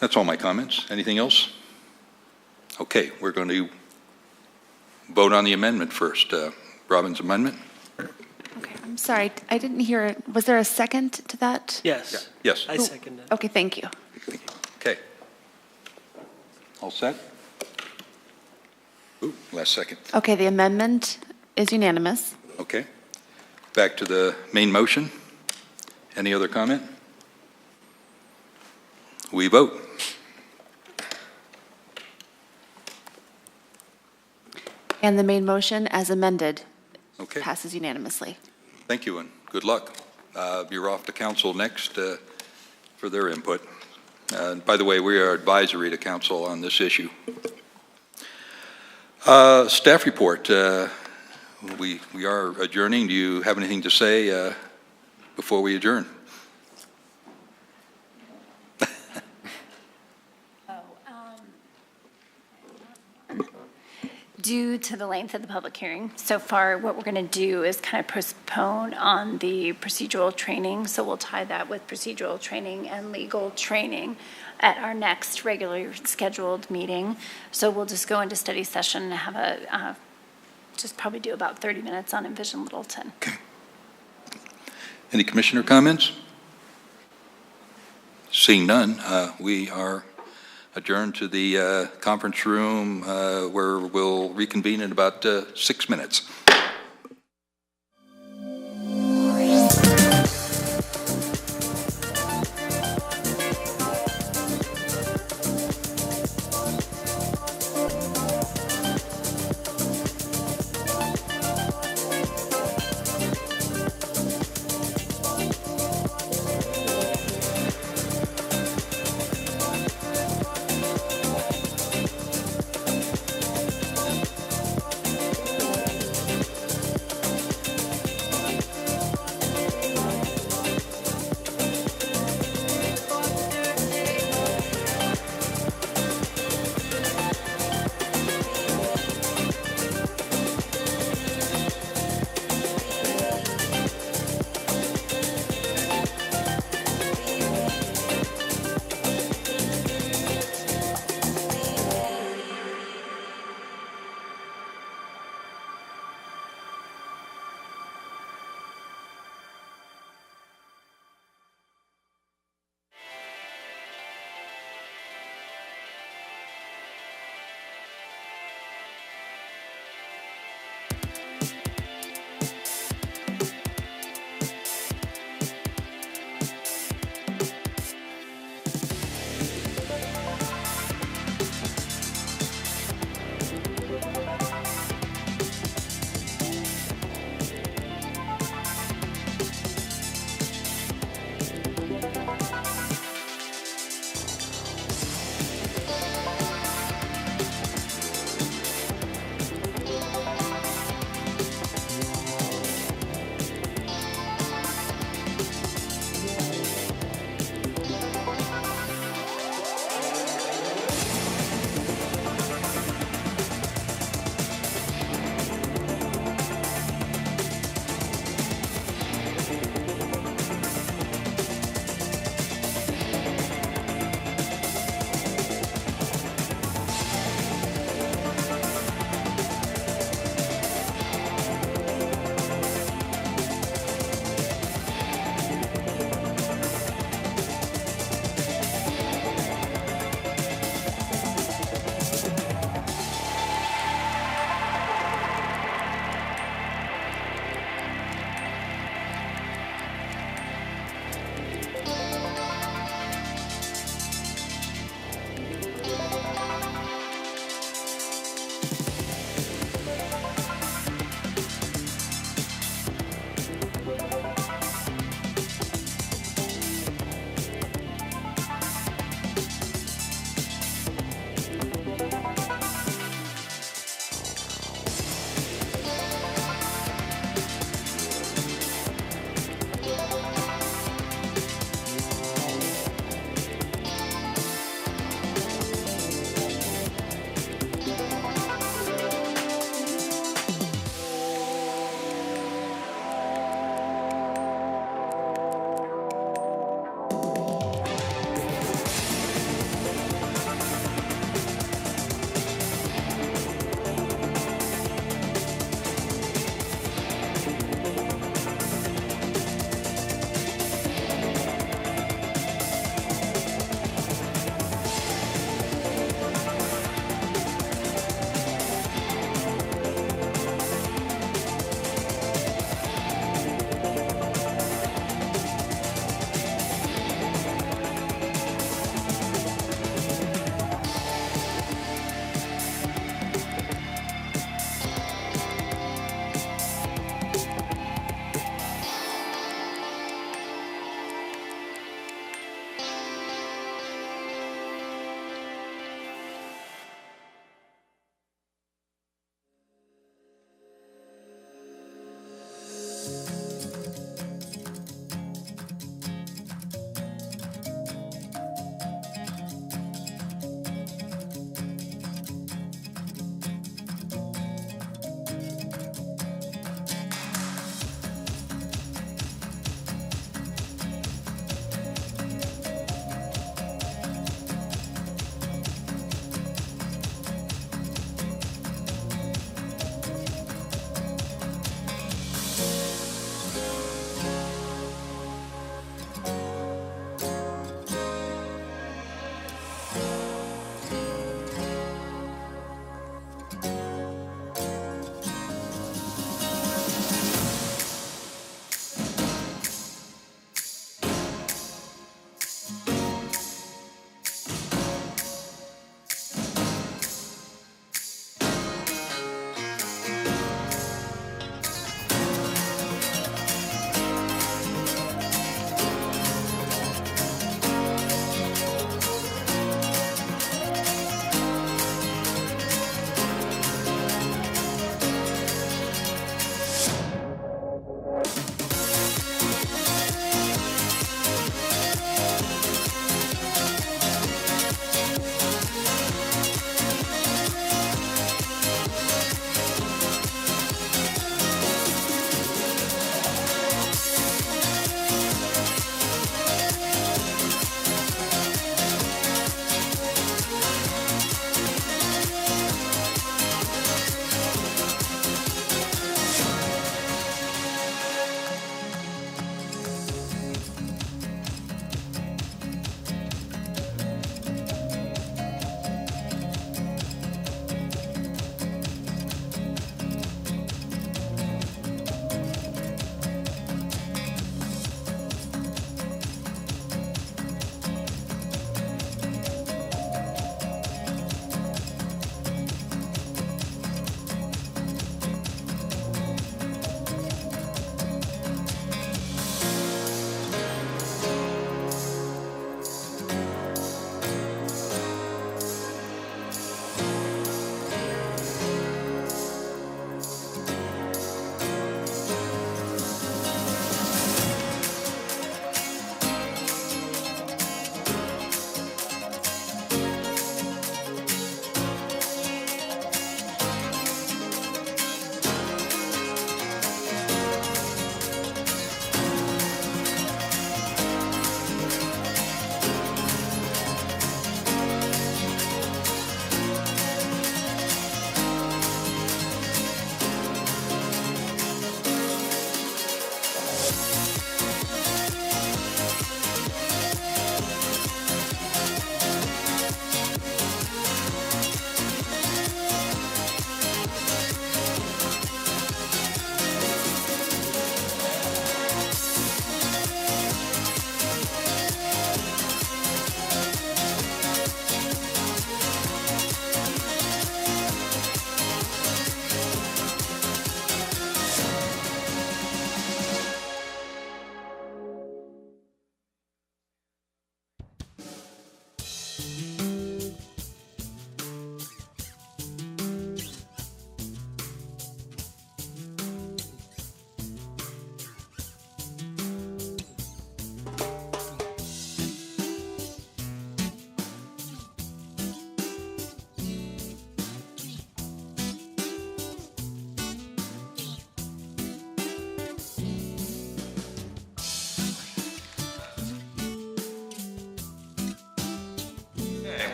That's all my comments. Anything else? Okay, we're going to vote on the amendment first. Robin's amendment? Okay, I'm sorry, I didn't hear it. Was there a second to that? Yes. Yes. I second it. Okay, thank you. Okay. All set? Ooh, last second. Okay, the amendment is unanimous. Okay. Back to the main motion. Any other comment? We vote. And the main motion, as amended, Okay. passes unanimously. Thank you and good luck. You're off to council next for their input. By the way, we are advisory to council on this issue. Staff report. We are adjourning. Do you have anything to say before we adjourn? Due to the length of the public hearing, so far what we're going to do is kind of postpone on the procedural training. So we'll tie that with procedural training and legal training at our next regularly scheduled meeting. So we'll just go into study session and have a, just probably do about 30 minutes on Envision Littleton. Okay. Any commissioner comments? Seeing none, we are adjourned to the conference room where we'll reconvene in about 6 minutes.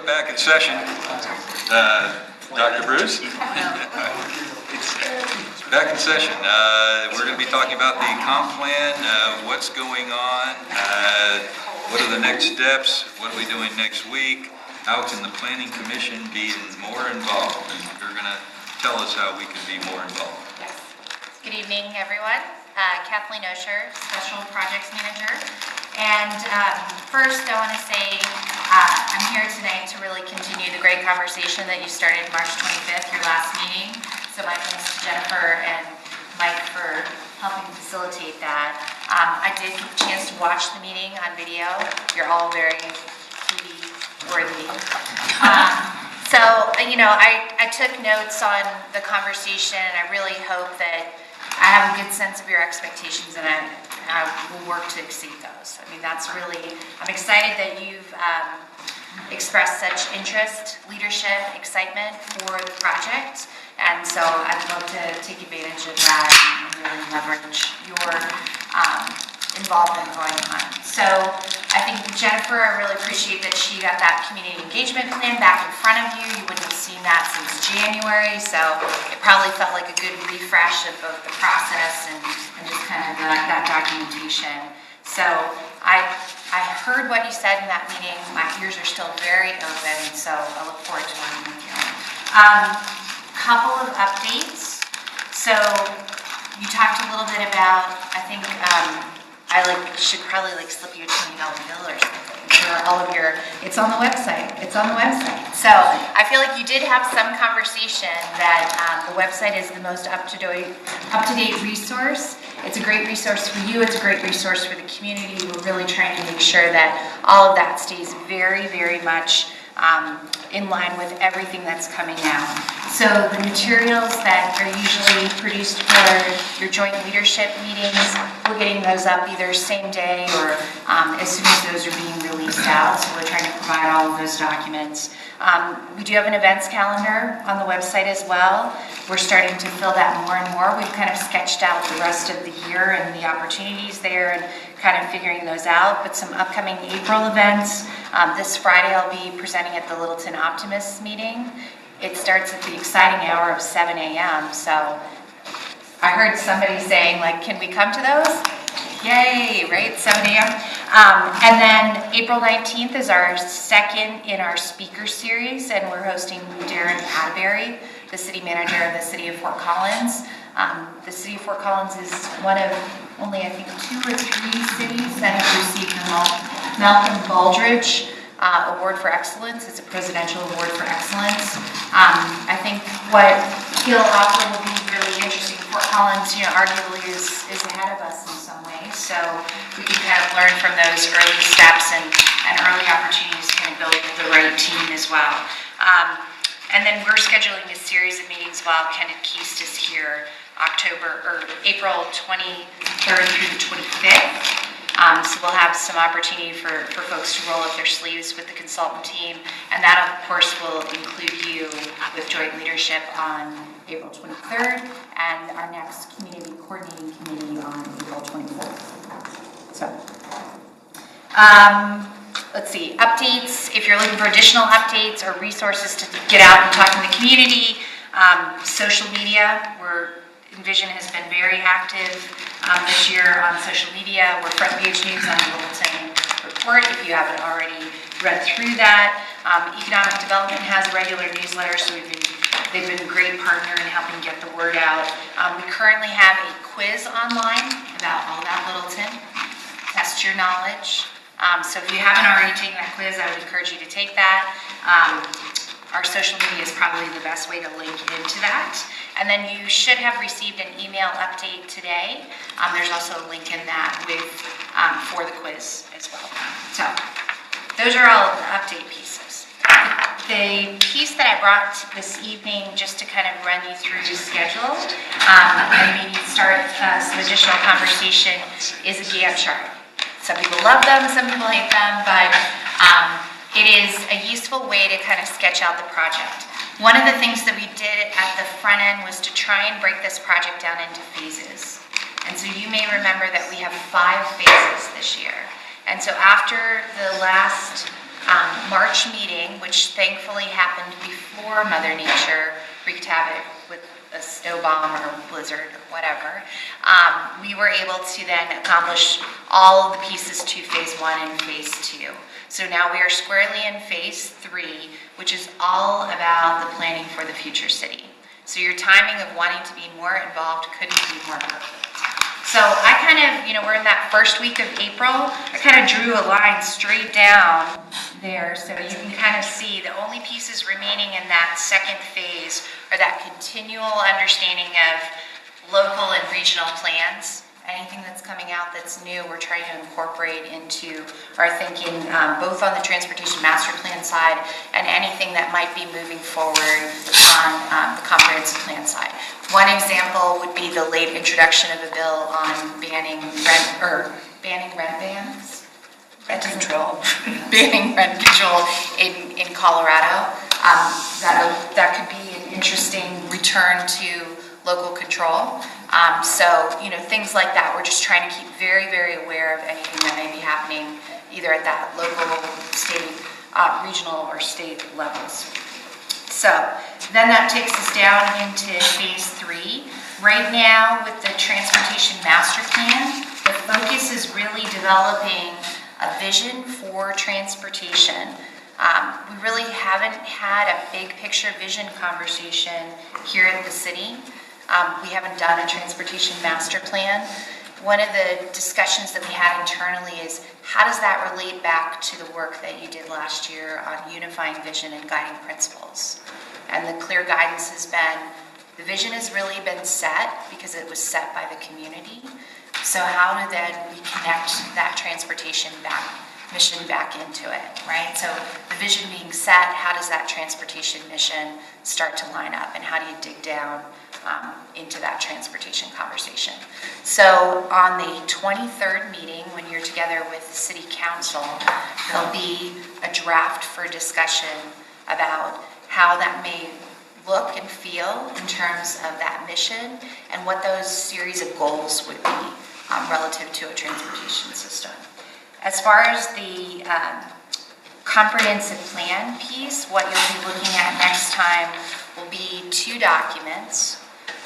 We're back in session. Dr. Bruce? Back in session. We're going to be talking about the comp plan, what's going on, what are the next steps, what are we doing next week, how can the Planning Commission be more involved? And you're going to tell us how we can be more involved. Yes. Good evening, everyone. Kathleen Osher, Special Projects Manager. And first, I want to say I'm here tonight to really continue the great conversation that you started March 25th, your last meeting. So my thanks to Jennifer and Mike for helping facilitate that. I did get a chance to watch the meeting on video. You're all very TV worthy. So, you know, I took notes on the conversation, and I really hope that I have a good sense of your expectations, and I will work to exceed those. I mean, that's really, I'm excited that you've expressed such interest, leadership, excitement for the project. And so I'd love to take advantage of that and really leverage your involvement going on. So I think Jennifer, I really appreciate that she got that community engagement plan back in front of you. You wouldn't have seen that since January, so it probably felt like a good refresh of both the process and just kind of that documentation. So I heard what you said in that meeting. My ears are still very open, so I look forward to working with you. Couple of updates. So you talked a little bit about, I think I should probably slip you a $20 bill or something for all of your, it's on the website. It's on the website. So I feel like you did have some conversation that the website is the most up-to-date resource. It's a great resource for you. It's a great resource for the community. We're really trying to make sure that all of that stays very, very much in line with everything that's coming out. So the materials that are usually produced for your joint leadership meetings, we're getting those up either same day or as soon as those are being released out. So we're trying to provide all of those documents. We do have an events calendar on the website as well. We're starting to fill that more and more. We've kind of sketched out the rest of the year and the opportunities there and kind of figuring those out, but some upcoming April events. This Friday I'll be presenting at the Littleton Optimists meeting. It starts at the exciting hour of 7 a.m. So I heard somebody saying, like, can we come to those? Yay, right, 7 a.m. And then April 19th is our second in our speaker series, and we're hosting Darren Atterbury, the city manager of the city of Fort Collins. The city of Fort Collins is one of only, I think, 2 or 3 cities that have received the Malcolm Baldrige Award for Excellence. It's a presidential award for excellence. I think what he'll offer will be really interesting. Fort Collins, you know, arguably is ahead of us in some ways, so we can kind of learn from those early steps and early opportunities to kind of build the right team as well. And then we're scheduling a series of meetings while Kenneth Keast is here, April 23rd through the 25th. So we'll have some opportunity for folks to roll up their sleeves with the consultant team, and that of course will include you with joint leadership on April 23rd and our next community coordinating committee on April 24th. So, let's see, updates. If you're looking for additional updates or resources to get out and talk to the community, social media, Envision has been very active this year on social media. We're front page news on the Littleton Report if you haven't already read through that. Economic Development has a regular newsletter, so they've been a great partner in helping get the word out. We currently have a quiz online about all about Littleton. Test your knowledge. So if you haven't already taken that quiz, I would encourage you to take that. Our social media is probably the best way to link into that. And then you should have received an email update today. There's also a link in that for the quiz as well. So those are all of the update pieces. The piece that I brought this evening, just to kind of run you through the schedule and maybe start some additional conversation, is a Gantt chart. Some people love them, some people hate them, but it is a useful way to kind of sketch out the project. One of the things that we did at the front end was to try and break this project down into phases. And so you may remember that we have 5 phases this year. And so after the last March meeting, which thankfully happened before Mother Nature wreaked havoc with a snow bomb or blizzard or whatever, we were able to then accomplish all of the pieces to phase 1 and phase 2. So now we are squarely in phase 3, which is all about the planning for the future city. So your timing of wanting to be more involved couldn't be more perfect. So I kind of, we're in that first week of April, I kind of drew a line straight down there so you can kind of see the only pieces remaining in that second phase are that continual understanding of local and regional plans. Anything that's coming out that's new, we're trying to incorporate into our thinking, both on the transportation master plan side and anything that might be moving forward on the comprehensive plan side. One example would be the late introduction of a bill on banning rent bans. Rent control. Banning rent control in Colorado. That could be an interesting return to local control. Things like that. We're just trying to keep very, very aware of anything that may be happening either at that local, state, regional, or state levels. So then that takes us down into phase 3. Right now with the transportation master plan, the focus is really developing a vision for transportation. We really haven't had a big picture vision conversation here at the city. We haven't done a transportation master plan. One of the discussions that we had internally is how does that relate back to the work that you did last year on unifying vision and guiding principles? And the clear guidance has been, the vision has really been set because it was set by the community. So how do then we connect that transportation mission back into it, right? So the vision being set, how does that transportation mission start to line up, and how do you dig down into that transportation conversation? So on the 23rd meeting, when you're together with the city council, there'll be a draft for discussion about how that may look and feel in terms of that mission and what those series of goals would be relative to a transportation system. As far as the comprehensive plan piece, what you'll be looking at next time will be 2 documents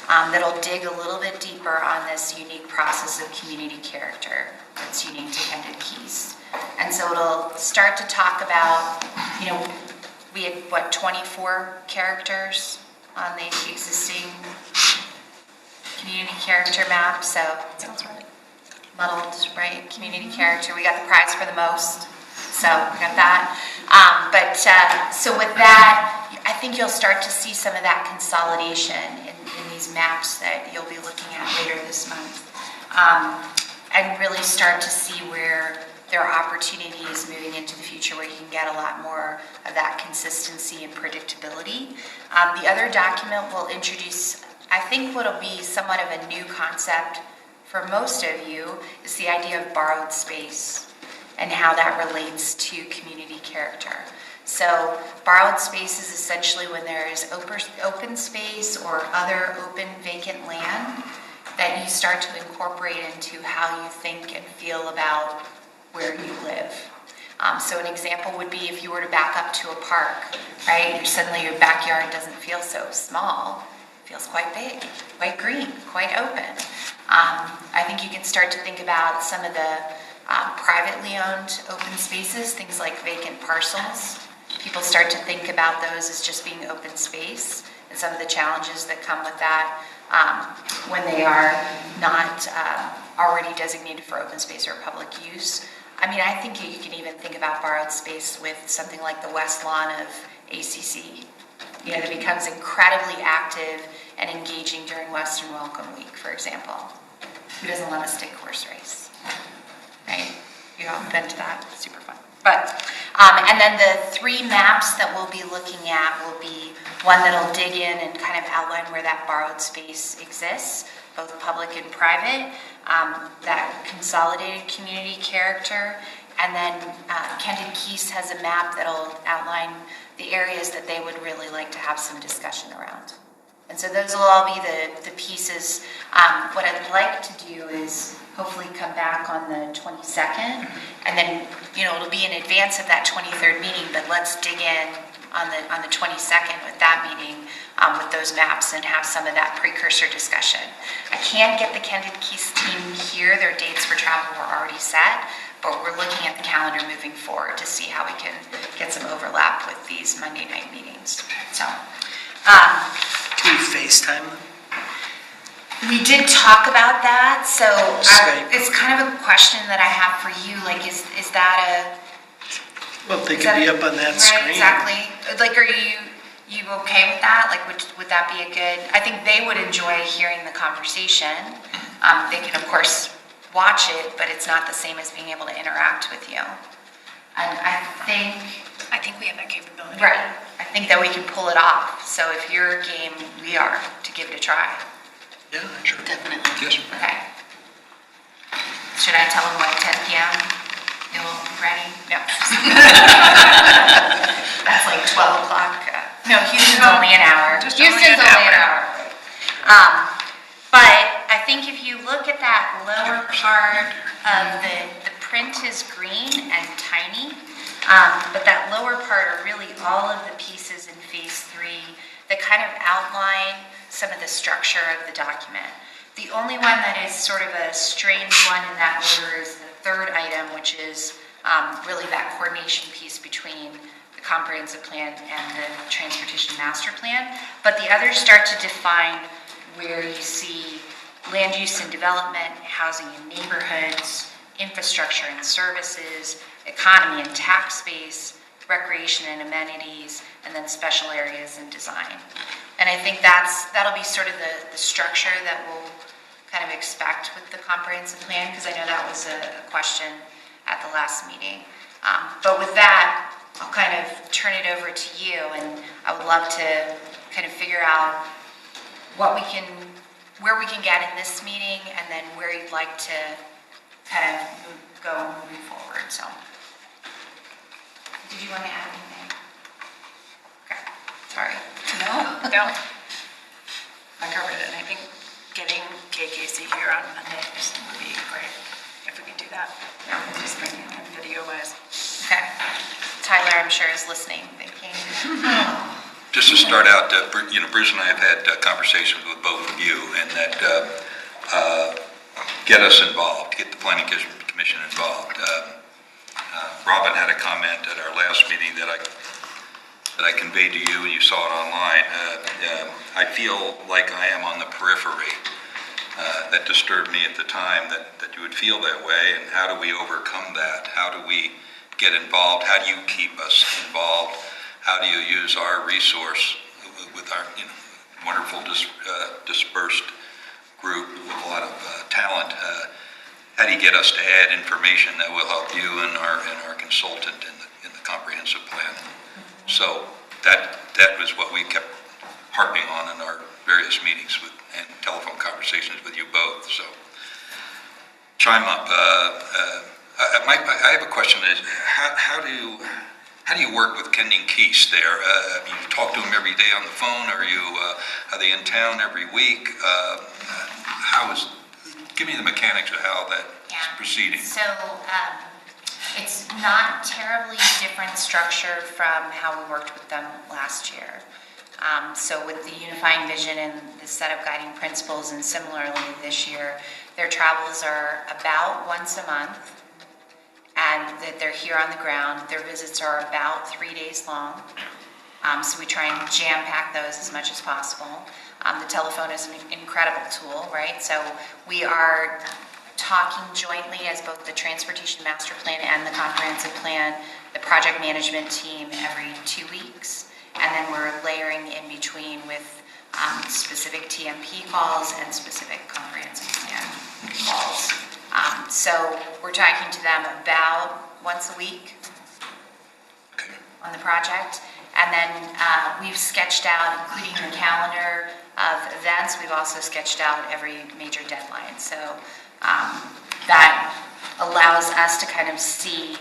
that'll dig a little bit deeper on this unique process of community character that's unique to Kended Keys. And so it'll start to talk about, we had, 24 characters on the existing community character map, so sounds right. Muddled, right? Community character. We got the prize for the most, so we got that. So with that, I think you'll start to see some of that consolidation in these maps that you'll be looking at later this month, and really start to see where there are opportunities moving into the future where you can get a lot more of that consistency and predictability. The other document will introduce, I think, what'll be somewhat of a new concept for most of you is the idea of borrowed space and how that relates to community character. So borrowed space is essentially when there is open space or other open vacant land that you start to incorporate into how you think and feel about where you live. So an example would be if you were to back up to a park, right? Suddenly your backyard doesn't feel so small. It feels quite big, quite green, quite open. I think you can start to think about some of the privately owned open spaces, things like vacant parcels. People start to think about those as just being open space and some of the challenges that come with that when they are not already designated for open space or public use. I mean, I think you can even think about borrowed space with something like the west lawn of ACC, that becomes incredibly active and engaging during Western Welcome Week, for example. Who doesn't love a stick horse race, right? You all been to that, it's super fun. But, and then the 3 maps that we'll be looking at will be one that'll dig in and kind of outline where that borrowed space exists, both public and private, that consolidated community character, and then Kended Keys has a map that'll outline the areas that they would really like to have some discussion around. And so those will all be the pieces. What I'd like to do is hopefully come back on the 22nd, and then, it'll be in advance of that 23rd meeting, but let's dig in on the 22nd with that meeting, with those maps, and have some of that precursor discussion. I can't get the Kendon Keys team here. Their dates for travel were already set, but we're looking at the calendar moving forward to see how we can get some overlap with these Monday night meetings. So, Can we FaceTime them? we did talk about that, so it's kind of a question that I have for you. Like, is that Well, if they could be up on that screen. Right, exactly. Like, are you okay with that? Like, would that be a good? I think they would enjoy hearing the conversation. They can, of course, watch it, but it's not the same as being able to interact with you. And I think we have that capability. Right. I think that we can pull it off. So if you're game, we are to give it a try. Yeah, sure. Definitely. Yes. Okay. Should I tell them like 10 p.m.? You'll be ready? No. That's like 12 o'clock. No, Houston's only an hour. Houston's only an hour. But I think if you look at that lower part of the print is green and tiny, but that lower part are really all of the pieces in phase 3 that kind of outline some of the structure of the document. The only one that is sort of a strange one in that order is the third item, which is really that coordination piece between the comprehensive plan and the transportation master plan. But the others start to define where you see land use and development, housing and neighborhoods, infrastructure and services, economy and tax base, recreation and amenities, and then special areas and design. And I think that'll be sort of the structure that we'll kind of expect with the comprehensive plan, because I know that was a question at the last meeting. But with that, I'll kind of turn it over to you, and I would love to kind of figure out where we can get in this meeting, and then where you'd like to kind of go moving forward. So, did you want to add anything? Okay, sorry. No. I covered it, and I think getting KKC here on Monday would be great if we could do that. Yeah. Just bring in video-wise. Okay. Tyler, I'm sure, is listening, thinking. Just to start out, Bruce and I have had conversations with both of you, and that get us involved, get the Planning Commission involved. Robin had a comment at our last meeting that I conveyed to you, and you saw it online. I feel like I am on the periphery. That disturbed me at the time, that you would feel that way, and how do we overcome that? How do we get involved? How do you keep us involved? How do you use our resource with our wonderful dispersed group with a lot of talent? How do you get us to add information that will help you and our consultant in the comprehensive plan? So that was what we kept harping on in our various meetings and telephone conversations with you both. So chime up. I have a question. Is how do you work with Kendon Keys there? You talk to them every day on the phone? Are they in town every week? Give me the mechanics of how that is proceeding. So it's not terribly different structure from how we worked with them last year. So with the unifying vision and the set of guiding principles, and similarly this year, their travels are about once a month, and that they're here on the ground. Their visits are about 3 days long. So we try and jam-pack those as much as possible. The telephone is an incredible tool, right? So we are talking jointly as both the Transportation Master Plan and the Comprehensive Plan, the project management team every 2 weeks. And then we're layering in between with specific TMP calls and specific comprehensive plan calls. So we're talking to them about once a week on the project. And then we've sketched out, including the calendar of events, we've also sketched out every major deadline. So that allows us to kind of see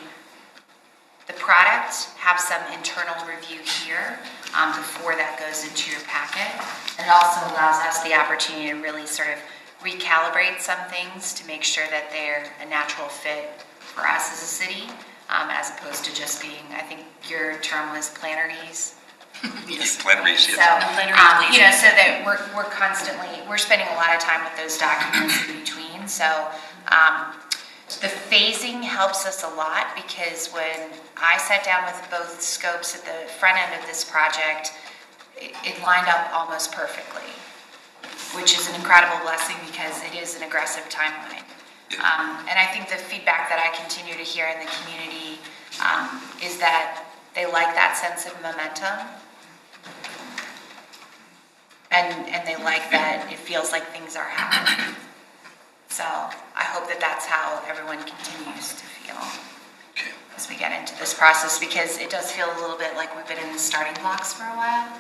the product, have some internal review here before that goes into your packet. It also allows us the opportunity to really sort of recalibrate some things to make sure that they're a natural fit for us as a city, as opposed to just being, I think your term was planneries. Yes. Plenaries, yes. So, you know, so that we're constantly, we're spending a lot of time with those documents in between. So the phasing helps us a lot, because when I sat down with both scopes at the front end of this project, it lined up almost perfectly, which is an incredible blessing because it is an aggressive timeline. And I think the feedback that I continue to hear in the community is that they like that sense of momentum. And they like that it feels like things are happening. So I hope that that's how everyone continues to feel as we get into this process, because it does feel a little bit like we've been in the starting blocks for a while.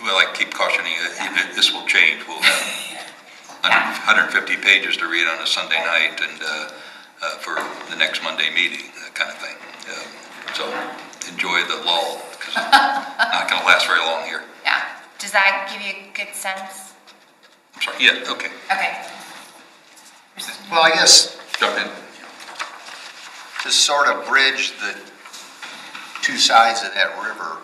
Well, I keep cautioning you, this will change. We'll have 150 pages to read on a Sunday night and for the next Monday meeting, that kind of thing. So enjoy the lull, because it's not going to last very long here. Yeah. Does that give you a good sense? I'm sorry. Yeah, okay. Okay. Well, I guess Jump in. to sort of bridge the two sides of that river,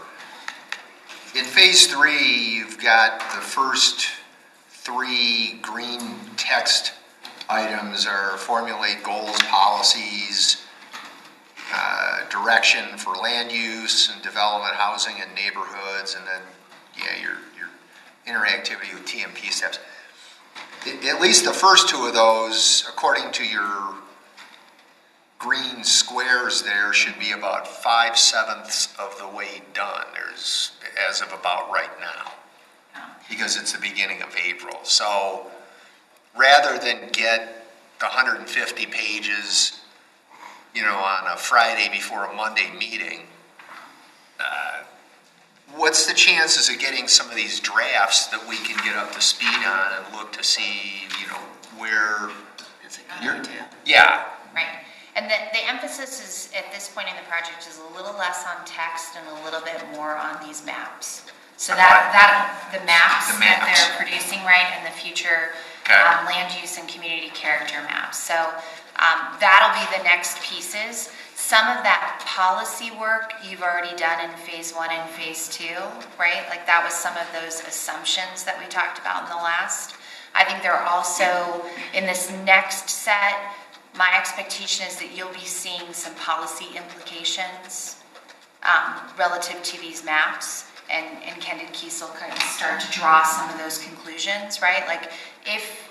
in phase 3, you've got the first 3 green text items are formulate goals, policies, direction for land use and development, housing and neighborhoods, and then, your interactivity with TMP steps. At least the first 2 of those, according to your green squares there, should be about 5/7 of the way done. There's, as of about right now, because it's the beginning of April. So rather than get the 150 pages, on a Friday before a Monday meeting, what's the chances of getting some of these drafts that we can get up to speed on and look to see, where you're, yeah. Right. And the emphasis is, at this point in the project, is a little less on text and a little bit more on these maps. So the maps that they're producing, right, in the future land use and community character maps. So that'll be the next pieces. Some of that policy work you've already done in phase 1 and phase 2, right? Like that was some of those assumptions that we talked about in the last. I think there are also, in this next set, my expectation is that you'll be seeing some policy implications relative to these maps, and Ken and Kiesel kind of start to draw some of those conclusions, right? Like if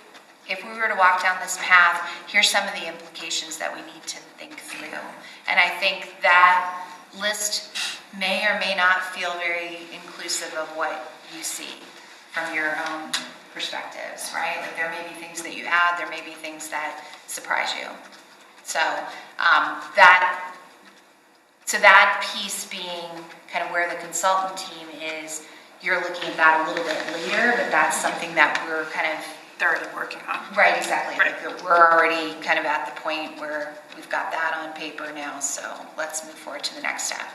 we were to walk down this path, here's some of the implications that we need to think through. And I think that list may or may not feel very inclusive of what you see from your own perspectives, right? Like there may be things that you add, there may be things that surprise you. So that piece being kind of where the consultant team is, you're looking at that a little bit later, but that's something that we're kind of thoroughly working on. Right, exactly. Right. Like we're already kind of at the point where we've got that on paper now, so let's move forward to the next step.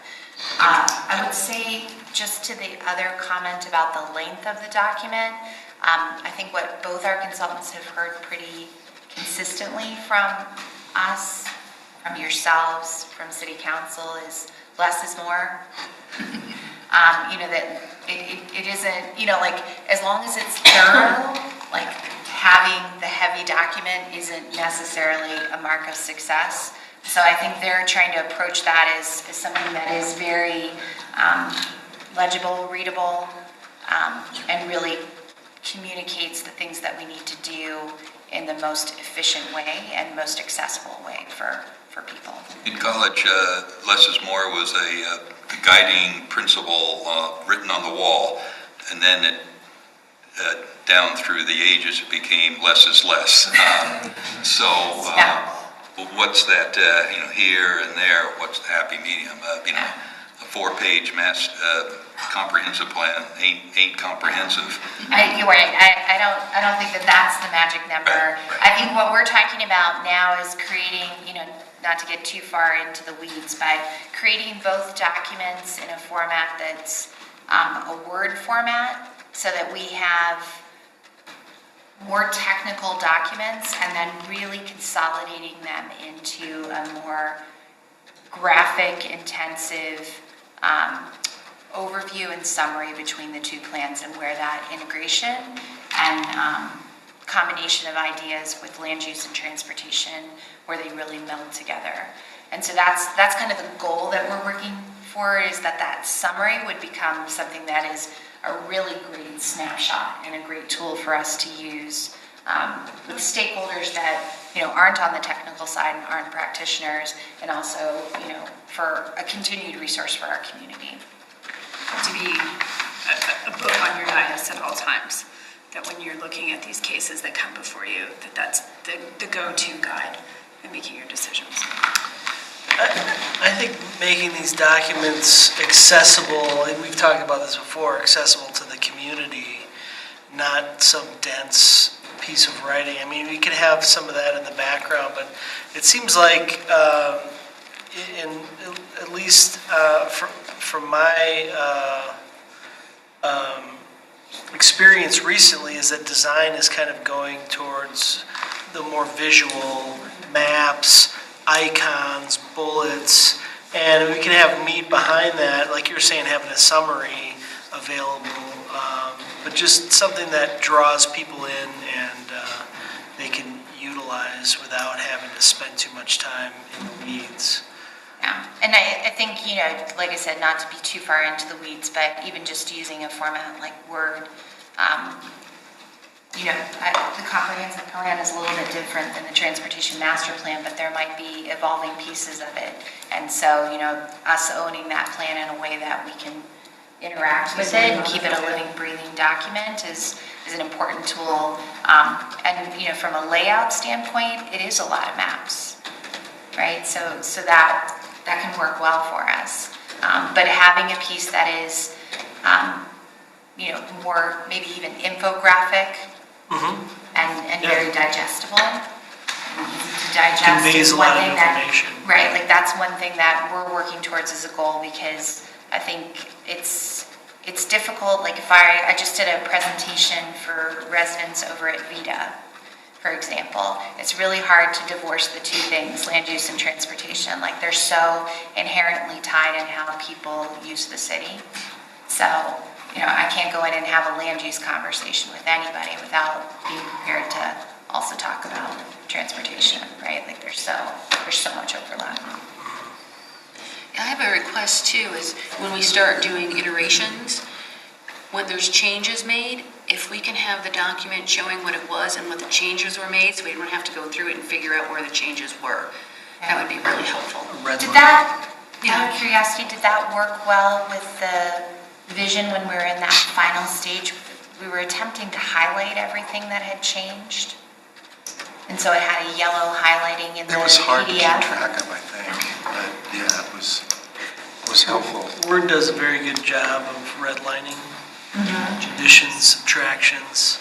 I would say, just to the other comment about the length of the document, I think what both our consultants have heard pretty consistently from us, from yourselves, from City Council, is less is more. That it isn't, like as long as it's thorough, like having the heavy document isn't necessarily a mark of success. So I think they're trying to approach that as something that is very legible, readable, and really communicates the things that we need to do in the most efficient way and most accessible way for people. In college, less is more was a guiding principle written on the wall, and then it down through the ages it became less is less. What's that, here and there, what's the happy medium? 4-page comprehensive plan ain't comprehensive. You're right. I don't think that that's the magic number. I think what we're talking about now is creating, not to get too far into the weeds, but creating both documents in a format that's a Word format, so that we have more technical documents, and then really consolidating them into a more graphic, intensive overview and summary between the two plans, and where that integration and combination of ideas with land use and transportation, where they really meld together. And so that's kind of the goal that we're working for, is that summary would become something that is a really great snapshot and a great tool for us to use with stakeholders that aren't on the technical side and aren't practitioners, and also for a continued resource for our community. To be a book on your dais at all times, that when you're looking at these cases that come before you, that's the go-to guide in making your decisions. I think making these documents accessible, and we've talked about this before, accessible to the community, not some dense piece of writing. I mean, we could have some of that in the background, but it seems like, at least from my experience recently, is that design is kind of going towards the more visual maps, icons, bullets, and we can have meat behind that, like you were saying, having a summary available, but just something that draws people in and they can utilize without having to spend too much time in the weeds. Yeah, and I think, like I said, not to be too far into the weeds, but even just using a format like Word, the comprehensive plan is a little bit different than the transportation master plan, but there might be evolving pieces of it. And so, us owning that plan in a way that we can interact with it and keep it a living, breathing document is an important tool. And, from a layout standpoint, it is a lot of maps, right? So that can work well for us. But having a piece that is, more maybe even infographic, and very digestible. To digest Conveys a lot of information. information. Right, like that's one thing that we're working towards as a goal, because I think it's difficult. Like if I just did a presentation for residents over at Vita, for example, it's really hard to divorce the two things, land use and transportation. Like they're so inherently tied in how people use the city. So, I can't go in and have a land use conversation with anybody without being prepared to also talk about transportation, right? Like there's so much overlap. I have a request too, is when we start doing iterations, when there's changes made, if we can have the document showing what it was and what the changes were made, so we don't have to go through it and figure out where the changes were, that would be really helpful. Did that, out of curiosity, did that work well with the vision when we were in that final stage? We were attempting to highlight everything that had changed. And so it had a yellow highlighting in the PDF. It was hard to keep track of, I think, but yeah, it was helpful. Word does a very good job of redlining, additions, subtractions.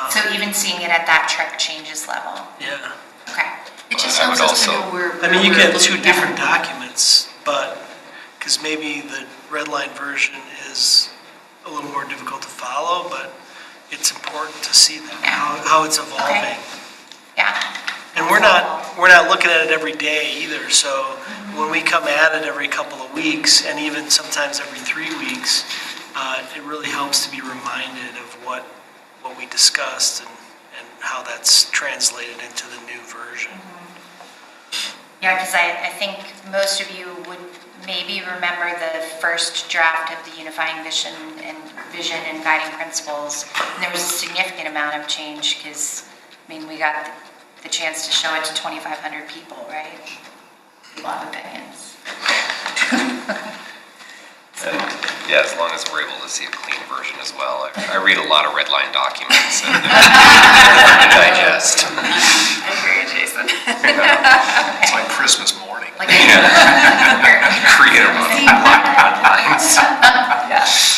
So even seeing it at that track changes level. Yeah. Okay. It just helps us to know where. I mean, you can have two different documents, but because maybe the redline version is a little more difficult to follow, but it's important to see that, how it's evolving. Okay. Yeah. And we're not looking at it every day either, so when we come at it every couple of weeks, and even sometimes every 3 weeks, it really helps to be reminded of what we discussed and how that's translated into the new version. Yeah, because I think most of you would maybe remember the first draft of the unifying vision and guiding principles. And there was a significant amount of change because, we got the chance to show it to 2,500 people, right? A lot of opinions. Yeah, as long as we're able to see a clean version as well. I read a lot of redline documents and digest. I hear you, Jason. It's like Christmas morning. Like Create a Heights.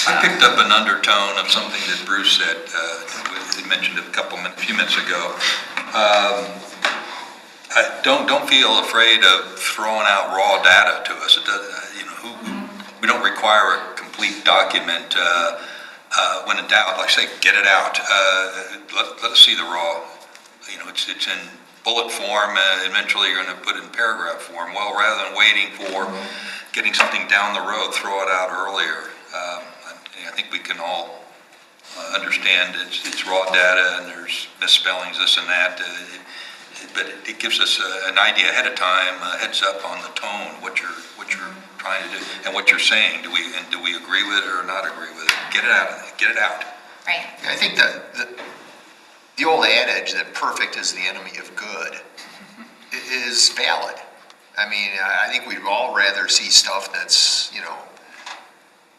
I picked up an undertone of something that Bruce said, he mentioned a few minutes ago. Don't feel afraid of throwing out raw data to us. It does, we don't require a complete document. When in doubt, like I say, get it out. Let us see the raw. It's in bullet form. Eventually, you're going to put it in paragraph form. Well, rather than waiting for getting something down the road, throw it out earlier. I think we can all understand it's raw data and there's misspellings, this and that. But it gives us an idea ahead of time, a heads up on the tone, what you're trying to do, and what you're saying. Do we agree with it or not agree with it? Get it out. Get it out. Right. I think that the old adage that perfect is the enemy of good is valid. I mean, I think we'd all rather see stuff that's,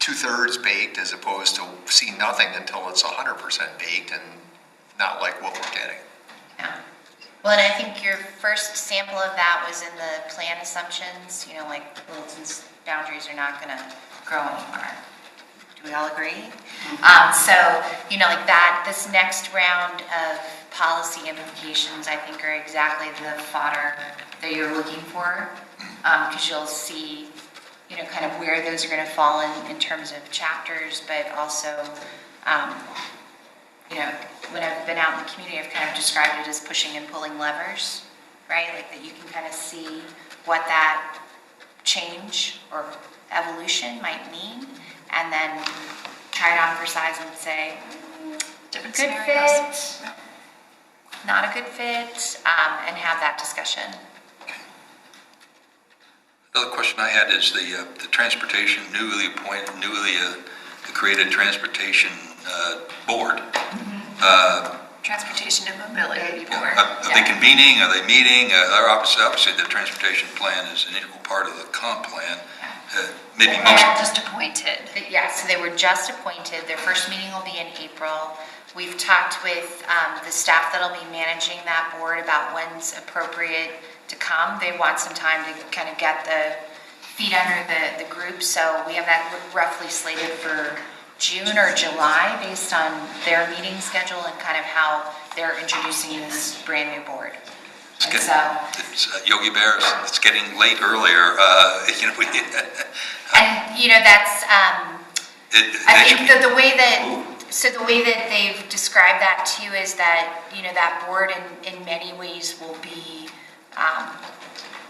2/3 baked as opposed to see nothing until it's 100% baked and not like what we're getting. Yeah. Well, and I think your first sample of that was in the plan assumptions, like Littleton's boundaries are not going to grow anymore. Do we all agree? So, like that, this next round of policy implications, I think, are exactly the fodder that you're looking for, because you'll see, kind of where those are going to fall in terms of chapters, but also, when I've been out in the community, I've kind of described it as pushing and pulling levers, right? Like that you can kind of see what that change or evolution might mean, and then try it on for size and say, Different good scenarios. fit, not a good fit, and have that discussion. Another question I had is the transportation, newly created transportation board. Transportation and Mobility Board. Are they convening? Are they meeting? Obviously, the transportation plan is an integral part of the comp plan. Maybe They most. were just appointed. Yeah, so they were just appointed. Their first meeting will be in April. We've talked with the staff that'll be managing that board about when's appropriate to come. They want some time to kind of get the feet under the group. So we have that roughly slated for June or July based on their meeting schedule and kind of how they're introducing this brand new board. It's Yogi Bear, it's getting late earlier. That's, I think that the way that they've described that to you is that, that board in many ways will be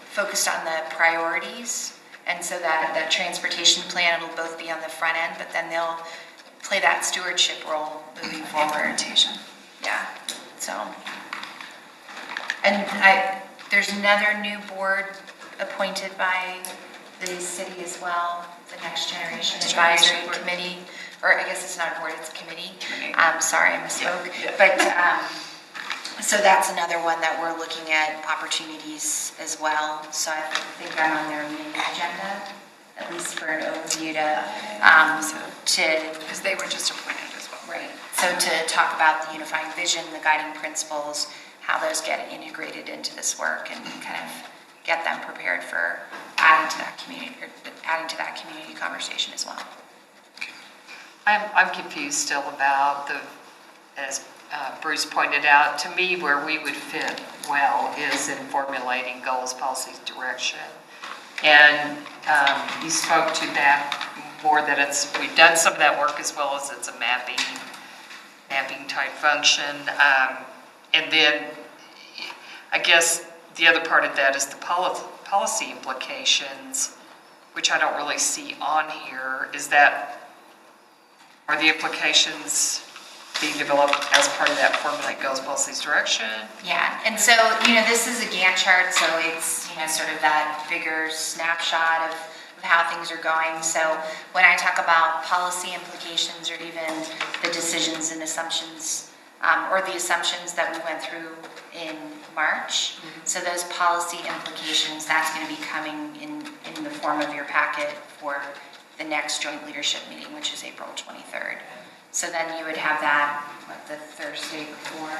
focused on the priorities. And so that the transportation plan, it'll both be on the front end, but then they'll play that stewardship role moving forward. Implementation. Yeah, so. And there's another new board appointed by the city as well, the Next Generation Advisory Committee, or I guess it's not a board, it's a committee. Sorry, I misspoke. But, so that's another one that we're looking at opportunities as well. So I think I'm on their main agenda, at least for an overview Because they were just appointed as well. Right. So to talk about the unifying vision, the guiding principles, how those get integrated into this work and kind of get them prepared for adding to that community conversation as well. I'm confused still about as Bruce pointed out, to me, where we would fit well is in formulating goals, policies, direction. And you spoke to that more, that we've done some of that work as well as it's a mapping type function. And then I guess the other part of that is the policy implications, which I don't really see on here. Are the implications being developed as part of that formulate goals, policies, direction? Yeah, and so, this is a Gantt chart, so it's, sort of that bigger snapshot of how things are going. So when I talk about policy implications or even the decisions and assumptions, or the assumptions that we went through in March, so those policy implications, that's going to be coming in the form of your packet for the next joint leadership meeting, which is April 23rd. So then you would have that, the Thursday before,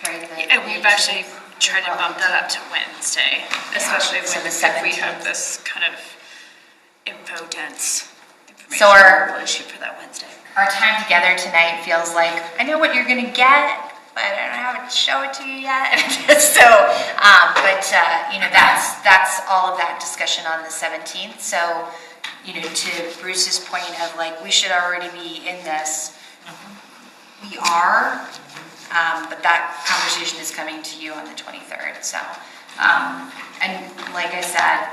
right? And we've actually tried to bump that up to Wednesday, especially if we have this kind of info dense So our shoot for that Wednesday. our time together tonight feels like, I know what you're gonna get, but I don't have to show it to you yet. So, you know, that's all of that discussion on the 17th. So, you know, to Bruce's point of like, we should already be in this. We are, but that conversation is coming to you on the 23rd. So, and like I said,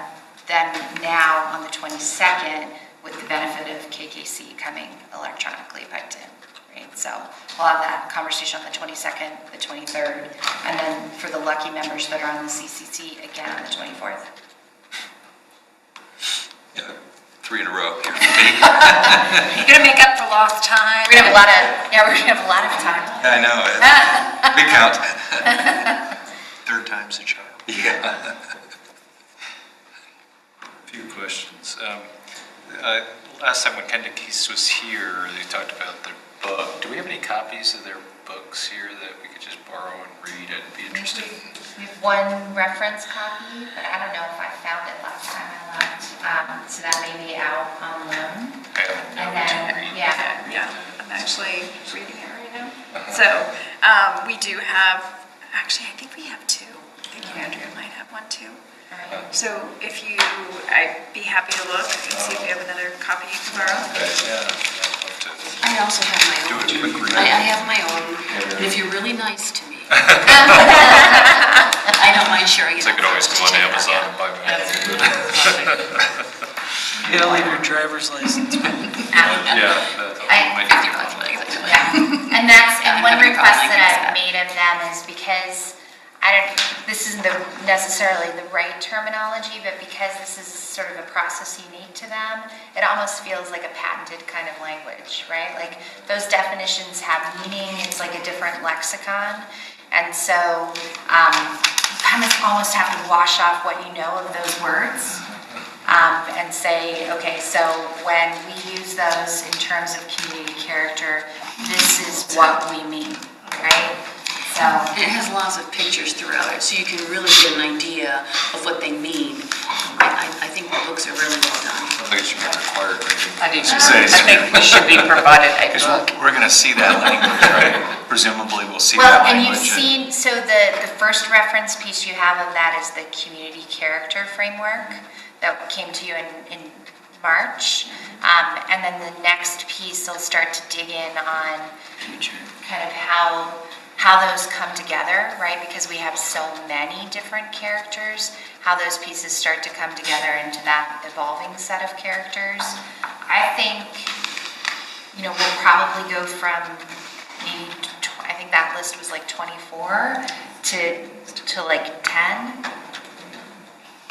then now on the 22nd, with the benefit of KKC coming electronically piped in, right? So we'll have that conversation on the 22nd, the 23rd, and then for the lucky members that are on the CCC, again on the 24th. Yeah, 3 in a row here. You're gonna make up for lost time. We're gonna have a lot of time. I know, big count. Third time's a charm. Yeah. A few questions. Last time when Kendall was here, they talked about their book. Do we have any copies of their books here that we could just borrow and read? I'd be interested. We have one reference copy, but I don't know if I found it last time I left. So that may be out on loan. And then, Yeah, I'm actually reading it right now. So, we do have, actually, I think we have 2. I think Andrea might have one too. So if you, I'd be happy to look and see if you have another copy you can borrow. I also have my own. I have my own, and if you're really nice to me, I don't mind sharing it. I could always go on Amazon and buy my own. You gotta leave your driver's license. And one request that I've made of them is because this isn't necessarily the right terminology, but because this is sort of a process unique to them, it almost feels like a patented kind of language, right? Like those definitions have meaning, it's like a different lexicon. And so you kind of almost have to wash off what you know of those words and say, okay, so when we use those in terms of community character, this is what we mean, right? So it has lots of pictures throughout it, so you can really get an idea of what they mean. I think the books are really well done. I think it should be required. I think we should be provided a book. We're going to see that language, right? Presumably we'll see well, that and language. you've seen, so the first reference piece you have of that is the community character framework that came to you in March. And then the next piece will start to dig in on kind of how those come together, right? Because we have so many different characters, how those pieces start to come together into that evolving set of characters. I think, you know, we'll probably go from maybe, I think that list was like 24 to like 10,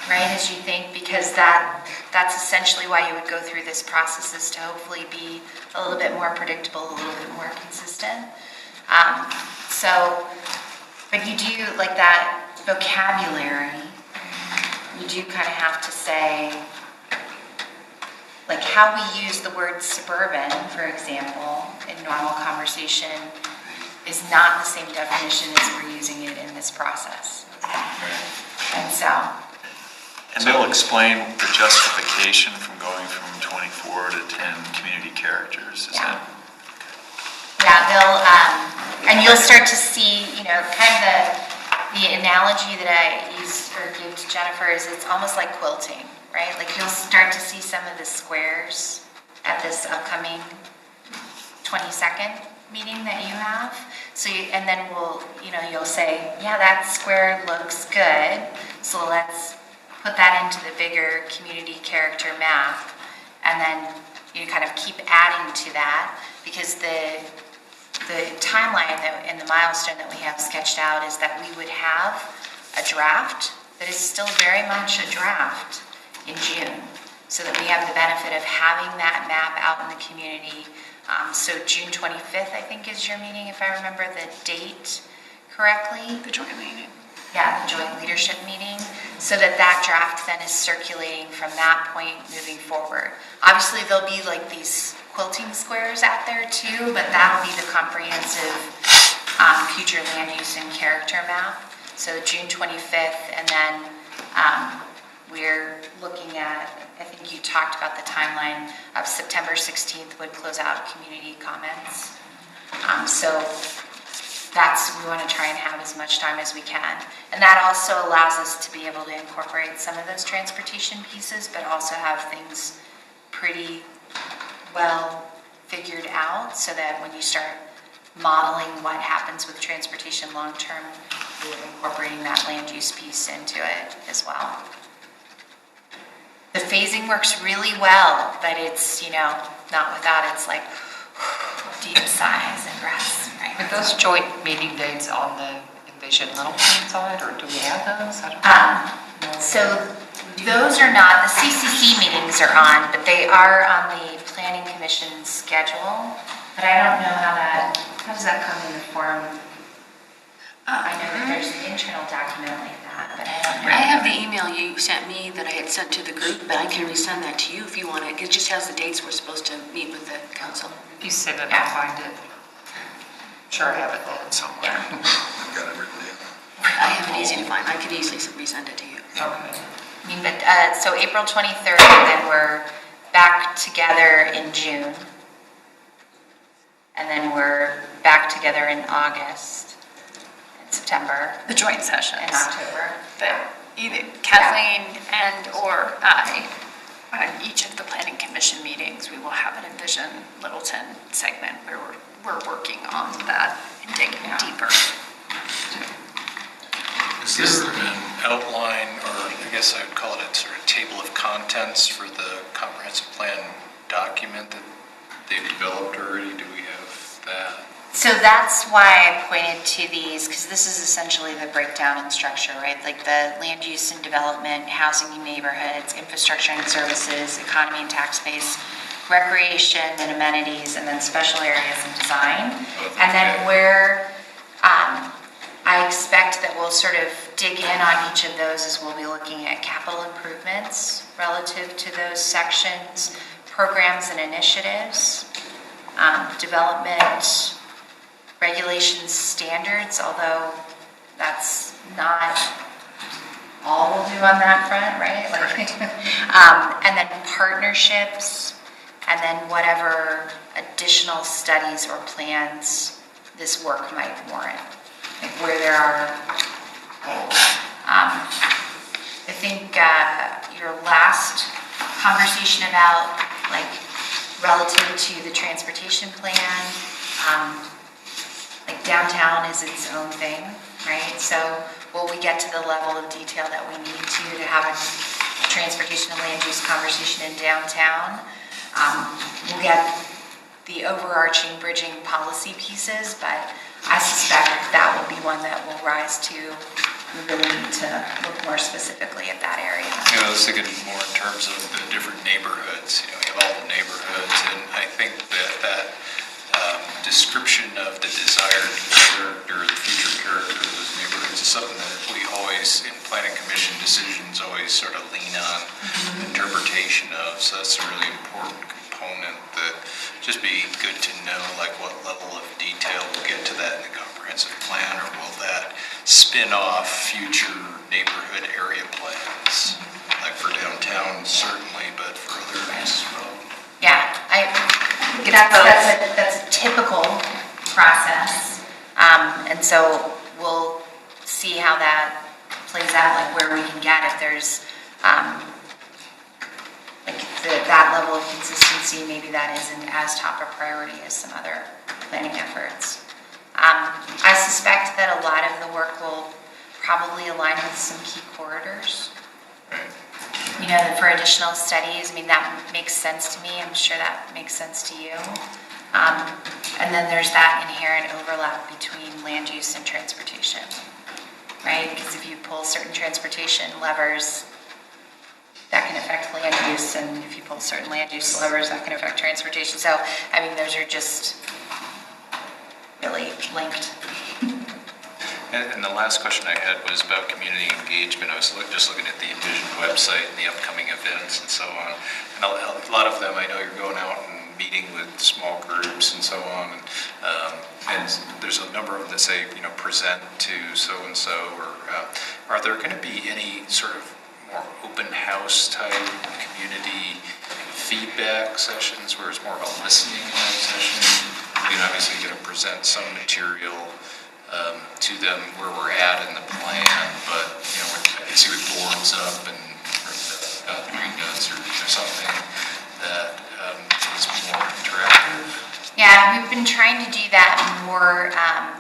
right? As you think, because that's essentially why you would go through this process, is to hopefully be a little bit more predictable, a little bit more consistent. So, but you do, like that vocabulary, you do kind of have to say, like how we use the word suburban, for example, in normal conversation is not the same definition as we're using it in this process. And so. And they'll explain the justification from going from 24 to 10 community characters, is that? Yeah, they'll, and you'll start to see, you know, kind of the analogy that I use or give to Jennifer is it's almost like quilting, right? Like you'll start to see some of the squares at this upcoming 22nd meeting that you have. So, and then you'll say, yeah, that square looks good. So let's put that into the bigger community character map. And then you kind of keep adding to that, because the timeline and the milestone that we have sketched out is that we would have a draft that is still very much a draft in June, so that we have the benefit of having that map out in the community. So June 25th, I think, is your meeting, if I remember the date correctly. The joint meeting. Yeah, the joint leadership meeting, so that draft then is circulating from that point moving forward. Obviously, there'll be like these quilting squares out there too, but that'll be the comprehensive future land use and character map. So June 25th, and then we're looking at I think you talked about the timeline of September 16th would close out community comments. So we want to try and have as much time as we can. And that also allows us to be able to incorporate some of those transportation pieces, but also have things pretty well figured out so that when you start modeling what happens with transportation long-term, you're incorporating that land use piece into it as well. The phasing works really well, but it's, not without its like deep sighs and breaths, right? Are those joint meeting dates on the Envision Littleton side, or do we have those? I don't know. So those are not, the CCC meetings are on, but they are on the Planning Commission schedule. But I don't know how does that come in the form? I know that there's an internal document like that, but I don't know. I have the email you sent me that I had sent to the group, but I can resend that to you if you want it. It just has the dates we're supposed to meet with the council. If you send it, I'll find it. Sure, I have it then somewhere. I've got it written down. I have it easy to find. I could easily resend it to you. Okay. So April 23rd, and then we're back together in June. And then we're back together in August, in September. The joint sessions. In October. But either Kathleen and or I, on each of the Planning Commission meetings, we will have an Envision Littleton segment where we're working on that and digging deeper. Is there an outline, or I guess I would call it a sort of table of contents for the comprehensive plan document that they've developed already? Do we have that? So that's why I pointed to these, because this is essentially the breakdown in structure, right? Like the land use and development, housing and neighborhoods, infrastructure and services, economy and tax base, recreation and amenities, and then special areas and design. And then where I expect that we'll sort of dig in on each of those as we'll be looking at capital improvements relative to those sections, programs and initiatives, development, regulations, standards, although that's not all we'll do on that front, right? And then partnerships, and then whatever additional studies or plans this work might warrant, like where there are goals. I think your last conversation about relative to the transportation plan, downtown is its own thing, right? So will we get to the level of detail that we need to have a transportation and land use conversation in downtown? We'll get the overarching bridging policy pieces, but I suspect that will be one that will rise to, we really need to look more specifically at that area. I was thinking more in terms of the different neighborhoods. You have all the neighborhoods, and I think that description of the desired character, the future character of those neighborhoods is something that we always, in planning commission decisions, always sort of lean on interpretation of. So that's a really important component that just be good to know, what level of detail we'll get to that in the comprehensive plan, or will that spin off future neighborhood area plans? Like for downtown, certainly, but for others as well. Yeah, that's a typical process, and so we'll see how that plays out, where we can get if there's that level of consistency. Maybe that isn't as top a priority as some other planning efforts. I suspect that a lot of the work will probably align with some key corridors. For additional studies, that makes sense to me. I'm sure that makes sense to you. And then there's that inherent overlap between land use and transportation, right? Because if you pull certain transportation levers, that can affect land use, and if you pull certain land use levers, that can affect transportation. So, those are just really linked. And the last question I had was about community engagement. I was just looking at the Envision website and the upcoming events and so on. And a lot of them, I know you're going out and meeting with small groups and so on. And there's a number of them that say, present to so-and-so. Or are there going to be any sort of more open house type community community feedback sessions where it's more about listening in that session. Obviously you're going to present some material to them where we're at in the plan, but I can see with boards up and green dots or something that is more interactive. Yeah, we've been trying to do that more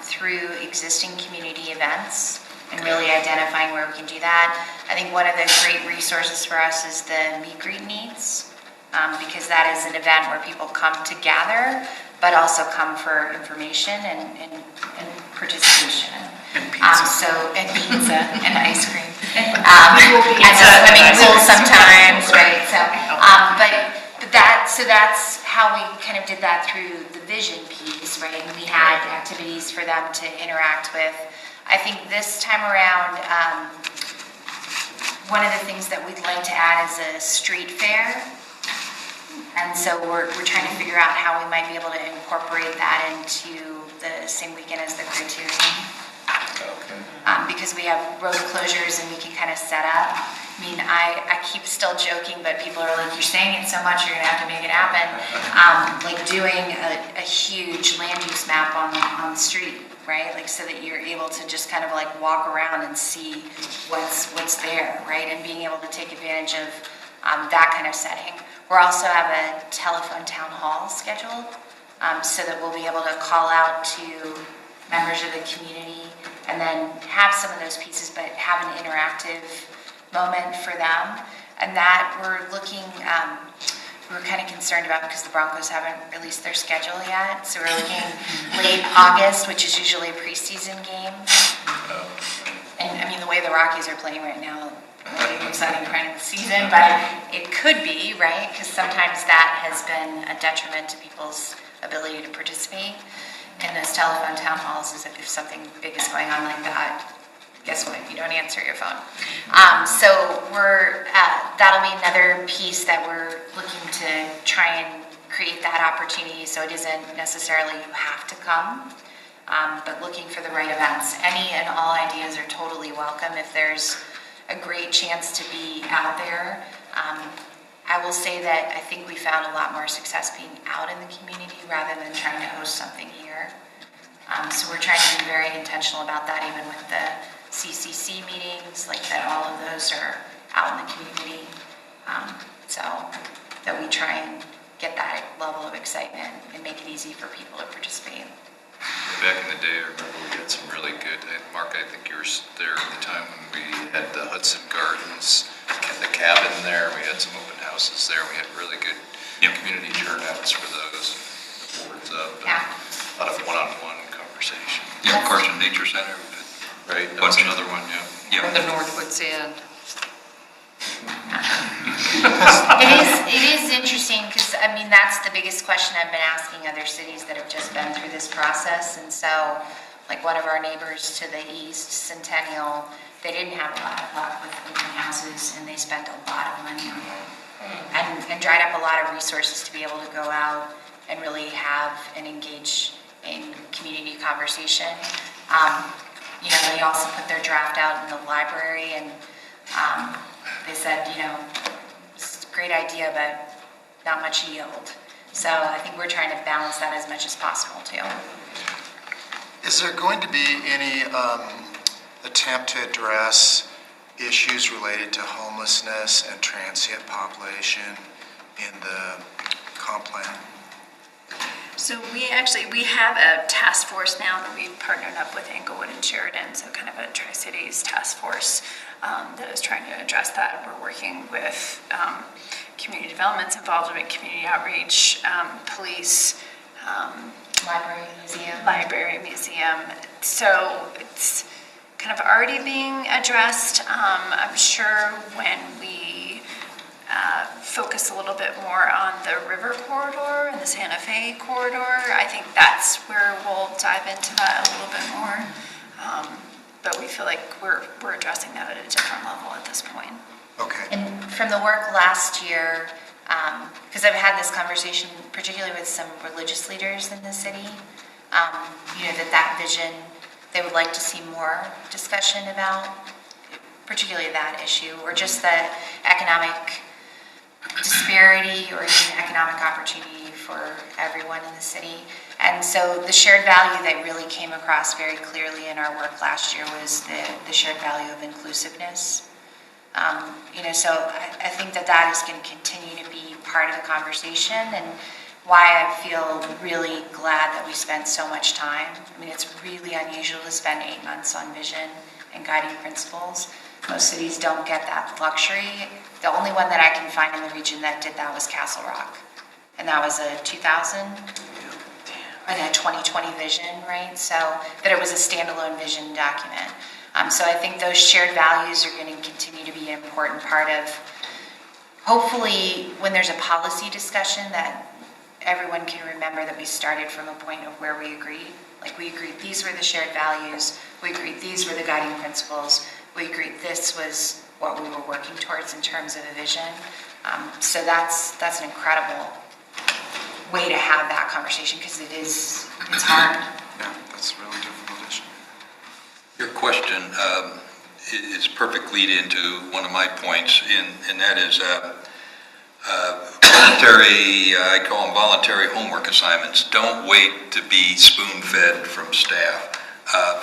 through existing community events and really identifying where we can do that. I think one of the great resources for us is the Meet Greet Meets, because that is an event where people come to gather, but also come for information and participation. And pizza. And pizza and ice cream. And a swimming pool sometimes, right? So, that's how we kind of did that through the vision piece, right? And we had activities for them to interact with. I think this time around, one of the things that we'd like to add is a street fair. And so we're trying to figure out how we might be able to incorporate that into the same weekend as the Criterion. Because we have road closures and we can kind of set up. I mean, I keep still joking, but people are like, you're saying it so much, you're going to have to make it happen. Like doing a huge land use map on the street, right? Like so that you're able to just kind of like walk around and see what's there, right? And being able to take advantage of that kind of setting. We also have a telephone town hall scheduled so that we'll be able to call out to members of the community and then have some of those pieces, but have an interactive moment for them. And that we're looking, we're kind of concerned about because the Broncos haven't released their schedule yet. So we're looking late August, which is usually a preseason game. And I mean, the way the Rockies are playing right now, really exciting point in the season, but it could be, right? Because sometimes that has been a detriment to people's ability to participate in those telephone town halls, is if something big is going on like that, guess what? You don't answer your phone. So that'll be another piece that we're looking to try and create that opportunity so it isn't necessarily you have to come, but looking for the right events. Any and all ideas are totally welcome. If there's a great chance to be out there, I will say that I think we found a lot more success being out in the community rather than trying to host something here. So we're trying to be very intentional about that, even with the CCC meetings, like that all of those are out in the community. So that we try and get that level of excitement and make it easy for people to participate. Back in the day, I remember we had some really good, Mark, I think you were there at the time when we had the Hudson Gardens, the cabin there, we had some open houses there, we had really good community turnouts for those, boards up, and a lot of one-on-one conversation. Yeah, of course, in Nature Center, right, that was another one, Or the Northwoods Inn. It is interesting because, I mean, that's the biggest question I've been asking other cities that have just been through this process. And so, like one of our neighbors to the east, Centennial, they didn't have a lot of luck with open houses and they spent a lot of money on it and dried up a lot of resources to be able to go out and really have and engage in community conversation. They also put their draft out in the library and they said, it's a great idea, but not much yield. So I think we're trying to balance that as much as possible too. Is there going to be any attempt to address issues related to homelessness and transient population in the comp plan? So we have a task force now that we've partnered up with Englewood and Sheridan, so kind of a Tri-Cities task force that is trying to address that. We're working with community development's involved in community outreach, police, library, museum. So it's kind of already being addressed. I'm sure when we focus a little bit more on the river corridor and the Santa Fe corridor, I think that's where we'll dive into that a little bit more. But we feel like we're addressing that at a different level at this point. Okay. And from the work last year, because I've had this conversation particularly with some religious leaders in the city, that vision, they would like to see more discussion about, particularly that issue, or just the economic disparity or even economic opportunity for everyone in the city. And so the shared value that really came across very clearly in our work last year was the shared value of inclusiveness. So I think that is going to continue to be part of the conversation, and why I feel really glad that we spent so much time. I mean, it's really unusual to spend 8 months on vision and guiding principles. Most cities don't get that luxury. The only one that I can find in the region that did that was Castle Rock. And that was a 2000 or the 2020 vision, right? So, but it was a standalone vision document. So I think those shared values are going to continue to be an important part of, hopefully, when there's a policy discussion, that everyone can remember that we started from a point of where we agreed. Like, we agreed these were the shared values, we agreed these were the guiding principles, we agreed this was what we were working towards in terms of a vision. So that's an incredible way to have that conversation, because it's hard. Yeah, that's a really difficult issue. Your question is perfect lead into one of my points, and that is voluntary, I call them voluntary homework assignments. Don't wait to be spoon-fed from staff.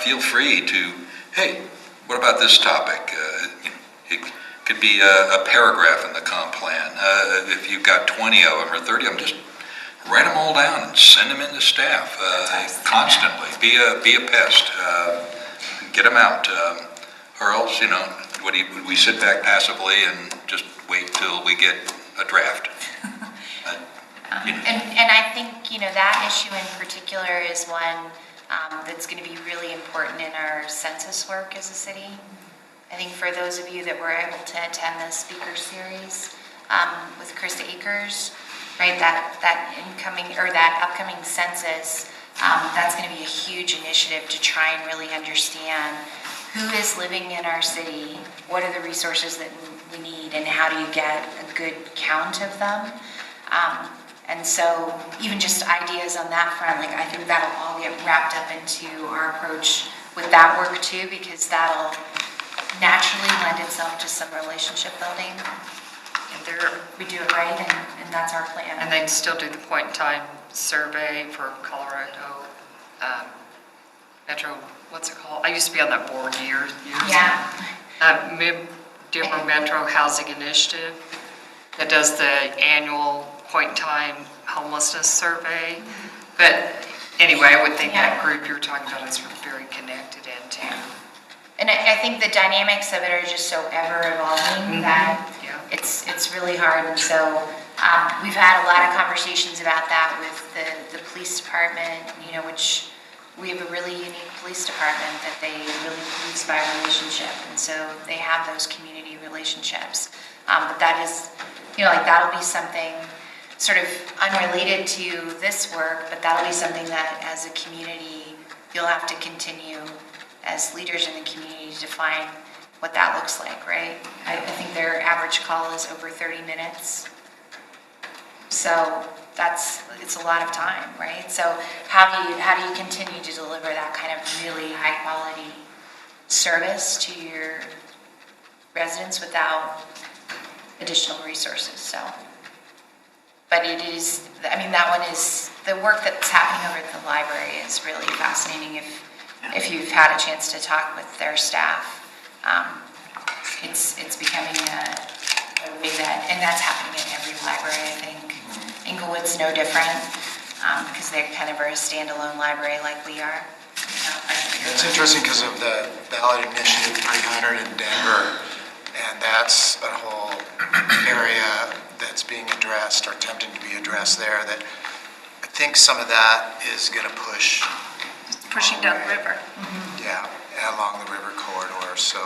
Feel free to, hey, what about this topic? It could be a paragraph in the comp plan. If you've got 20 of them or 30 of them, just write them all down and send them in to staff constantly. Be a pest. Get them out. Or else, would we sit back passively and just wait till we get a draft? And I think, that issue in particular is one that's going to be really important in our census work as a city. I think for those of you that were able to attend the speaker series with Chris Akers, right, that incoming or that upcoming census, that's going to be a huge initiative to try and really understand who is living in our city, what are the resources that we need, and how do you get a good count of them. And so even just ideas on that front, I think that'll all get wrapped up into our approach with that work too, because that'll naturally lend itself to some relationship building. We do it right, and that's our plan. And they'd still do the point in time survey for Colorado Metro, what's it called? I used to be on that board years Yeah. Denver Metro Housing Initiative that does the annual point in time homelessness survey. But anyway, I would think that group you're talking about is very connected into. And I think the dynamics of it are just so ever evolving that it's really hard. And so we've had a lot of conversations about that with the police department, which we have a really unique police department that they really police by relationship. And so they have those community relationships. But that is, that'll be something sort of unrelated to this work, but that'll be something that as a community, you'll have to continue as leaders in the community to define what that looks like, right? I think their average call is over 30 minutes. So it's a lot of time, right? So how do you continue to deliver that kind of really high quality service to your residents without additional resources? So, but it is, that one is, the work that's happening over at the library is really fascinating. If you've had a chance to talk with their staff, it's becoming a way that, and that's happening in every library, I think. Inglewood's no different, because they kind of are a standalone library like we are. It's interesting because of the Ballot Initiative 300 in Denver, and that's a whole area that's being addressed or attempting to be addressed there, that I think some of that is going to push pushing down the river. Yeah, along the river corridor. So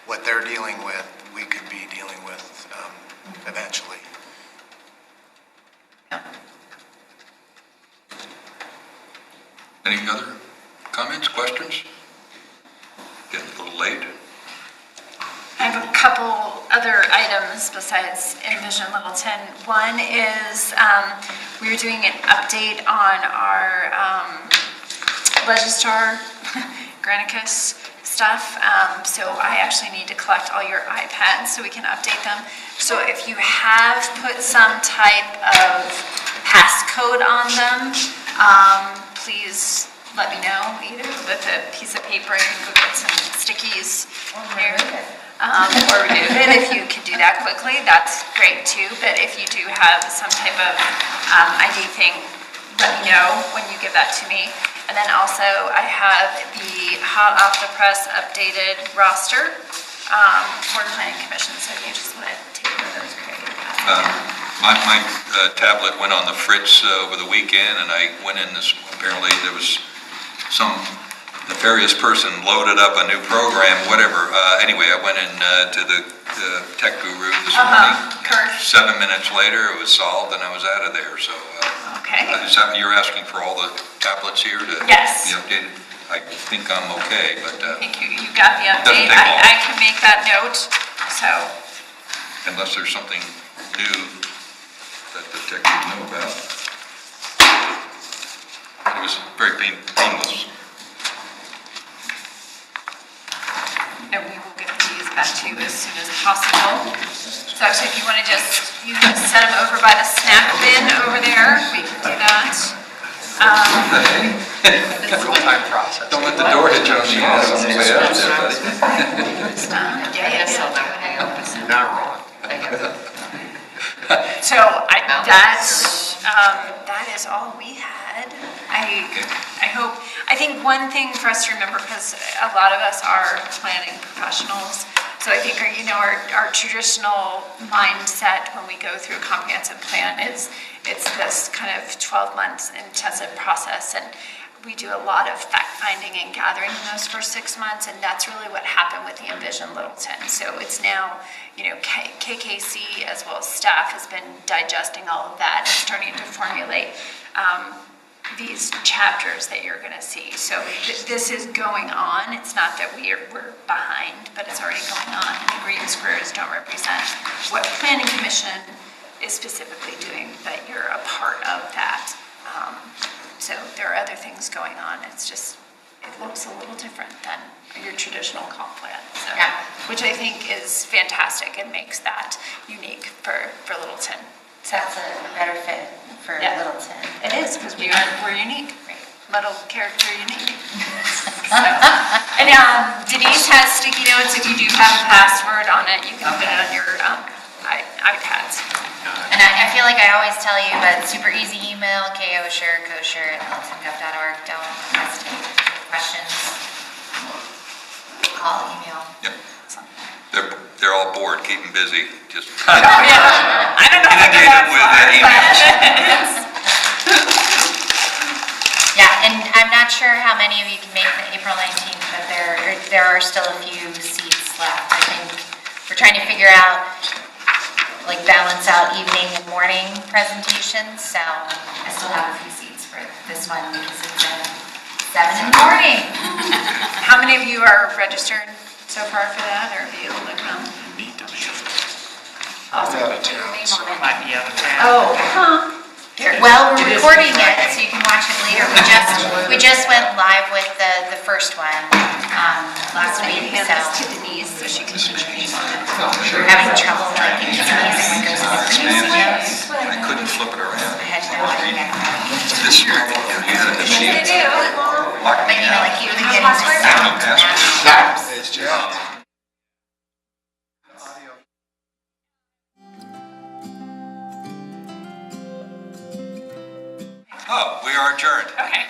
what they're dealing with, we could be dealing with eventually. Any other comments, questions? Getting a little late. I have a couple other items besides Envision Littleton. One is we were doing an update on our Registrar Granicus stuff. So I actually need to collect all your iPads so we can update them. So if you have put some type of passcode on them, please let me know, either with a piece of paper. I can go get some stickies here. Or remove it. If you can do that quickly, that's great too. But if you do have some type of ID thing, let me know when you give that to me. And then also I have the hot off the press updated roster for planning commission. So if you just want to take one of those, great. My tablet went on the fritz over the weekend, and I went in this, apparently there was some nefarious person loaded up a new program, whatever. Anyway, I went in to the tech guru this morning. 7 minutes later, it was solved, and I was out of there. So, you're asking for all the tablets here to be updated? I think I'm okay, but thank you. You got the update. I can make that note. So, unless there's something new that the tech would know about, it was very painless. and we will get these back to you as soon as possible. So actually, if you want to just, set them over by the snack bin over there, we can do that. Real-time process. Don't let the door hit you on the ass on the way out there, buddy. You're not wrong. So that is all we had. I think one thing for us to remember, because a lot of us are planning professionals, so I think our traditional mindset when we go through a comprehensive plan is it's this kind of 12 months intensive process, and we do a lot of fact-finding and gathering in those first 6 months, and that's really what happened with the Envision Littleton. So it's now, KKC as well as staff has been digesting all of that and starting to formulate these chapters that you're going to see. So this is going on. It's not that we're behind, but it's already going on. And the green squares don't represent what Planning Commission is specifically doing, but you're a part of that. So there are other things going on. It's just, it looks a little different than your traditional comp plan. So, which I think is fantastic and makes that unique for Littleton. So that's a better fit for Littleton. It is, because we're unique. Little character unique. And Denise has sticky notes. If you do have a password on it, you can put it on your iPads. And I feel like I always tell you, but super easy email, kosher@littletongov.org. Don't hesitate. Questions? I'll email. Yep. They're all bored. Keep them busy. Just I don't know inundate them with emails. Yeah, and I'm not sure how many of you can make the April 19th, but there are still a few seats left. I think we're trying to figure out, balance out evening and morning presentations. So I still have a few seats for this one because it's at 7 in the morning. How many of you are registered so far for that, or be able to come? Might be out of town. Oh, well, we're recording it, so you can watch it later. We just went live with the first one last week. Hand this to Denise so she can put your name on it. We're having trouble getting to music when it goes to the producing notes. I couldn't flip it around. I had no idea. This one, the sheet. They do. Lock me out. You would get into sound maps. It's just. Oh, we are adjourned. Okay.